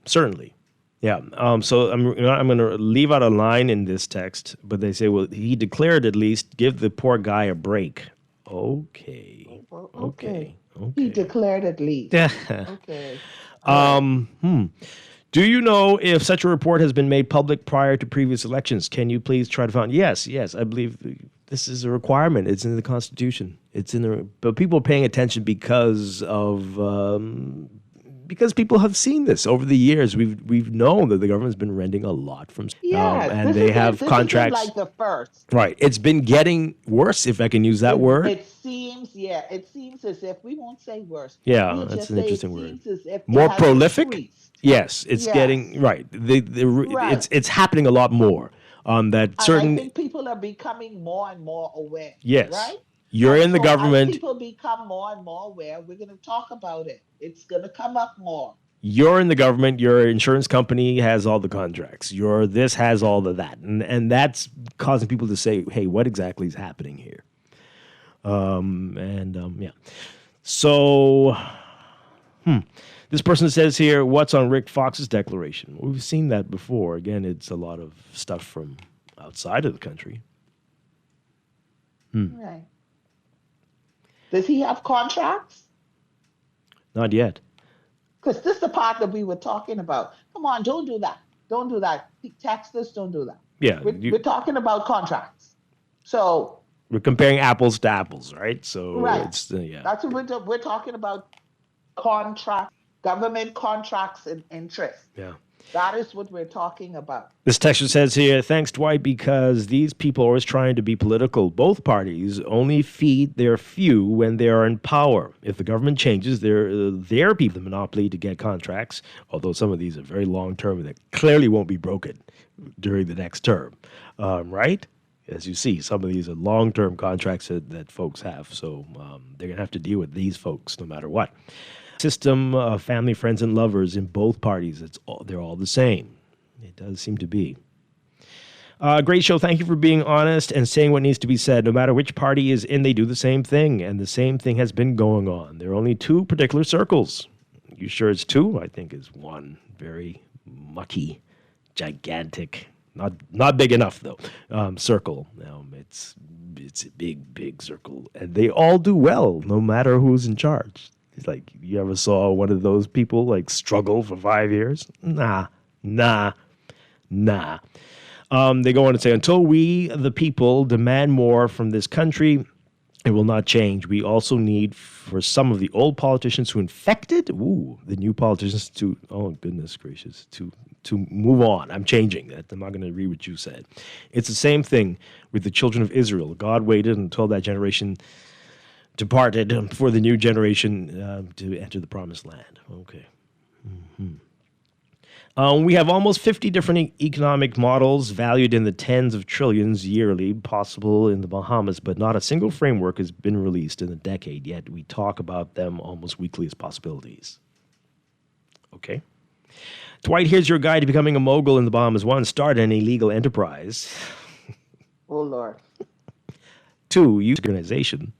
S2: Yeah. So I'm going to leave out a line in this text, but they say, well, he declared at least, give the poor guy a break. Okay.
S13: He declared at least. Okay.
S2: Do you know if such a report has been made public prior to previous elections? Can you please try to find? Yes, I believe This is a requirement. It's in the Constitution. But people are paying attention because people have seen this over the years. We've known that the government's been renting a lot from, and they have contracts.
S13: This isn't like the first.
S2: Right. It's been getting worse, if I can use that word.
S13: It seems as if, we won't say worse.
S2: Yeah,
S13: we'll
S2: that's
S13: just
S2: an
S13: say
S2: interesting
S13: it
S2: word.
S13: seems as if
S2: More
S13: it has
S2: prolific?
S13: increased.
S2: Yes, it's getting right.
S13: Right.
S2: It's happening a lot more. That certain.
S13: And I think people are becoming more and more aware.
S2: Yes.
S13: Right.
S2: You're in the
S13: As
S2: government.
S13: people become more and more aware, we're going to talk about it. It's going to come up more.
S2: You're in the government. Your insurance company has all the contracts. Your this has all of that, and that's causing people to say, "Hey, what exactly is happening here?" Yeah. So, this person says here, "What's on Rick Fox's declaration?" Well, we've seen that before. Again, it's a lot of stuff from outside of the country.
S13: Right. Does he have contracts?
S2: Not yet.
S13: Because this is the part that we were talking about. Come on, don't do that. Don't do that. Tax this, don't do that.
S2: Yeah.
S13: We're talking about contracts. So
S2: we're comparing apples to apples, right? So
S13: right.
S2: It's
S13: that's what we're talking about. Contract, government contracts and interest.
S2: Yeah.
S13: That is what we're talking about.
S2: This texture says here, thanks, Dwight, because these people are always trying to be political. Both parties only feed their few when they are in power. If the government changes, their people the monopoly to get contracts, although some of these are very long-term and that clearly won't be broken during the next term, right? As you see, some of these are long-term contracts that folks have, so they're going to have to deal with these folks no matter what. System of family, friends, and lovers in both parties. They're all the same. It does seem to be. Great show. Thank you for being honest and saying what needs to be said. No matter which party is in, they do the same thing, and the same thing has been going on. There are only two particular circles. You sure it's two? I think it's one. Very mucky, gigantic, not big enough though. Circle. It's a big circle, and they all do well, no matter who's in charge. It's like, you ever saw one of those people like struggle for 5 years? Nah. They go on to say, until we, the people, demand more from this country, it will not change. We also need for some of the old politicians who infected, the new politicians to, oh goodness gracious, to move on. I'm changing that. I'm not going to read what you said. It's the same thing with the children of Israel. God waited until that generation departed for the new generation to enter the promised land. Okay. We have almost 50 different economic models valued in the tens of trillions yearly possible in the Bahamas, but not a single framework has been released in a decade yet. We talk about them almost weekly as possibilities. Okay. Dwight, here's your guide to becoming a mogul in the Bahamas. 1, start an illegal enterprise.
S13: Oh, Lord.
S2: 2, use organization.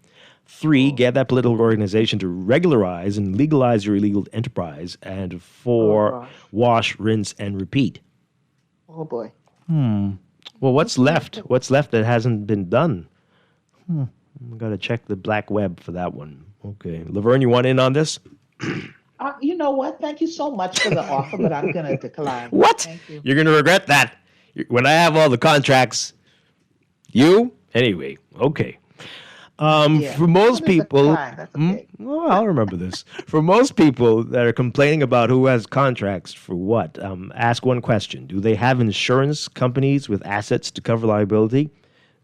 S2: 3, get that political organization to regularize and legalize your illegal enterprise. And 4, wash, rinse, and repeat.
S13: Oh, boy.
S2: Well, what's left? What's left that hasn't been done? I've got to check the black web for that one. Okay. Laverne, you want in on this?
S13: You know what? Thank you so much for the offer, but I'm going to decline.
S2: What?
S13: Thank you.
S2: You're going to regret that. When I have all the contracts. You? Anyway, okay. For most people, well, I'll remember this. For most people that are complaining about who has contracts for what, ask one question. Do they have insurance companies with assets to cover liability?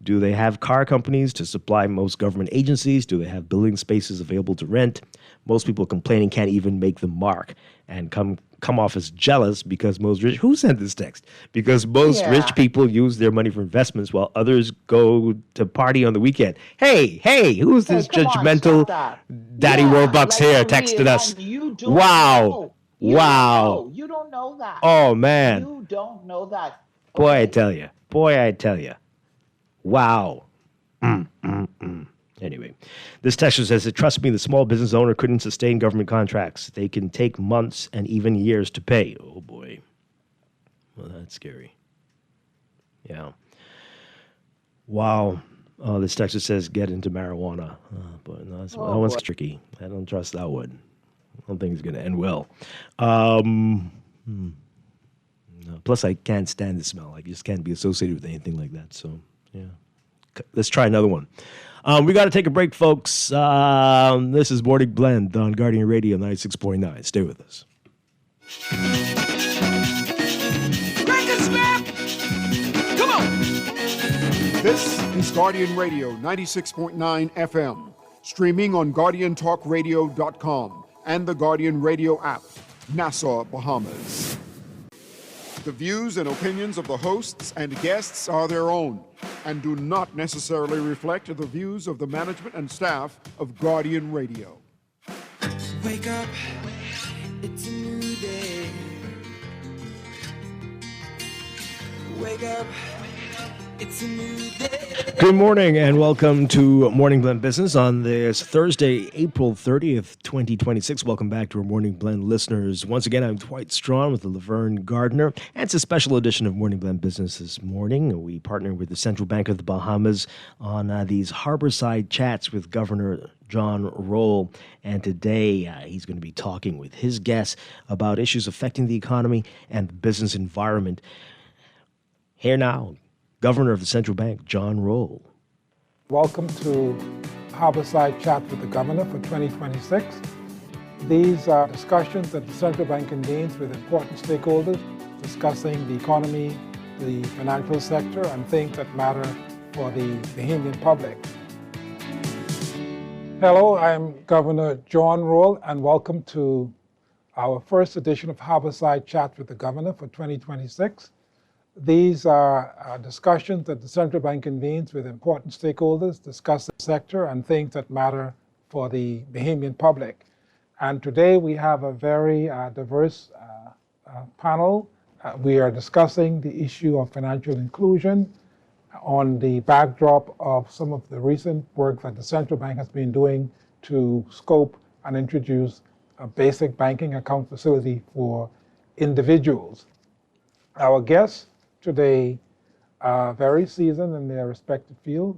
S2: Do they have car companies to supply most government agencies? Do they have building spaces available to rent? Most people complaining can't even make the mark and come off as jealous because most rich... Who sent this text? Because most rich people use their money for investments while others go to party on the weekend. Hey, who's this judgmental Daddy Warbucks here texted us? Wow.
S13: You don't know that.
S2: Oh, man.
S13: You don't know that. Okay.
S2: Boy, I tell you. Wow. Anyway, this texter says that, trust me, the small business owner couldn't sustain government contracts. They can take months and even years to pay. Oh, boy. Well, that's scary. Yeah. Wow. Oh, this texter says get into marijuana. But no, that one's tricky. I don't trust that one. I don't think it's going to end well. No. Plus, I can't stand the smell. I just can't be associated with anything like that. So, yeah. Let's try another one. We got to take a break, folks. This is Morning Blend on Guardian Radio 96.9. Stay with us.
S3: Come on!
S1: This is Guardian Radio 96.9 FM, streaming on GuardianTalkRadio.com and the Guardian Radio app, Nassau, Bahamas. The views and opinions of the hosts and guests are their own and do not necessarily reflect the views of the management and staff of Guardian Radio.
S3: Wake up, it's a new day. Wake up, it's a new day.
S2: Good morning and welcome to Morning Blend Business on this Thursday, April 30th, 2026. Welcome back to our Morning Blend listeners. Once again, I'm Dwight Strachan with the Laverne Gardner, and it's a special edition of Morning Blend Business this morning. We partner with the Central Bank of the Bahamas on these harborside chats with Governor John Roll, and today he's going to be talking with his guests about issues affecting the economy and the business environment. Here now, Governor of the Central Bank, John Roll.
S6: Welcome to Harborside Chat with the Governor for 2026. These are discussions that the Central Bank convenes with important stakeholders discussing the economy, the financial sector, and things that matter for the Bahamian public. Hello, I'm Governor John Roll, and welcome to our first edition of Harborside Chat with the Governor for 2026. These are discussions that the Central Bank convenes with important stakeholders, discuss the sector and things that matter for the Bahamian public. And today we have a very diverse panel. We are discussing the issue of financial inclusion on the backdrop of some of the recent work that the Central Bank has been doing to scope and introduce a basic banking account facility for individuals. Our guests today are very seasoned in their respective field.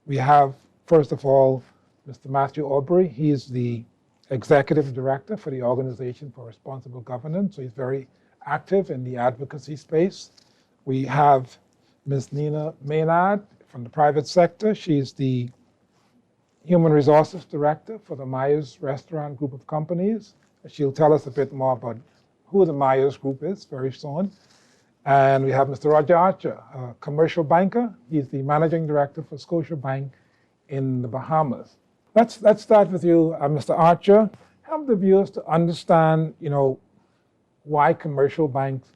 S6: We have, first of all, Mr. Matthew Aubrey. He's the Executive Director for the Organization for Responsible Governance, so he's very active in the advocacy space. We have Ms. Nina Maynard from the private sector. She's the Human Resources Director for the Myers Restaurant Group of Companies. She'll tell us a bit more about who the Myers Group is very soon. And we have Mr. Roger Archer, a commercial banker. He's the Managing Director for Scotiabank in the Bahamas. Let's start with you, Mr. Archer. Help the viewers to understand, why commercial banks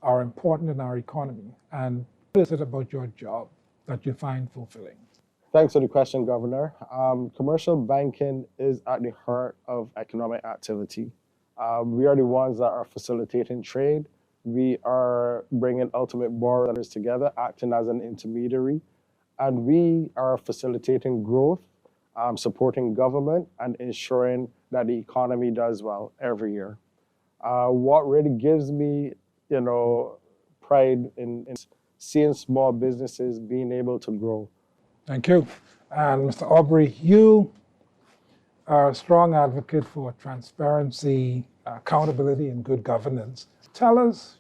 S6: are important in our economy, and what is it about your job that you find fulfilling?
S22: Thanks for the question, Governor. Commercial banking is at the heart of economic activity. We are the ones that are facilitating trade. We are bringing ultimate borrowers together, acting as an intermediary, and we are facilitating growth, supporting government, and ensuring that the economy does well every year. What really gives me, pride in seeing small businesses being able to grow.
S6: Thank you. And Mr. Aubrey, you are a strong advocate for transparency, accountability, and good governance. Tell us,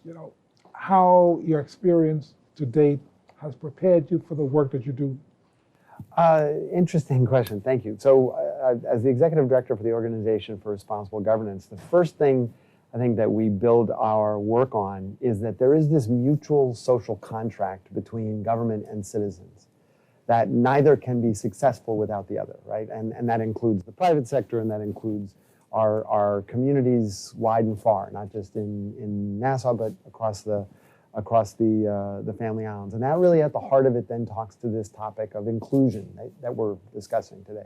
S6: how your experience to date has prepared you for the work that you do.
S23: Interesting question. Thank you. So, as the Executive Director for the Organization for Responsible Governance, the first thing I think that we build our work on is that there is this mutual social contract between government and citizens, that neither can be successful without the other, right? And that includes the private sector, and that includes our communities wide and far, not just in Nassau, but across the Family Islands. And that really at the heart of it then talks to this topic of inclusion that we're discussing today.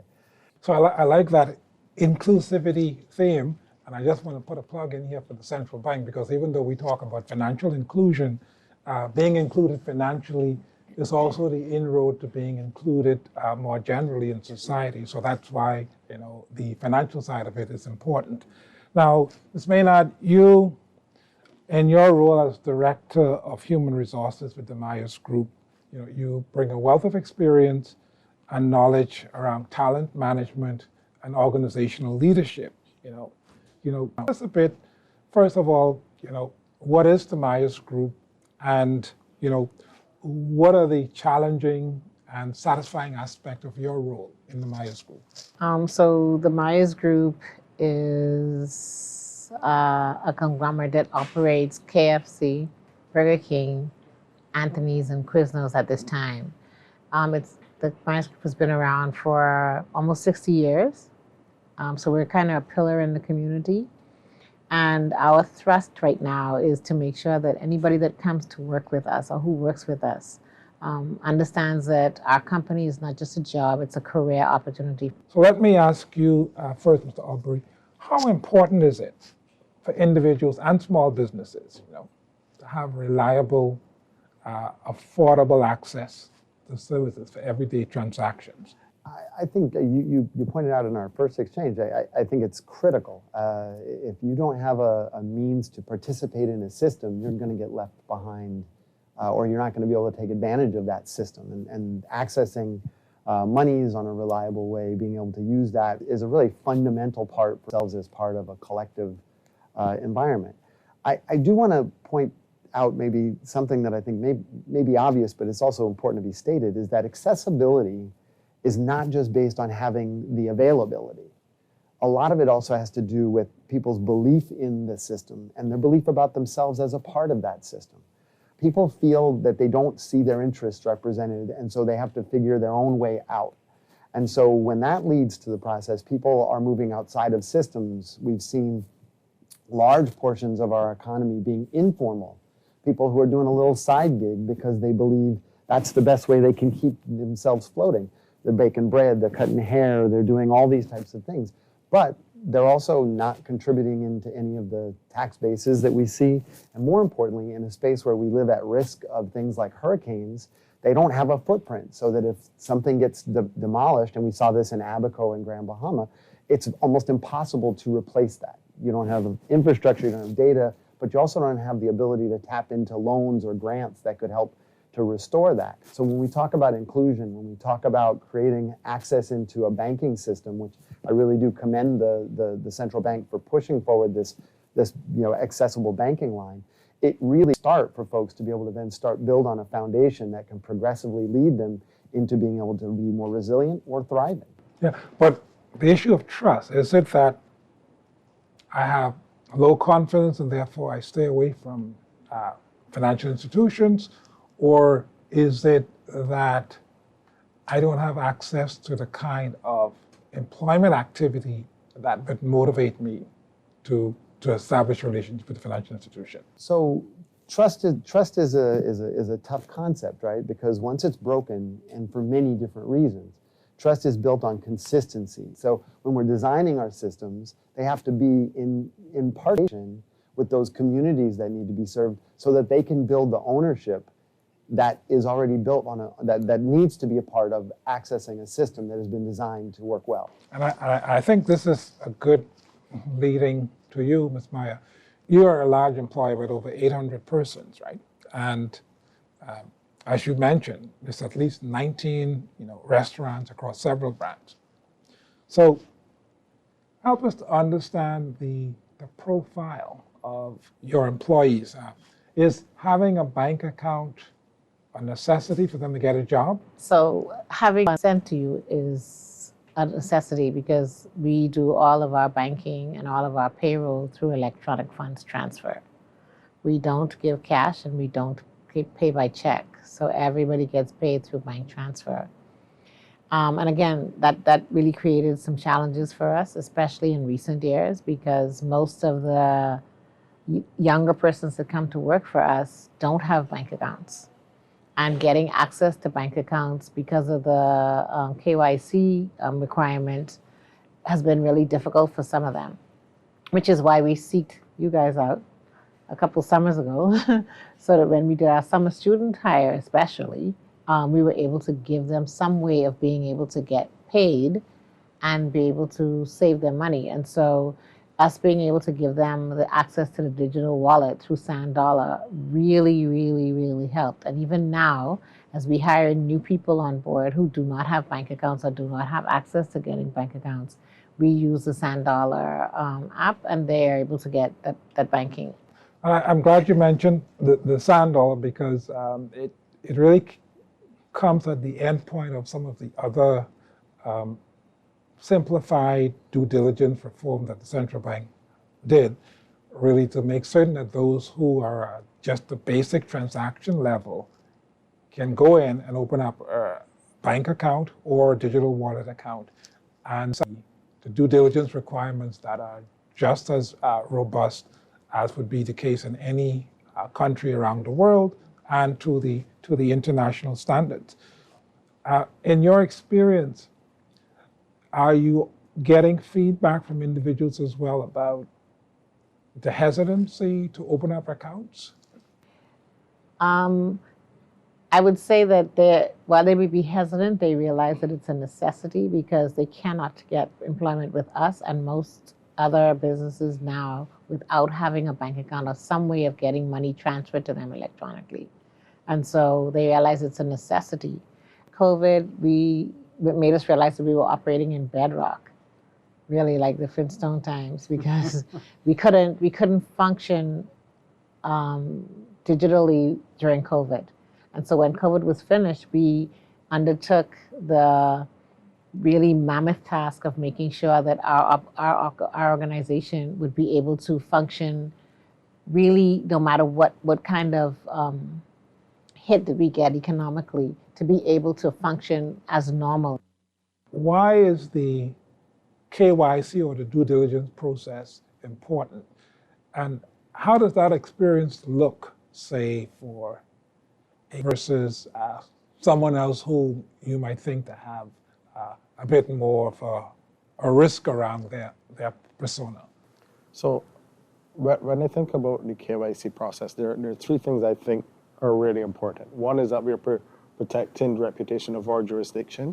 S6: So I like that inclusivity theme, and I just want to put a plug in here for the Central Bank, because even though we talk about financial inclusion, being included financially is also the inroad to being included more generally in society. So that's why the financial side of it is important. Now, Ms. Maynard, you, in your role as Director of Human Resources with the Myers Group, you bring a wealth of experience and knowledge around talent management and organizational leadership. Tell us a bit, first of all, what is the Myers Group, and what are the challenging and satisfying aspect of your role in the Myers Group?
S7: So the Myers Group is a conglomerate that operates KFC, Burger King, Anthony's, and Quiznos at this time. The Myers Group has been around for almost 60 years. So we're kind of a pillar in the community. And our thrust right now is to make sure that anybody that comes to work with us or who works with us understands that our company is not just a job, it's a career opportunity.
S6: So let me ask you first, Mr. Aubrey, how important is it for individuals and small businesses, to have reliable, affordable access to services for everyday transactions?
S23: I think you pointed out in our first exchange, I think it's critical. If you don't have a means to participate in a system, you're going to get left behind, or you're not going to be able to take advantage of that system. And accessing monies on a reliable way, being able to use that is a really fundamental part for ourselves as part of a collective environment. I do want to point out maybe something that I think may be obvious, but it's also important to be stated, is that accessibility is not just based on having the availability. A lot of it also has to do with people's belief in the system and their belief about themselves as a part of that system. People feel that they don't see their interests represented, and so they have to figure their own way out. And so when that leads to the process, people are moving outside of systems. We've seen large portions of our economy being informal. People who are doing a little side gig because they believe that's the best way they can keep themselves floating. They're baking bread, they're cutting hair, they're doing all these types of things. But they're also not contributing into any of the tax bases that we see. And more importantly, in a space where we live at risk of things like hurricanes, they don't have a footprint, so that if something gets demolished, and we saw this in Abaco and Grand Bahama, it's almost impossible to replace that. You don't have infrastructure, you don't have data, but you also don't have the ability to tap into loans or grants that could help to restore that. So when we talk about inclusion, when we talk about creating access into a banking system, which I really do commend the central bank for pushing forward this accessible banking line, it really start for folks to be able to then build on a foundation that can progressively lead them into being able to be more resilient or thriving.
S6: Yeah, but the issue of trust, is it that I have low confidence and therefore I stay away from financial institutions? Or is it that I don't have access to the kind of employment activity that would motivate me to establish relations with the financial institution?
S23: So trust is a tough concept, right? Because once it's broken, and for many different reasons, trust is built on consistency. So when we're designing our systems, they have to be in partnership with those communities that need to be served, so that they can build the ownership that is already built on that needs to be a part of accessing a system that has been designed to work well.
S6: And I think this is a good leading to you, Ms. Meyer. You are a large employer with over 800 persons, right? And as you mentioned, there's at least 19 restaurants across several brands. So help us to understand the profile of your employees. Is having a bank account a necessity for them to get a job?
S7: So having sent to you is a necessity because we do all of our banking and all of our payroll through electronic funds transfer. We don't give cash and we don't pay by check. So everybody gets paid through bank transfer. And again, that really created some challenges for us, especially in recent years, because most of the younger persons that come to work for us don't have bank accounts. And getting access to bank accounts because of the KYC requirement has been really difficult for some of them, which is why we seeked you guys out a couple summers ago, so that when we did our summer student hire especially, we were able to give them some way of being able to get paid and be able to save their money. And so us being able to give them the access to the digital wallet through Sand Dollar really, really, really helped. And even now, as we hire new people on board who do not have bank accounts or do not have access to getting bank accounts, we use the Sand Dollar app, and they are able to get that banking.
S6: I'm glad you mentioned the Sand Dollar, because it really comes at the end point of some of the other simplified due diligence reform that the central bank did, really to make certain that those who are at just the basic transaction level can go in and open up a bank account or a digital wallet account, and the due diligence requirements that are just as robust as would be the case in any country around the world, and to the international standards. In your experience, are you getting feedback from individuals as well about the hesitancy to open up accounts?
S7: I would say that while they may be hesitant, they realize that it's a necessity because they cannot get employment with us and most other businesses now without having a bank account or some way of getting money transferred to them electronically. And so they realize it's a necessity. COVID, it made us realize that we were operating in bedrock, really like the Flintstone times, because we couldn't function digitally during COVID. And so when COVID was finished, we undertook the really mammoth task of making sure that our organization would be able to function really no matter what kind of hit that we get economically, to be able to function as normal.
S6: Why is the KYC or the due diligence process important? And how does that experience look, say, for versus someone else who you might think to have a bit more of a risk around their persona?
S22: So when I think about the KYC process, there are three things I think are really important. One is that we're protecting the reputation of our jurisdiction,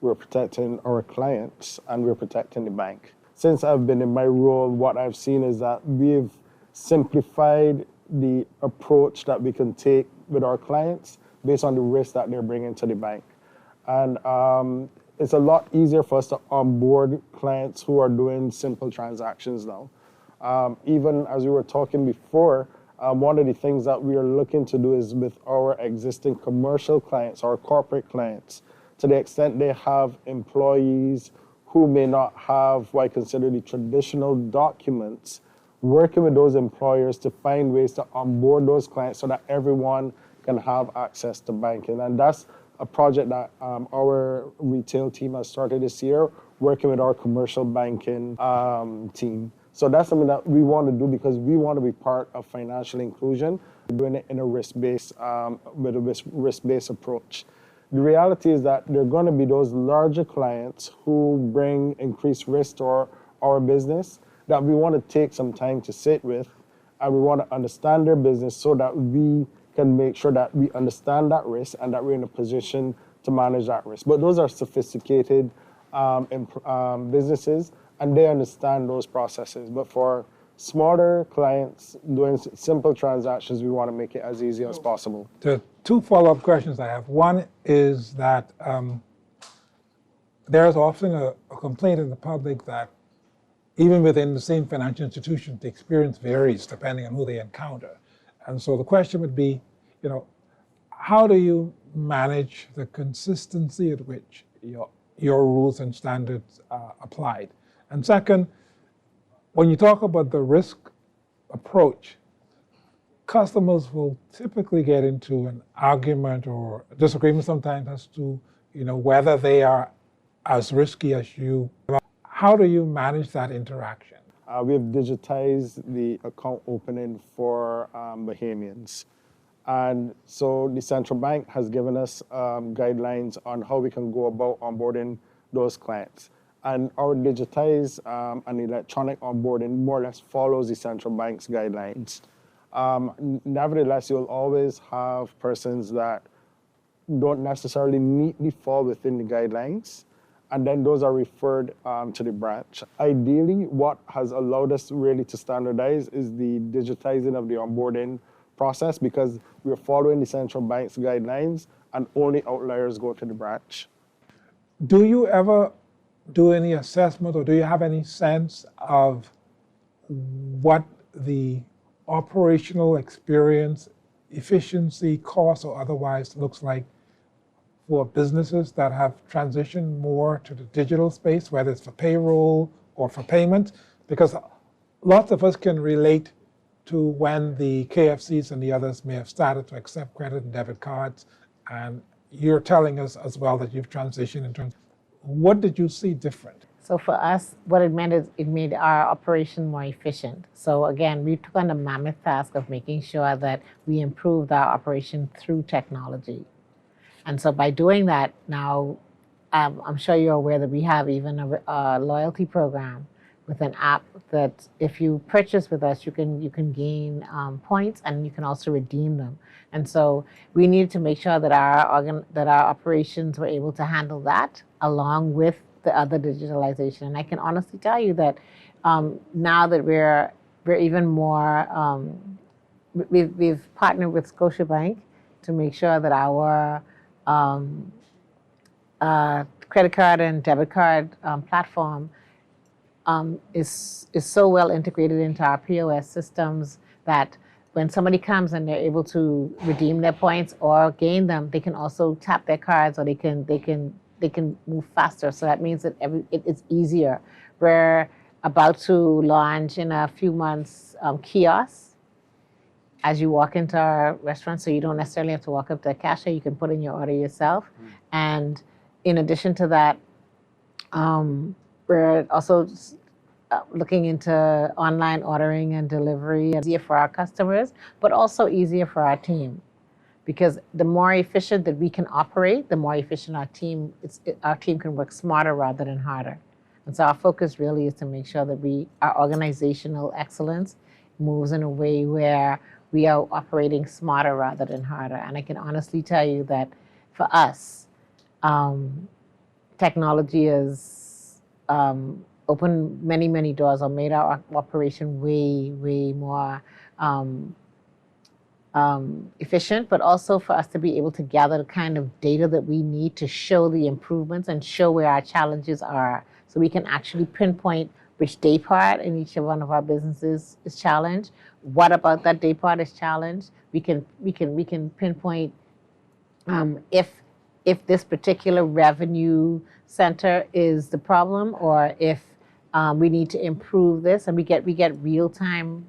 S22: we're protecting our clients, and we're protecting the bank. Since I've been in my role, what I've seen is that we've simplified the approach that we can take with our clients based on the risk that they're bringing to the bank. And it's a lot easier for us to onboard clients who are doing simple transactions now. Even as we were talking before, one of the things that we are looking to do is with our existing commercial clients, our corporate clients, to the extent they have employees who may not have what I consider the traditional documents, working with those employers to find ways to onboard those clients so that everyone can have access to banking. And that's a project that our retail team has started this year, working with our commercial banking team. So that's something that we want to do because we want to be part of financial inclusion, doing it in a risk-based, with a risk-based approach. The reality is that there are going to be those larger clients who bring increased risk to our business that we want to take some time to sit with, and we want to understand their business so that we can make sure that we understand that risk and that we're in a position to manage that risk. But those are sophisticated businesses, and they understand those processes. But for smaller clients doing simple transactions, we want to make it as easy as possible.
S6: The two follow-up questions I have. One is that there's often a complaint in the public that even within the same financial institution, the experience varies depending on who they encounter. And so the question would be, how do you manage the consistency at which your rules and standards are applied? And second, when you talk about the risk approach, customers will typically get into an argument or disagreement sometimes as to, whether they are as risky as you. How do you manage that interaction?
S22: We've digitized the account opening for Bahamians. And so the central bank has given us guidelines on how we can go about onboarding those clients. And our digitized and electronic onboarding more or less follows the central bank's guidelines. Nevertheless, you'll always have persons that don't necessarily neatly fall within the guidelines, and then those are referred to the branch. Ideally, what has allowed us really to standardize is the digitizing of the onboarding process, because we're following the central bank's guidelines and only outliers go to the branch.
S6: Do you ever do any assessment, or do you have any sense of what the operational experience, efficiency, cost, or otherwise looks like for businesses that have transitioned more to the digital space, whether it's for payroll or for payments? Because lots of us can relate to when the KFCs and the others may have started to accept credit and debit cards. And you're telling us as well that you've transitioned in terms. What did you see different?
S7: So for us, what it meant is it made our operation more efficient. So again, we took on the mammoth task of making sure that we improved our operation through technology. And so by doing that, now I'm sure you're aware that we have even a loyalty program with an app that if you purchase with us, you can gain points and you can also redeem them. And so we needed to make sure that our operations were able to handle that along with the other digitalization. And I can honestly tell you that now that we're even more, we've partnered with Scotiabank to make sure that our credit card and debit card platform is so well integrated into our POS systems that when somebody comes and they're able to redeem their points or gain them, they can also tap their cards or they can move faster. So that means that it's easier. We're about to launch in a few months kiosks as you walk into our restaurant, so you don't necessarily have to walk up to a cashier. You can put in your order yourself. And in addition to that, we're also looking into online ordering and delivery, easier for our customers, but also easier for our team. Because the more efficient that we can operate, the more efficient our team can work smarter rather than harder. And so our focus really is to make sure that our organizational excellence moves in a way where we are operating smarter rather than harder. And I can honestly tell you that for us, technology has opened many, many doors or made our operation way, way more efficient, but also for us to be able to gather the kind of data that we need to show the improvements and show where our challenges are. So we can actually pinpoint which day part in each one of our businesses is challenged. What about that day part is challenged? We can pinpoint if this particular revenue center is the problem, or if we need to improve this, and we get real time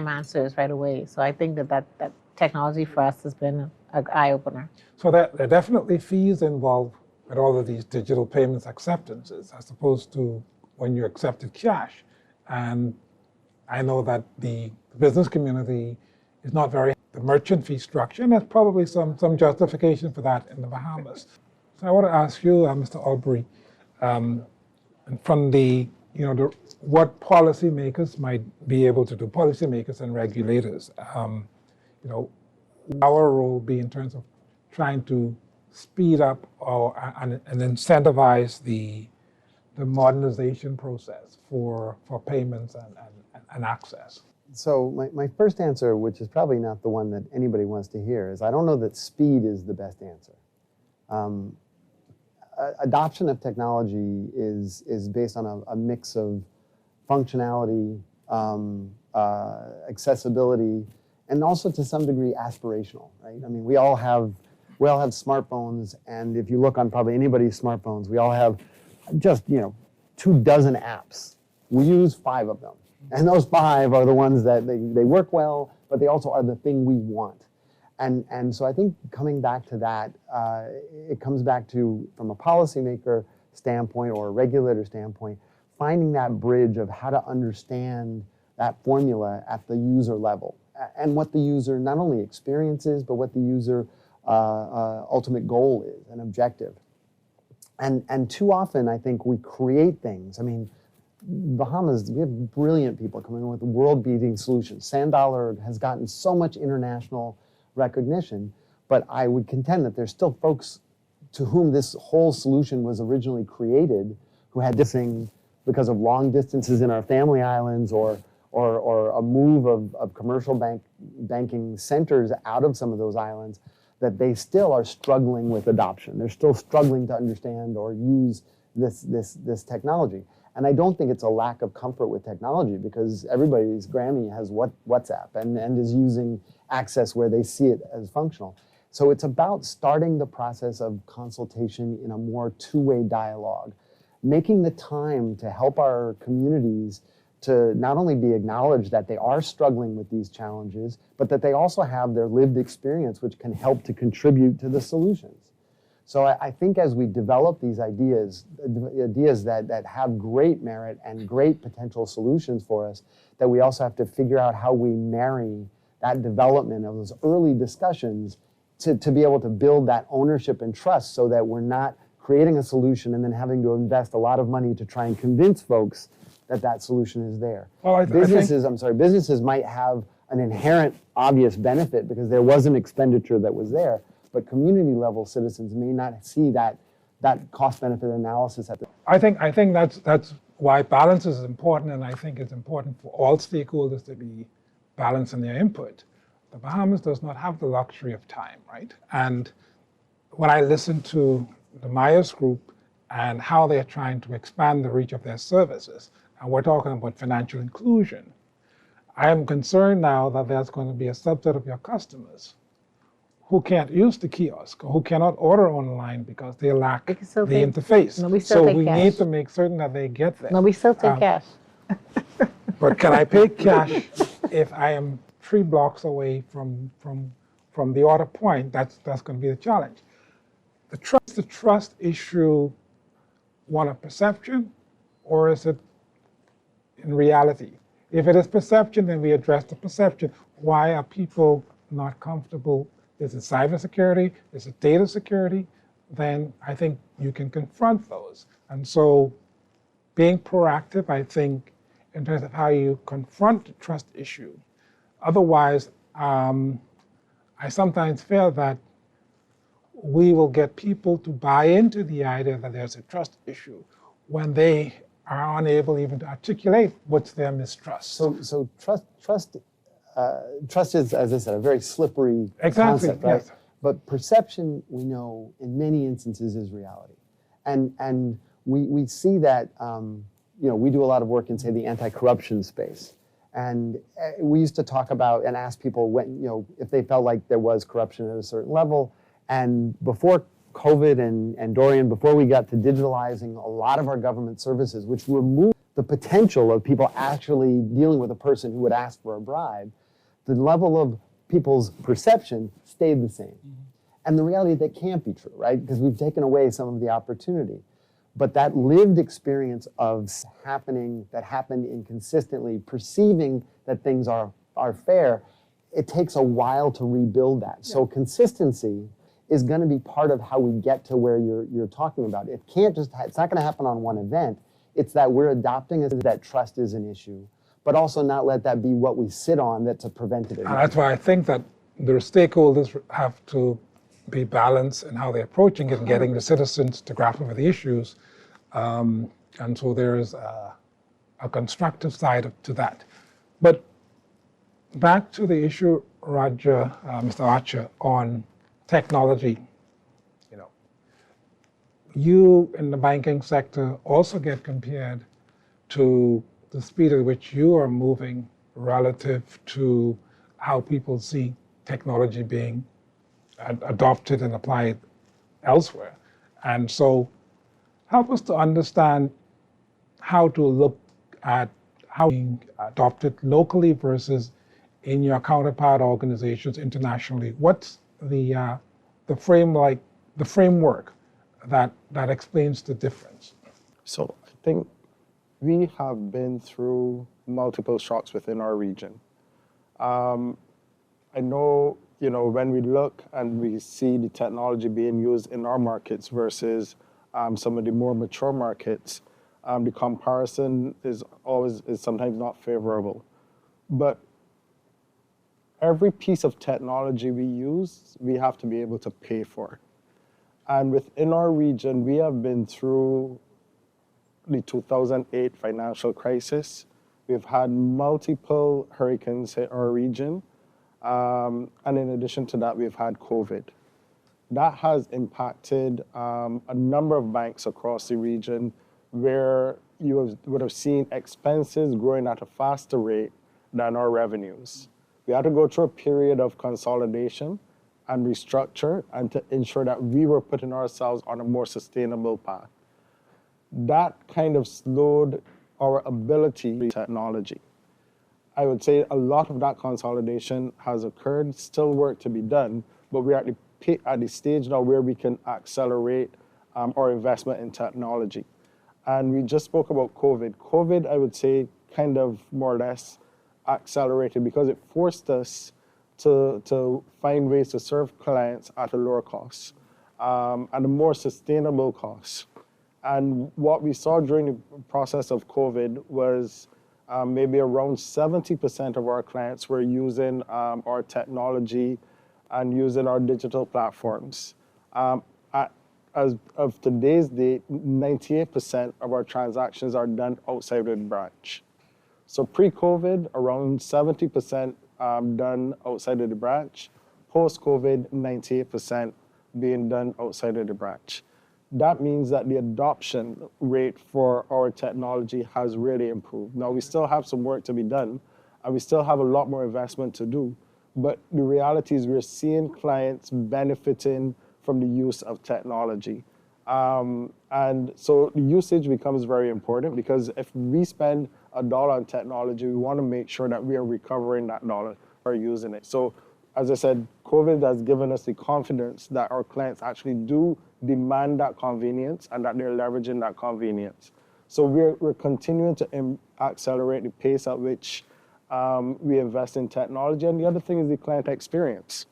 S7: answers right away. So I think that technology for us has been an eye opener.
S6: So there are definitely fees involved with all of these digital payments acceptances, as opposed to when you accepted cash. And I know that the business community is not very the merchant fee structure, and there's probably some justification for that in the Bahamas. So I want to ask you, Mr. Aubrey, from what policymakers might be able to do, policymakers and regulators, our role be in terms of trying to speed up and incentivize the modernization process for payments and access.
S23: So my first answer, which is probably not the one that anybody wants to hear, is I don't know that speed is the best answer. Adoption of technology is based on a mix of functionality, accessibility, and also to some degree aspirational, right? I mean, we all have smartphones, and if you look on probably anybody's smartphones, we all have just 24 apps. We use 5 of them. And those 5 are the ones that they work well, but they also are the thing we want. And so I think coming back to that, it comes back to, from a policymaker standpoint or a regulator standpoint, finding that bridge of how to understand that formula at the user level and what the user not only experiences, but what the user ultimate goal is, an objective. And too often, I think we create things. I mean, Bahamas, we have brilliant people coming in with world-beating solutions. Sand has gotten so much international recognition, but I would contend that there's still folks to whom this whole solution was originally created who had this thing because of long distances in our family islands or a move of commercial banking centers out of some of those islands, that they still are struggling with adoption. They're still struggling to understand or use this technology. And I don't think it's a lack of comfort with technology, because everybody's Grammy has WhatsApp and is using access where they see it as functional. So it's about starting the process of consultation in a more two-way dialogue, making the time to help our communities to not only be acknowledged that they are struggling with these challenges, but that they also have their lived experience, which can help to contribute to the solutions. So I think as we develop these ideas that have great merit and great potential solutions for us, that we also have to figure out how we marry that development of those early discussions to be able to build that ownership and trust so that we're not creating a solution and then having to invest a lot of money to try and convince folks that that solution is there.
S6: Well,
S23: businesses might have an inherent obvious benefit because there was an expenditure that was there, but community level citizens may not see that cost benefit analysis at the.
S6: I think that's why balance is important, and I think it's important for all stakeholders to be balanced in their input. The Bahamas does not have the luxury of time, right? And when I listen to the Myers Group and how they're trying to expand the reach of their services, and we're talking about financial inclusion, I am concerned now that there's going to be a subset of your customers who can't use the kiosk or who cannot order online because they lack the interface.
S7: No, we still take
S6: we
S7: cash.
S6: need to make certain that they get there.
S7: No, we still take cash.
S6: But can I pay cash if I am 3 blocks away from the order point? That's going to be the challenge. The trust issue, one of perception, or is it in reality? If it is perception, then we address the perception. Why are people not comfortable? Is it cybersecurity? Is it data security? Then I think you can confront those. And so being proactive, I think, in terms of how you confront the trust issue. Otherwise, I sometimes feel that we will get people to buy into the idea that there's a trust issue when they are unable even to articulate what's their mistrust.
S23: So trust is, as I said, a very slippery
S6: Exactly,
S23: concept, right?
S6: yes.
S23: But perception, we know, in many instances is reality. And we see that, we do a lot of work in, say, the anti-corruption space. And we used to talk about and ask people when, if they felt like there was corruption at a certain level. And before COVID and Dorian, before we got to digitalizing a lot of our government services, which removed the potential of people actually dealing with a person who would ask for a bribe, the level of people's perception stayed the same. Mm-hmm. And the reality that can't be true, right? Because we've taken away some of the opportunity. But that lived experience of that happened inconsistently, perceiving that things are fair, it takes a while to rebuild that. Yeah. So consistency is going to be part of how we get to where you're talking about. It can't it's not going to happen on one event. It's that we're adopting that trust is an issue, but also not let that be what we sit on that's a preventative.
S6: And that's why I think that the stakeholders have to be balanced in how they're approaching it and getting the citizens to grapple with the issues. And so there is a constructive side to that. But back to the issue, Roger, Mr. Archer, on technology. You in the banking sector also get compared to the speed at which you are moving relative to how people see technology being adopted and applied elsewhere. And so help us to understand how to look at how being adopted locally versus in your counterpart organizations internationally. What's the framework that explains the difference?
S22: So I think we have been through multiple shocks within our region. I know, when we look and we see the technology being used in our markets versus some of the more mature markets, the comparison is sometimes not favorable. But every piece of technology we use, we have to be able to pay for. And within our region, we have been through the 2008 financial crisis. We've had multiple hurricanes hit our region. And in addition to that, we've had COVID. That has impacted a number of banks across the region where you would have seen expenses growing at a faster rate than our revenues. We had to go through a period of consolidation and restructure and to ensure that we were putting ourselves on a more sustainable path. That kind of slowed our ability to technology. I would say a lot of that consolidation has occurred, still work to be done, but we're at the stage now where we can accelerate our investment in technology. And we just spoke about COVID. COVID, I would say, kind of more or less accelerated because it forced us to find ways to serve clients at a lower cost and a more sustainable cost. And what we saw during the process of COVID was maybe around 70% of our clients were using our technology and using our digital platforms. As of today's date, 98% of our transactions are done outside of the branch. So pre-COVID, around 70% done outside of the branch. Post-COVID, 98% being done outside of the branch. That means that the adoption rate for our technology has really improved. Now, we still have some work to be done, and we still have a lot more investment to do, but the reality is we're seeing clients benefiting from the use of technology. And so the usage becomes very important because if we spend $1 on technology, we want to make sure that we are recovering that dollar or using it. So as I said, COVID has given us the confidence that our clients actually do demand that convenience and that they're leveraging that convenience. So we're continuing to accelerate the pace at which we invest in technology. And the other thing is the client experience.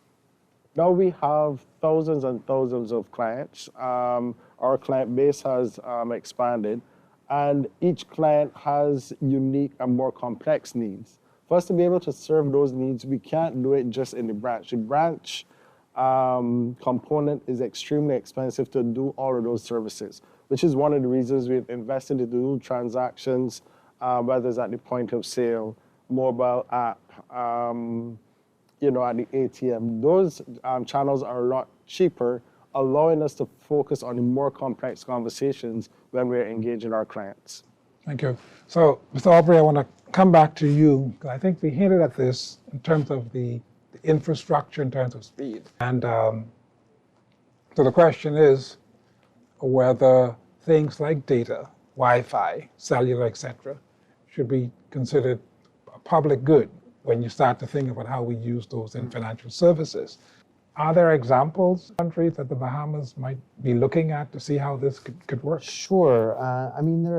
S22: Now we have thousands and thousands of clients. Our client base has expanded, and each client has unique and more complex needs. For us to be able to serve those needs, we can't do it just in the branch. The branch component is extremely expensive to do all of those services, which is one of the reasons we've invested to do transactions, whether it's at the point of sale, mobile app, at the ATM. Those channels are a lot cheaper, allowing us to focus on the more complex conversations when we're engaging our clients.
S6: Thank you. So, Mr. Aubrey, I want to come back to you, because I think we hinted at this in terms of the infrastructure, in terms of speed. And so the question is whether things like data, Wi-Fi, cellular, etc., should be considered a public good when you start to think about how we use those in financial services. Are there examples of countries that the Bahamas might be looking at to see how this could work?
S23: Sure.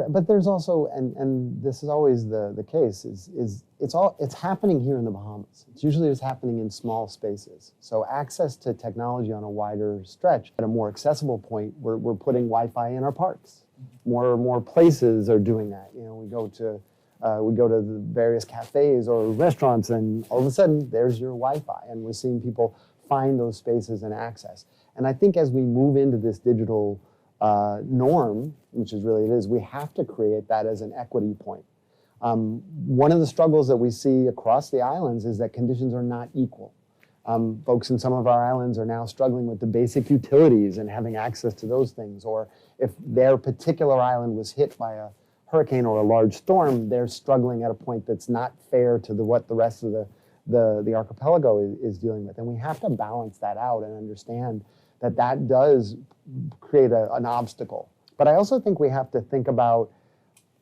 S23: But there's also, and this is always the case, it's happening here in the Bahamas. It's usually just happening in small spaces. So access to technology on a wider stretch, at a more accessible point, we're putting Wi-Fi in our parks. More places are doing that. We go to the various cafes or restaurants, and all of a sudden, there's your Wi-Fi, and we're seeing people find those spaces and access. And I think as we move into this digital norm, which is really it is, we have to create that as an equity point. One of the struggles that we see across the islands is that conditions are not equal. Folks in some of our islands are now struggling with the basic utilities and having access to those things, or if their particular island was hit by a hurricane or a large storm, they're struggling at a point that's not fair to what the rest of the archipelago is dealing with. And we have to balance that out and understand that does create an obstacle. But I also think we have to think about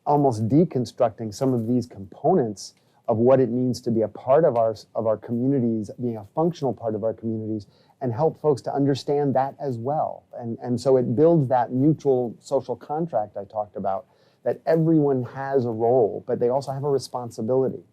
S23: almost deconstructing some of these components of what it means to be a part of our communities, being a functional part of our communities, and help folks to understand that as well. And so it builds that mutual social contract I talked about, that everyone has a role, but they also have a responsibility.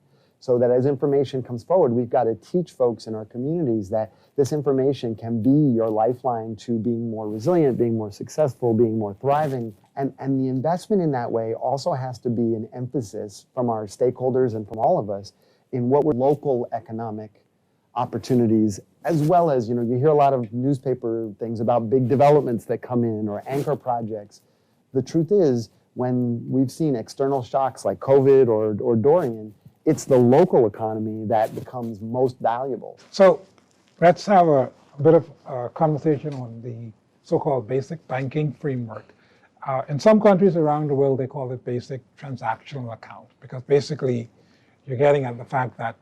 S23: So that as information comes forward, we've got to teach folks in our communities that this information can be your lifeline to being more resilient, being more successful, being more thriving. And the investment in that way also has to be an emphasis from our stakeholders and from all of us in what were local economic opportunities, as well as, you hear a lot of newspaper things about big developments that come in or anchor projects. The truth is, when we've seen external shocks like COVID or Dorian, it's the local economy that becomes most valuable.
S6: So let's have a bit of a conversation on the so-called basic banking framework. In some countries around the world, they call it basic transactional account, because basically you're getting at the fact that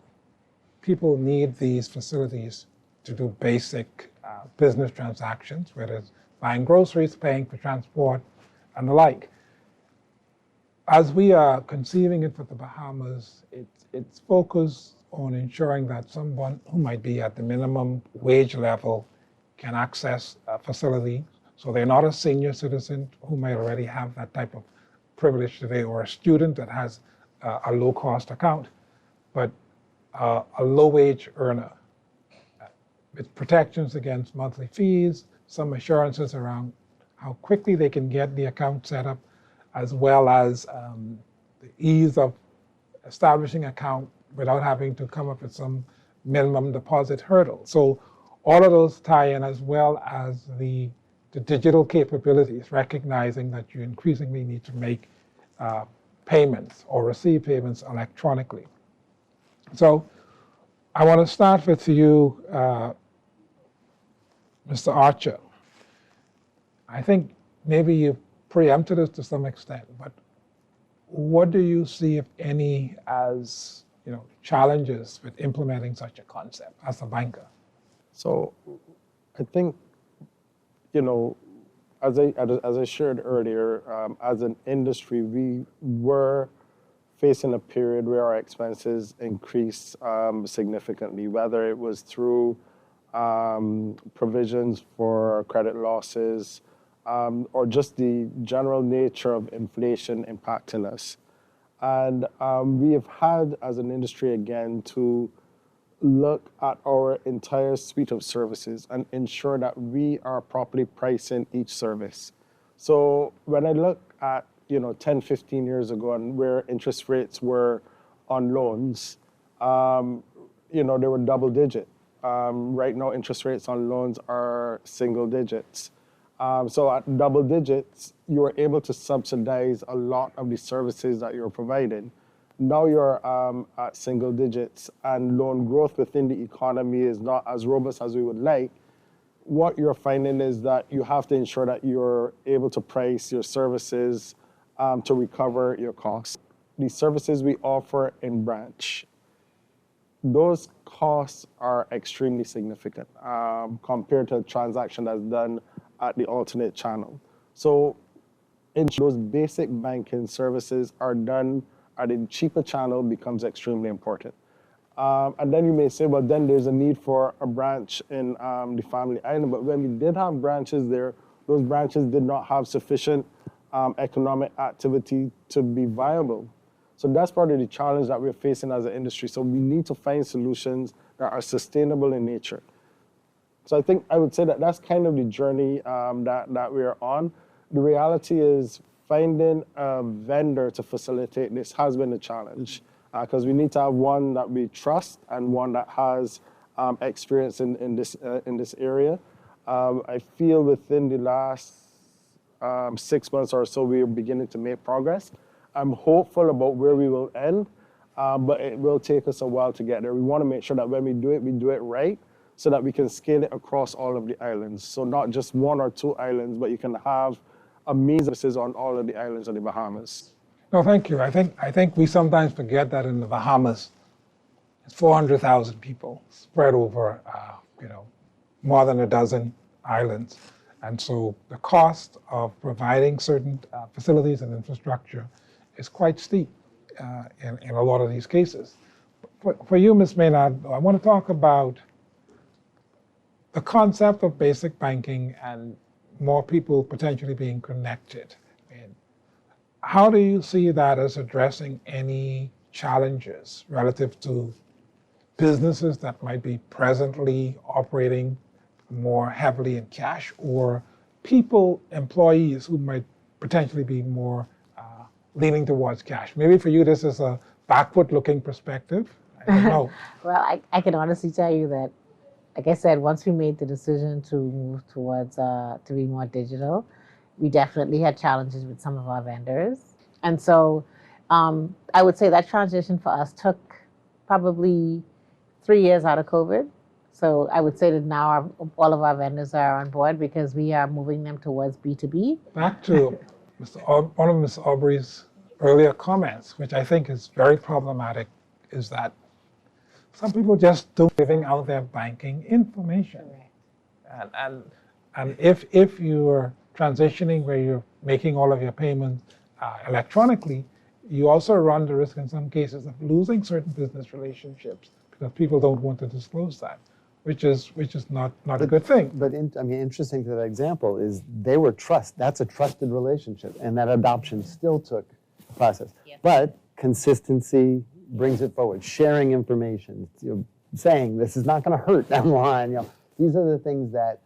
S6: people need these facilities to do basic business transactions, whether it's buying groceries, paying for transport, and the like. As we are conceiving it for the Bahamas, it's focused on ensuring that someone who might be at the minimum wage level can access a facility. So they're not a senior citizen who might already have that type of privilege today, or a student that has a low-cost account, but a low-wage earner with protections against monthly fees, some assurances around how quickly they can get the account set up, as well as the ease of establishing an account without having to come up with some minimum deposit hurdle. So all of those tie in, as well as the digital capabilities, recognizing that you increasingly need to make payments or receive payments electronically. So I want to start with you, Mr. Archer. I think maybe you preempted this to some extent, but what do you see, if any, as challenges with implementing such a concept as a banker?
S22: So I think, as I shared earlier, as an industry, we were facing a period where our expenses increased significantly, whether it was through provisions for credit losses, or just the general nature of inflation impacting us. And we have had, as an industry, again, to look at our entire suite of services and ensure that we are properly pricing each service. So when I look at 10, 15 years ago, and where interest rates were on loans, they were double digit. Right now, interest rates on loans are single digits. So at double digits, you are able to subsidize a lot of the services that you're providing. Now you're at single digits, and loan growth within the economy is not as robust as we would like. What you're finding is that you have to ensure that you're able to price your services to recover your costs. The services we offer in branch, those costs are extremely significant compared to a transaction that's done at the alternate channel. So those basic banking services are done at a cheaper channel becomes extremely important. And then you may say, well, then there's a need for a branch in the Family Island. But when we did have branches there, those branches did not have sufficient economic activity to be viable. So that's part of the challenge that we're facing as an industry. So we need to find solutions that are sustainable in nature. So I think I would say that that's kind of the journey that we're on. The reality is finding a vendor to facilitate this has been a challenge, because we need to have one that we trust and one that has experience in this area. I feel within the last 6 months or so, we are beginning to make progress. I'm hopeful about where we will end, but it will take us a while to get there. We want to make sure that when we do it right, so that we can scale it across all of the islands. So not just one or two islands, but you can have a means of services on all of the islands of the Bahamas.
S6: No, thank you. I think we sometimes forget that in the Bahamas, it's 400,000 people spread over more than a dozen islands. And so the cost of providing certain facilities and infrastructure is quite steep in a lot of these cases. For you, Ms. Maynard, I want to talk about the concept of basic banking and more people potentially being connected. How do you see that as addressing any challenges relative to businesses that might be presently operating more heavily in cash, or people, employees who might potentially be more leaning towards cash? Maybe for you, this is a backward-looking perspective. I don't know.
S7: Well, I can honestly tell you that, like I said, once we made the decision to move towards to be more digital, we definitely had challenges with some of our vendors. And so I would say that transition for us took probably 3 years out of COVID. So I would say that now all of our vendors are on board because we are moving them towards B2B.
S6: Back to one of Ms. Aubrey's earlier comments, which I think is very problematic, is that some people just don't giving out their banking information. And if you're transitioning where you're making all of your payments electronically, you also run the risk in some cases of losing certain business relationships because people don't want to disclose that, which is not a good thing.
S23: But interesting to that example is they were that's a trusted relationship, and that adoption still took a process. But consistency brings it forward. Sharing information, saying this is not going to hurt down the line. These are the things that,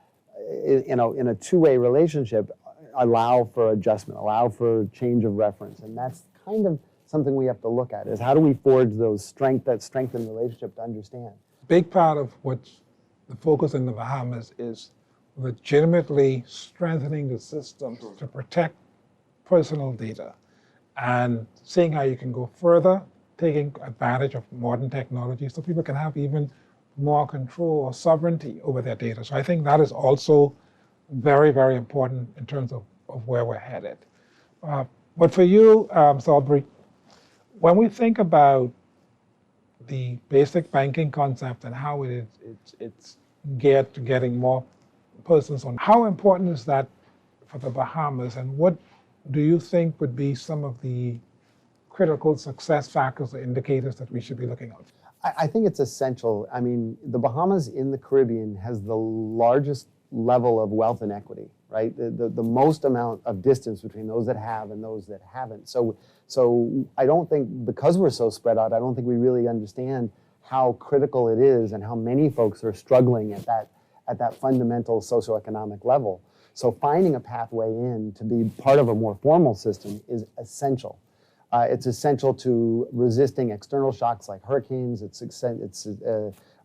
S23: in a two-way relationship, allow for adjustment, allow for change of reference, and that's kind of something we have to look at: is how do we forge that strengthened relationship to understand.
S6: Big part of what's the focus in the Bahamas is legitimately strengthening the systems to protect personal data and seeing how you can go further, taking advantage of modern technology so people can have even more control or sovereignty over their data. So I think that is also very, very important in terms of where we're headed. But for you, Salisbury, when we think about the basic banking concept and how it's geared to getting more persons on, how important is that for the Bahamas, and what do you think would be some of the critical success factors or indicators that we should be looking at?
S23: I think it's essential. I mean, the Bahamas in the Caribbean has the largest level of wealth inequity, right? The most amount of distance between those that have and those that haven't. So I don't think, because we're so spread out, I don't think we really understand how critical it is and how many folks are struggling at that fundamental socioeconomic level. So finding a pathway in to be part of a more formal system is essential. It's essential to resisting external shocks like hurricanes, it's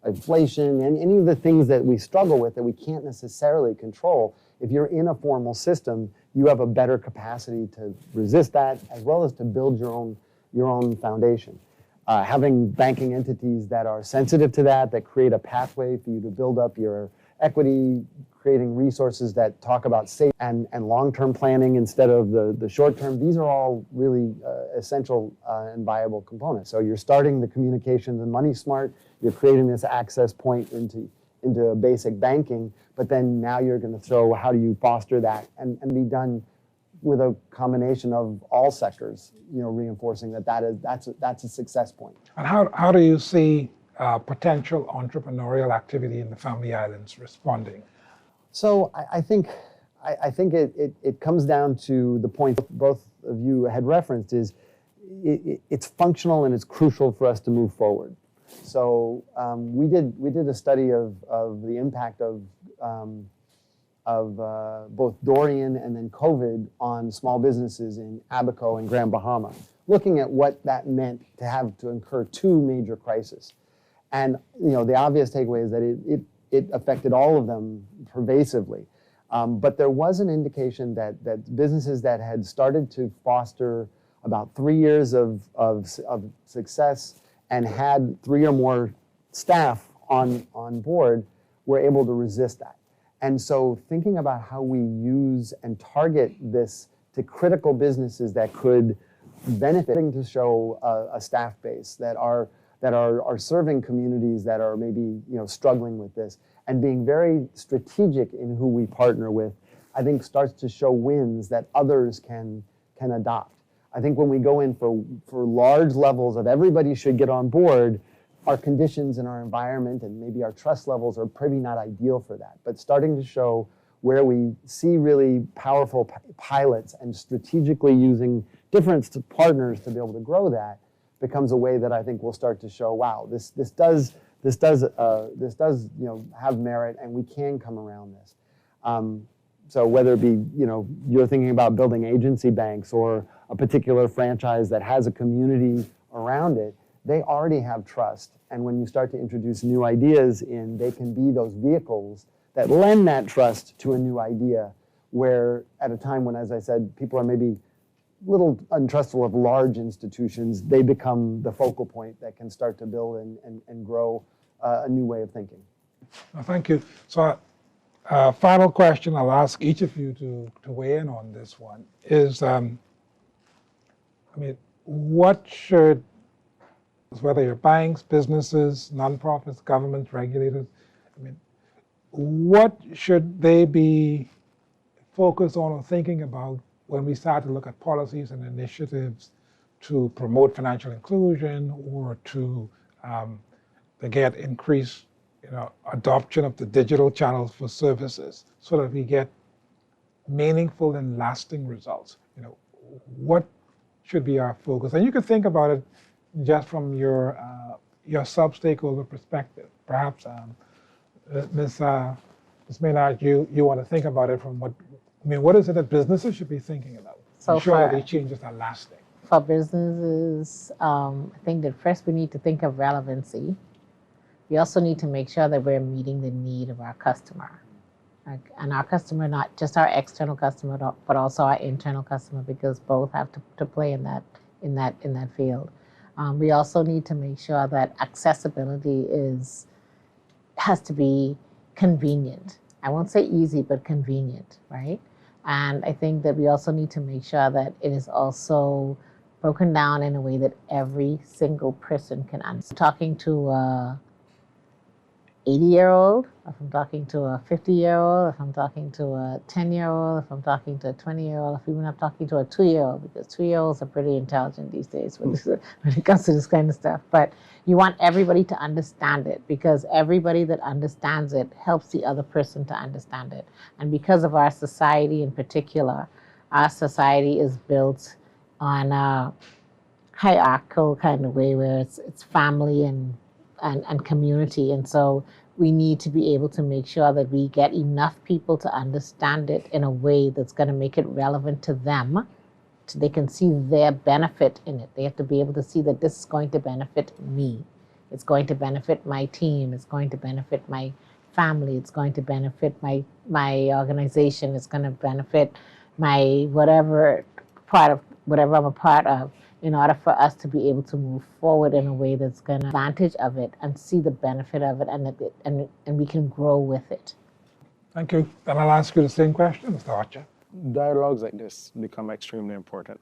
S23: inflation, and any of the things that we struggle with that we can't necessarily control. If you're in a formal system, you have a better capacity to resist that, as well as to build your own foundation. Having banking entities that are sensitive to that create a pathway for you to build up your equity, creating resources that talk about safe and long-term planning instead of the short-term. These are all really essential and viable components. So you're starting the communications and money smart, you're creating this access point into basic banking, but then now you're going to throw how do you foster that and be done with a combination of all sectors, reinforcing that's a success point.
S6: And how do you see potential entrepreneurial activity in the Family Islands responding?
S23: So I think it comes down to the point both of you had referenced is it's functional and it's crucial for us to move forward. So we did a study of the impact of both Dorian and then COVID on small businesses in Abaco and Grand Bahama, looking at what that meant to have to incur two major crises. And the obvious takeaway is that it affected all of them pervasively. But there was an indication that businesses that had started to foster about 3 years of success and had 3 or more staff on board were able to resist that. And so thinking about how we use and target this to critical businesses that could benefit, to show a staff base that are serving communities that are maybe struggling with this, and being very strategic in who we partner with, I think starts to show wins that others can adopt. I think when we go in for large levels of everybody should get on board, our conditions and our environment and maybe our trust levels are probably not ideal for that. But starting to show where we see really powerful pilots and strategically using different partners to be able to grow that becomes a way that I think will start to show, wow, this does have merit, and we can come around this. So whether it be you're thinking about building agency banks or a particular franchise that has a community around it, they already have trust. And when you start to introduce new ideas in, they can be those vehicles that lend that trust to a new idea, where at a time when, as I said, people are maybe a little untrustful of large institutions, they become the focal point that can start to build and grow a new way of thinking.
S6: Well, thank you. So final question I'll ask each of you to weigh in on this one is, what should Whether you're banks, businesses, nonprofits, governments, regulators, I mean, what should they be focused on or thinking about when we start to look at policies and initiatives to promote financial inclusion or to get increased adoption of the digital channels for services so that we get meaningful and lasting results? What should be our focus? And you could think about it just from your sub-stakeholder perspective. Perhaps, Ms. Maynard, you want to think about it from what is it that businesses should be thinking about?
S7: So
S6: ensure that these changes are lasting.
S7: For businesses, I think that first we need to think of relevancy. We also need to make sure that we're meeting the need of our customer. And our customer, not just our external customer, but also our internal customer, because both have to play in that field. We also need to make sure that accessibility has to be convenient. I won't say easy, but convenient, right? And I think that we also need to make sure that it is also broken down in a way that every single person can understand. Talking to a 80-year-old, if I'm talking to a 50-year-old, if I'm talking to a 10-year-old, if I'm talking to a 20-year-old, if even I'm talking to a 2-year-old, because 2-year-olds are pretty intelligent these days when it comes to this kind of stuff. But you want everybody to understand it, because everybody that understands it helps the other person to understand it. And because of our society in particular, our society is built on a hierarchical kind of way where it's family and community. And so we need to be able to make sure that we get enough people to understand it in a way that's going to make it relevant to them, so they can see their benefit in it. They have to be able to see that this is going to benefit me. It's going to benefit my team. It's going to benefit my family. It's going to benefit my organization. It's going to benefit my whatever I'm a part of, in order for us to be able to move forward in a way that's going to advantage of it and see the benefit of it, and we can grow with it.
S6: Thank you. Then I'll ask you the same question, Mr. Archer.
S22: Dialogues like this become extremely important.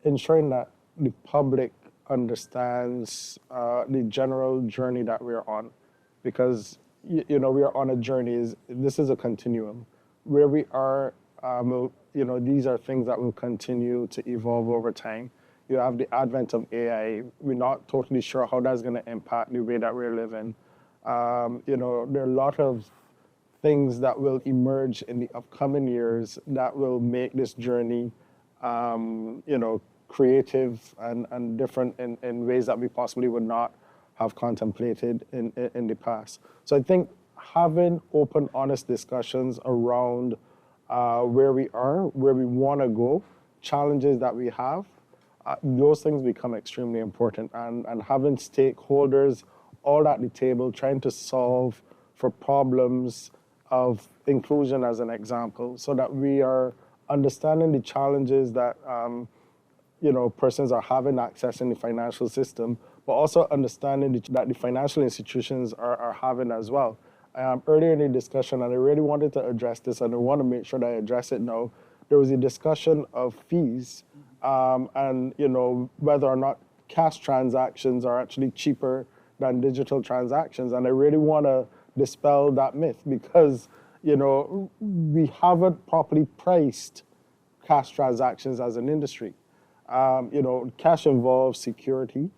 S22: Ensuring that the public understands the general journey that we're on, because we are on a journey. This is a continuum. Where we are, these are things that will continue to evolve over time. You have the advent of AI. We're not totally sure how that's going to impact the way that we're living. There are a lot of things that will emerge in the upcoming years that will make this journey, creative and different in ways that we possibly would not have contemplated in the past. So I think having open, honest discussions around where we are, where we want to go, challenges that we have, those things become extremely important, and having stakeholders all at the table trying to solve for problems of inclusion, as an example, so that we are understanding the challenges that persons are having accessing the financial system, but also understanding that the financial institutions are having as well. Earlier in the discussion, and I really wanted to address this, and I want to make sure that I address it now, there was a discussion of fees. And whether or not cash transactions are actually cheaper than digital transactions. And I really want to dispel that myth, because we haven't properly priced cash transactions as an industry. Cash involves security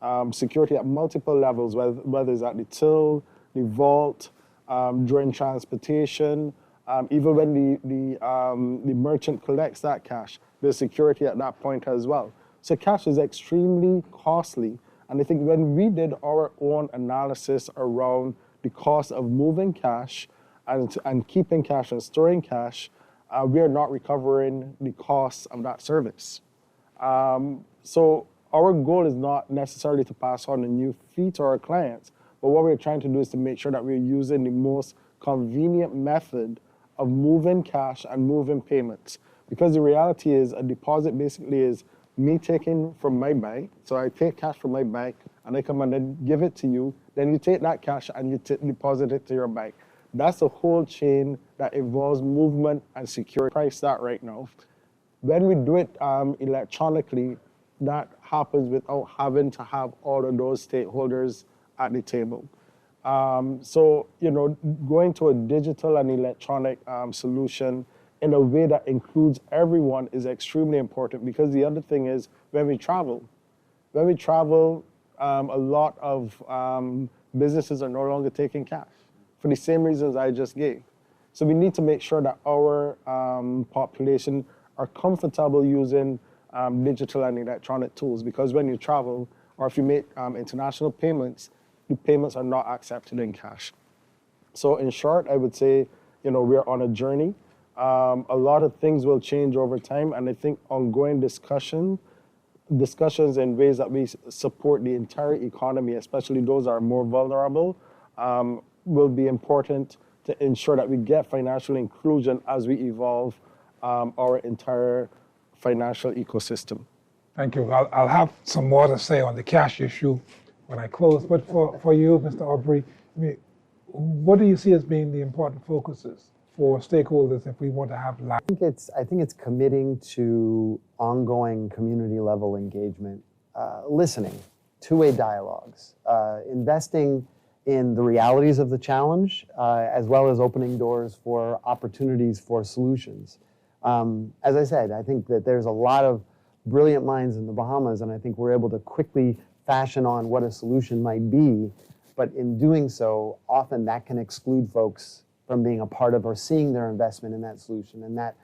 S22: at multiple levels, whether it's at the till, the vault, during transportation, even when the merchant collects that cash. There's security at that point as well. So cash is extremely costly. And I think when we did our own analysis around the cost of moving cash and keeping cash and storing cash, we are not recovering the costs of that service. So our goal is not necessarily to pass on a new fee to our clients, but what we're trying to do is to make sure that we're using the most convenient method of moving cash and moving payments. Because the reality is, a deposit basically is me taking from my bank. So I take cash from my bank and I come and then give it to you. Then you take that cash and you deposit it to your bank. That's a whole chain that involves movement and security. Price that right now. When we do it electronically, that happens without having to have all of those stakeholders at the table. So, going to a digital and electronic solution in a way that includes everyone is extremely important, because the other thing is when we travel, a lot of businesses are no longer taking cash for the same reasons I just gave. So we need to make sure that our population are comfortable using digital and electronic tools, because when you travel or if you make international payments, the payments are not accepted in cash. So in short, I would say, we're on a journey. A lot of things will change over time, and I think ongoing discussions in ways that we support the entire economy, especially those that are more vulnerable, will be important to ensure that we get financial inclusion as we evolve our entire financial ecosystem.
S6: Thank you. I'll have some more to say on the cash issue when I close. But for you, Mr. Aubrey, what do you see as being the important focuses for stakeholders if we want to have life?
S23: I think it's committing to ongoing community level engagement, listening, two-way dialogues, investing in the realities of the challenge, as well as opening doors for opportunities for solutions. As I said, I think that there's a lot of brilliant minds in the Bahamas, and I think we're able to quickly fashion on what a solution might be, but in doing so, often that can exclude folks from being a part of or seeing their investment in that solution. And that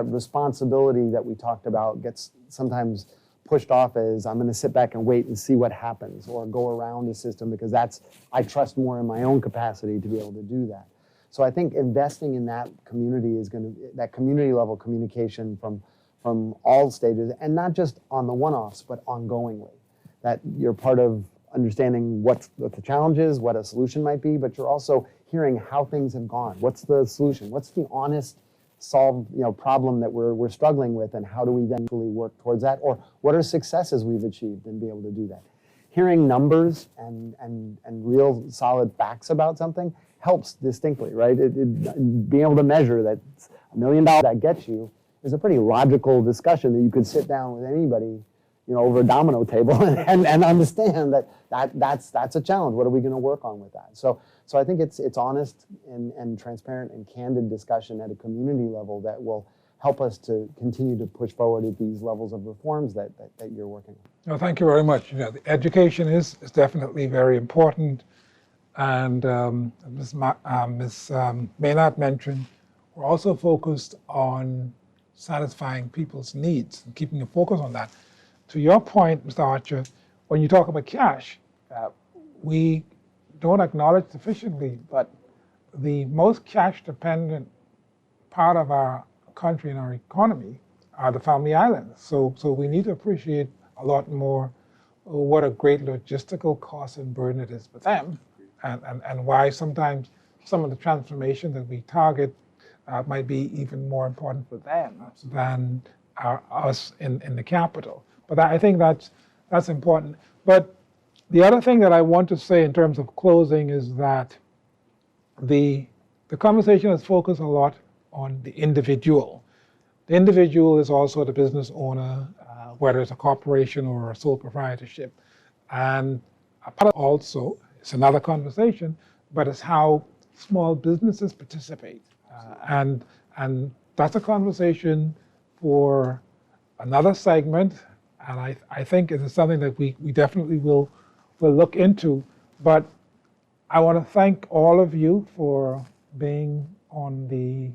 S23: responsibility that we talked about gets sometimes pushed off as I'm going to sit back and wait and see what happens, or go around the system because I trust more in my own capacity to be able to do that. So I think investing in that community that community level communication from all stages, and not just on the one-offs, but ongoingly. That you're part of understanding what the challenge is, what a solution might be, but you're also hearing how things have gone. What's the solution? What's the honest problem that we're struggling with, and how do we then really work towards that? Or what are successes we've achieved and be able to do that? Hearing numbers and real solid facts about something helps distinctly, right? Being able to measure that $1 million that gets you is a pretty logical discussion that you could sit down with anybody, over a domino table and understand that's a challenge. What are we going to work on with that? So I think it's honest and transparent and candid discussion at a community level that will help us to continue to push forward at these levels of reforms that you're working on.
S6: No, thank you very much. The education is definitely very important. And Ms. Maynard mentioned, we're also focused on satisfying people's needs and keeping a focus on that. To your point, Mr. Archer, when you talk about cash, we don't acknowledge sufficiently, but the most cash-dependent part of our country and our economy are the family islands. So we need to appreciate a lot more what a great logistical cost and burden it is for them, and why sometimes some of the transformation that we target might be even more important for them than us in the capital. But I think that's important. But the other thing that I want to say in terms of closing is that the conversation has focused a lot on the individual. The individual is also the business owner, whether it's a corporation or a sole proprietorship. And also, it's another conversation, but it's how small businesses participate. And that's a conversation for another segment. And I think it is something that we definitely will look into. But I want to thank all of you for being on the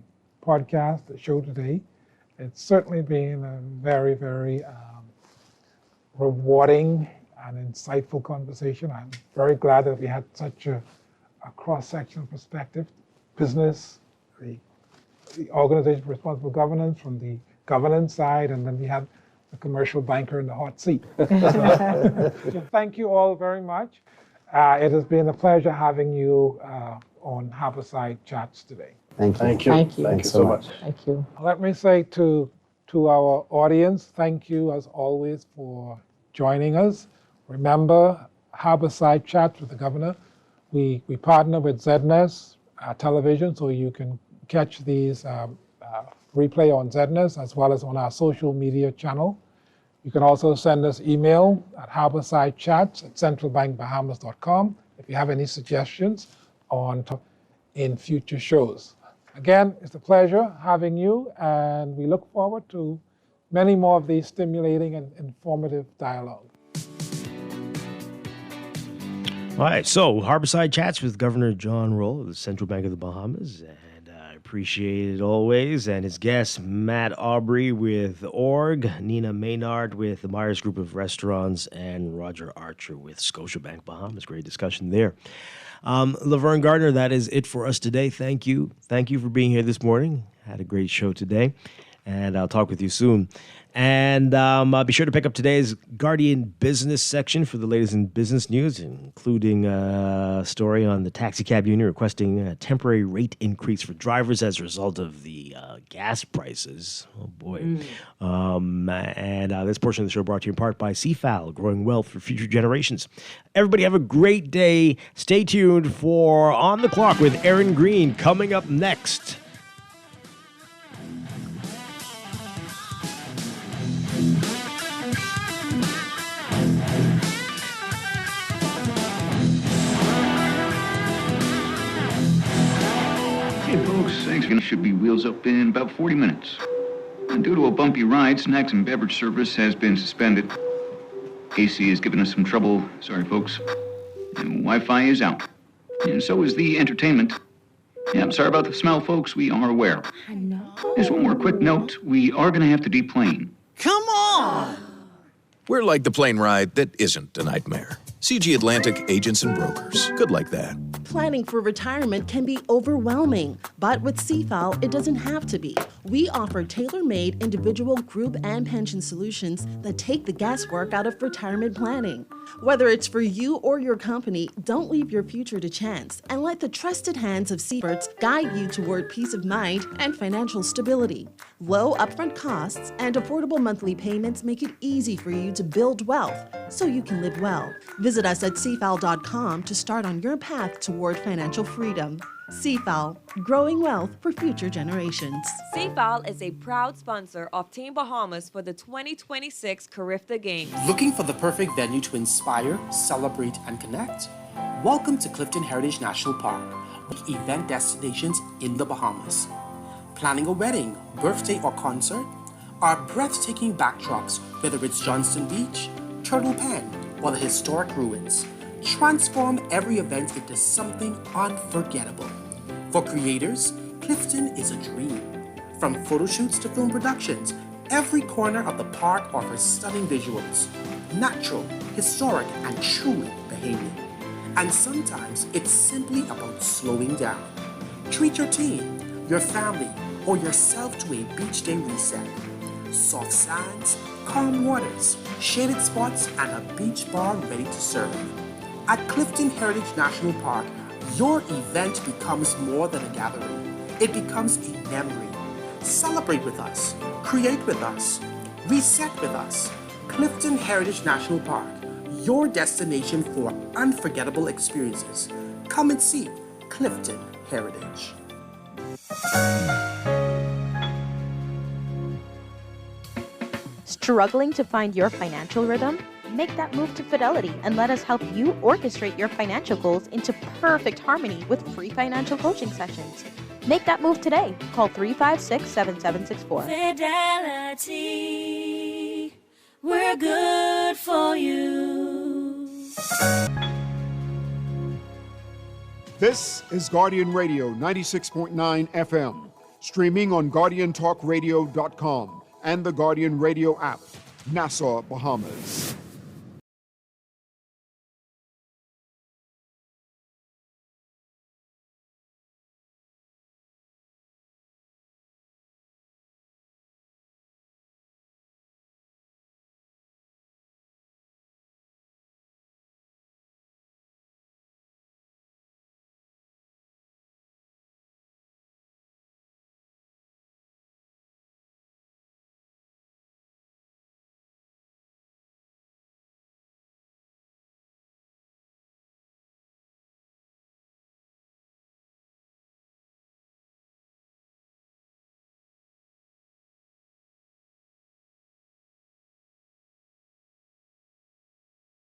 S6: podcast, the show today. It's certainly been a very, very rewarding and insightful conversation. I'm very glad that we had such a cross-sectional perspective. Business, the Organization for Responsible Governance from the governance side, and then we had the commercial banker in the hot seat. So thank you all very much. It has been a pleasure having you on Harborside Chats today.
S23: Thank you.
S22: Thank you.
S7: Thank you.
S22: Thank you so much.
S7: Thank you.
S6: Let me say to our audience, thank you as always for joining us. Remember, Harborside Chats with the Governor. We partner with ZNES Television, so you can catch these replay on ZNES as well as on our social media channel. You can also send us email at harborsidechats@centralbankbahamas.com if you have any suggestions in future shows. Again, it's a pleasure having you, and we look forward to many more of these stimulating and informative dialogue.
S2: All right, so Harborside Chats with Governor John Roll of the Central Bank of the Bahamas, and I appreciate it always, and his guests, Matt Aubrey with Org, Nina Maynard with the Myers Group of Restaurants, and Roger Archer with Scotiabank Bahamas. Great discussion there. Laverne Gardner, that is it for us today. Thank you. Thank you for being here this morning. Had a great show today, and I'll talk with you soon. And be sure to pick up today's Guardian Business section for the latest in business news, including a story on the taxi cab union requesting a temporary rate increase for drivers as a result of the gas prices. Oh, boy. This portion of the show brought to you in part by CFAL, growing wealth for future generations. Everybody have a great day. Stay tuned for On the Clock with Aaron Green coming up next.
S8: Hey folks, Thanksgiving should be wheels up in about 40 minutes. And due to a bumpy ride, snacks and beverage service has been suspended. AC is giving us some trouble, sorry folks. And Wi-Fi is out. And so is the entertainment. Yeah, I'm sorry about the smell, folks, we are aware.
S10: I know.
S8: Just one more quick note, we are gonna have to deplane.
S11: Come on! We're like the plane ride that isn't a nightmare. CG Atlantic Agents and Brokers. Good like that.
S9: Planning for retirement can be overwhelming, but with CFAL, it doesn't have to be. We offer tailor-made individual, group, and pension solutions that take the guesswork out of retirement planning. Whether it's for you or your company, don't leave your future to chance and let the trusted hands of experts guide you toward peace of mind and financial stability. Low upfront costs and affordable monthly payments make it easy for you to build wealth so you can live well. Visit us at cfal.com to start on your path toward financial freedom. CFAL, growing wealth for future generations.
S12: CFAL is a proud sponsor of Team Bahamas for the 2026 Carifta Games.
S24: Looking for the perfect venue to inspire, celebrate, and connect? Welcome to Clifton Heritage National Park, event destinations in the Bahamas. Planning a wedding, birthday, or concert? Our breathtaking backdrops, whether it's Johnston Beach, Turtle Pen, or the historic ruins, transform every event into something unforgettable. For creators, Clifton is a dream. From photo shoots to film productions, every corner of the park offers stunning visuals, natural, historic, and truly Bahamian. And sometimes it's simply about slowing down. Treat your team, your family, or yourself to a beach day reset. Soft sands, calm waters, shaded spots, and a beach bar ready to serve. At Clifton Heritage National Park, your event becomes more than a gathering. It becomes a memory. Celebrate with us, create with us, reset with us. Clifton Heritage National Park, your destination for unforgettable experiences. Come and see Clifton Heritage.
S20: Struggling to find your financial rhythm? Make that move to Fidelity and let us help you orchestrate your financial goals into perfect harmony with free financial coaching sessions. Make that move today. Call 356-7764.
S10: Fidelity, we're good for you.
S1: This is Guardian Radio 96.9 FM, streaming on GuardianTalkRadio.com and the Guardian Radio app, Nassau, Bahamas.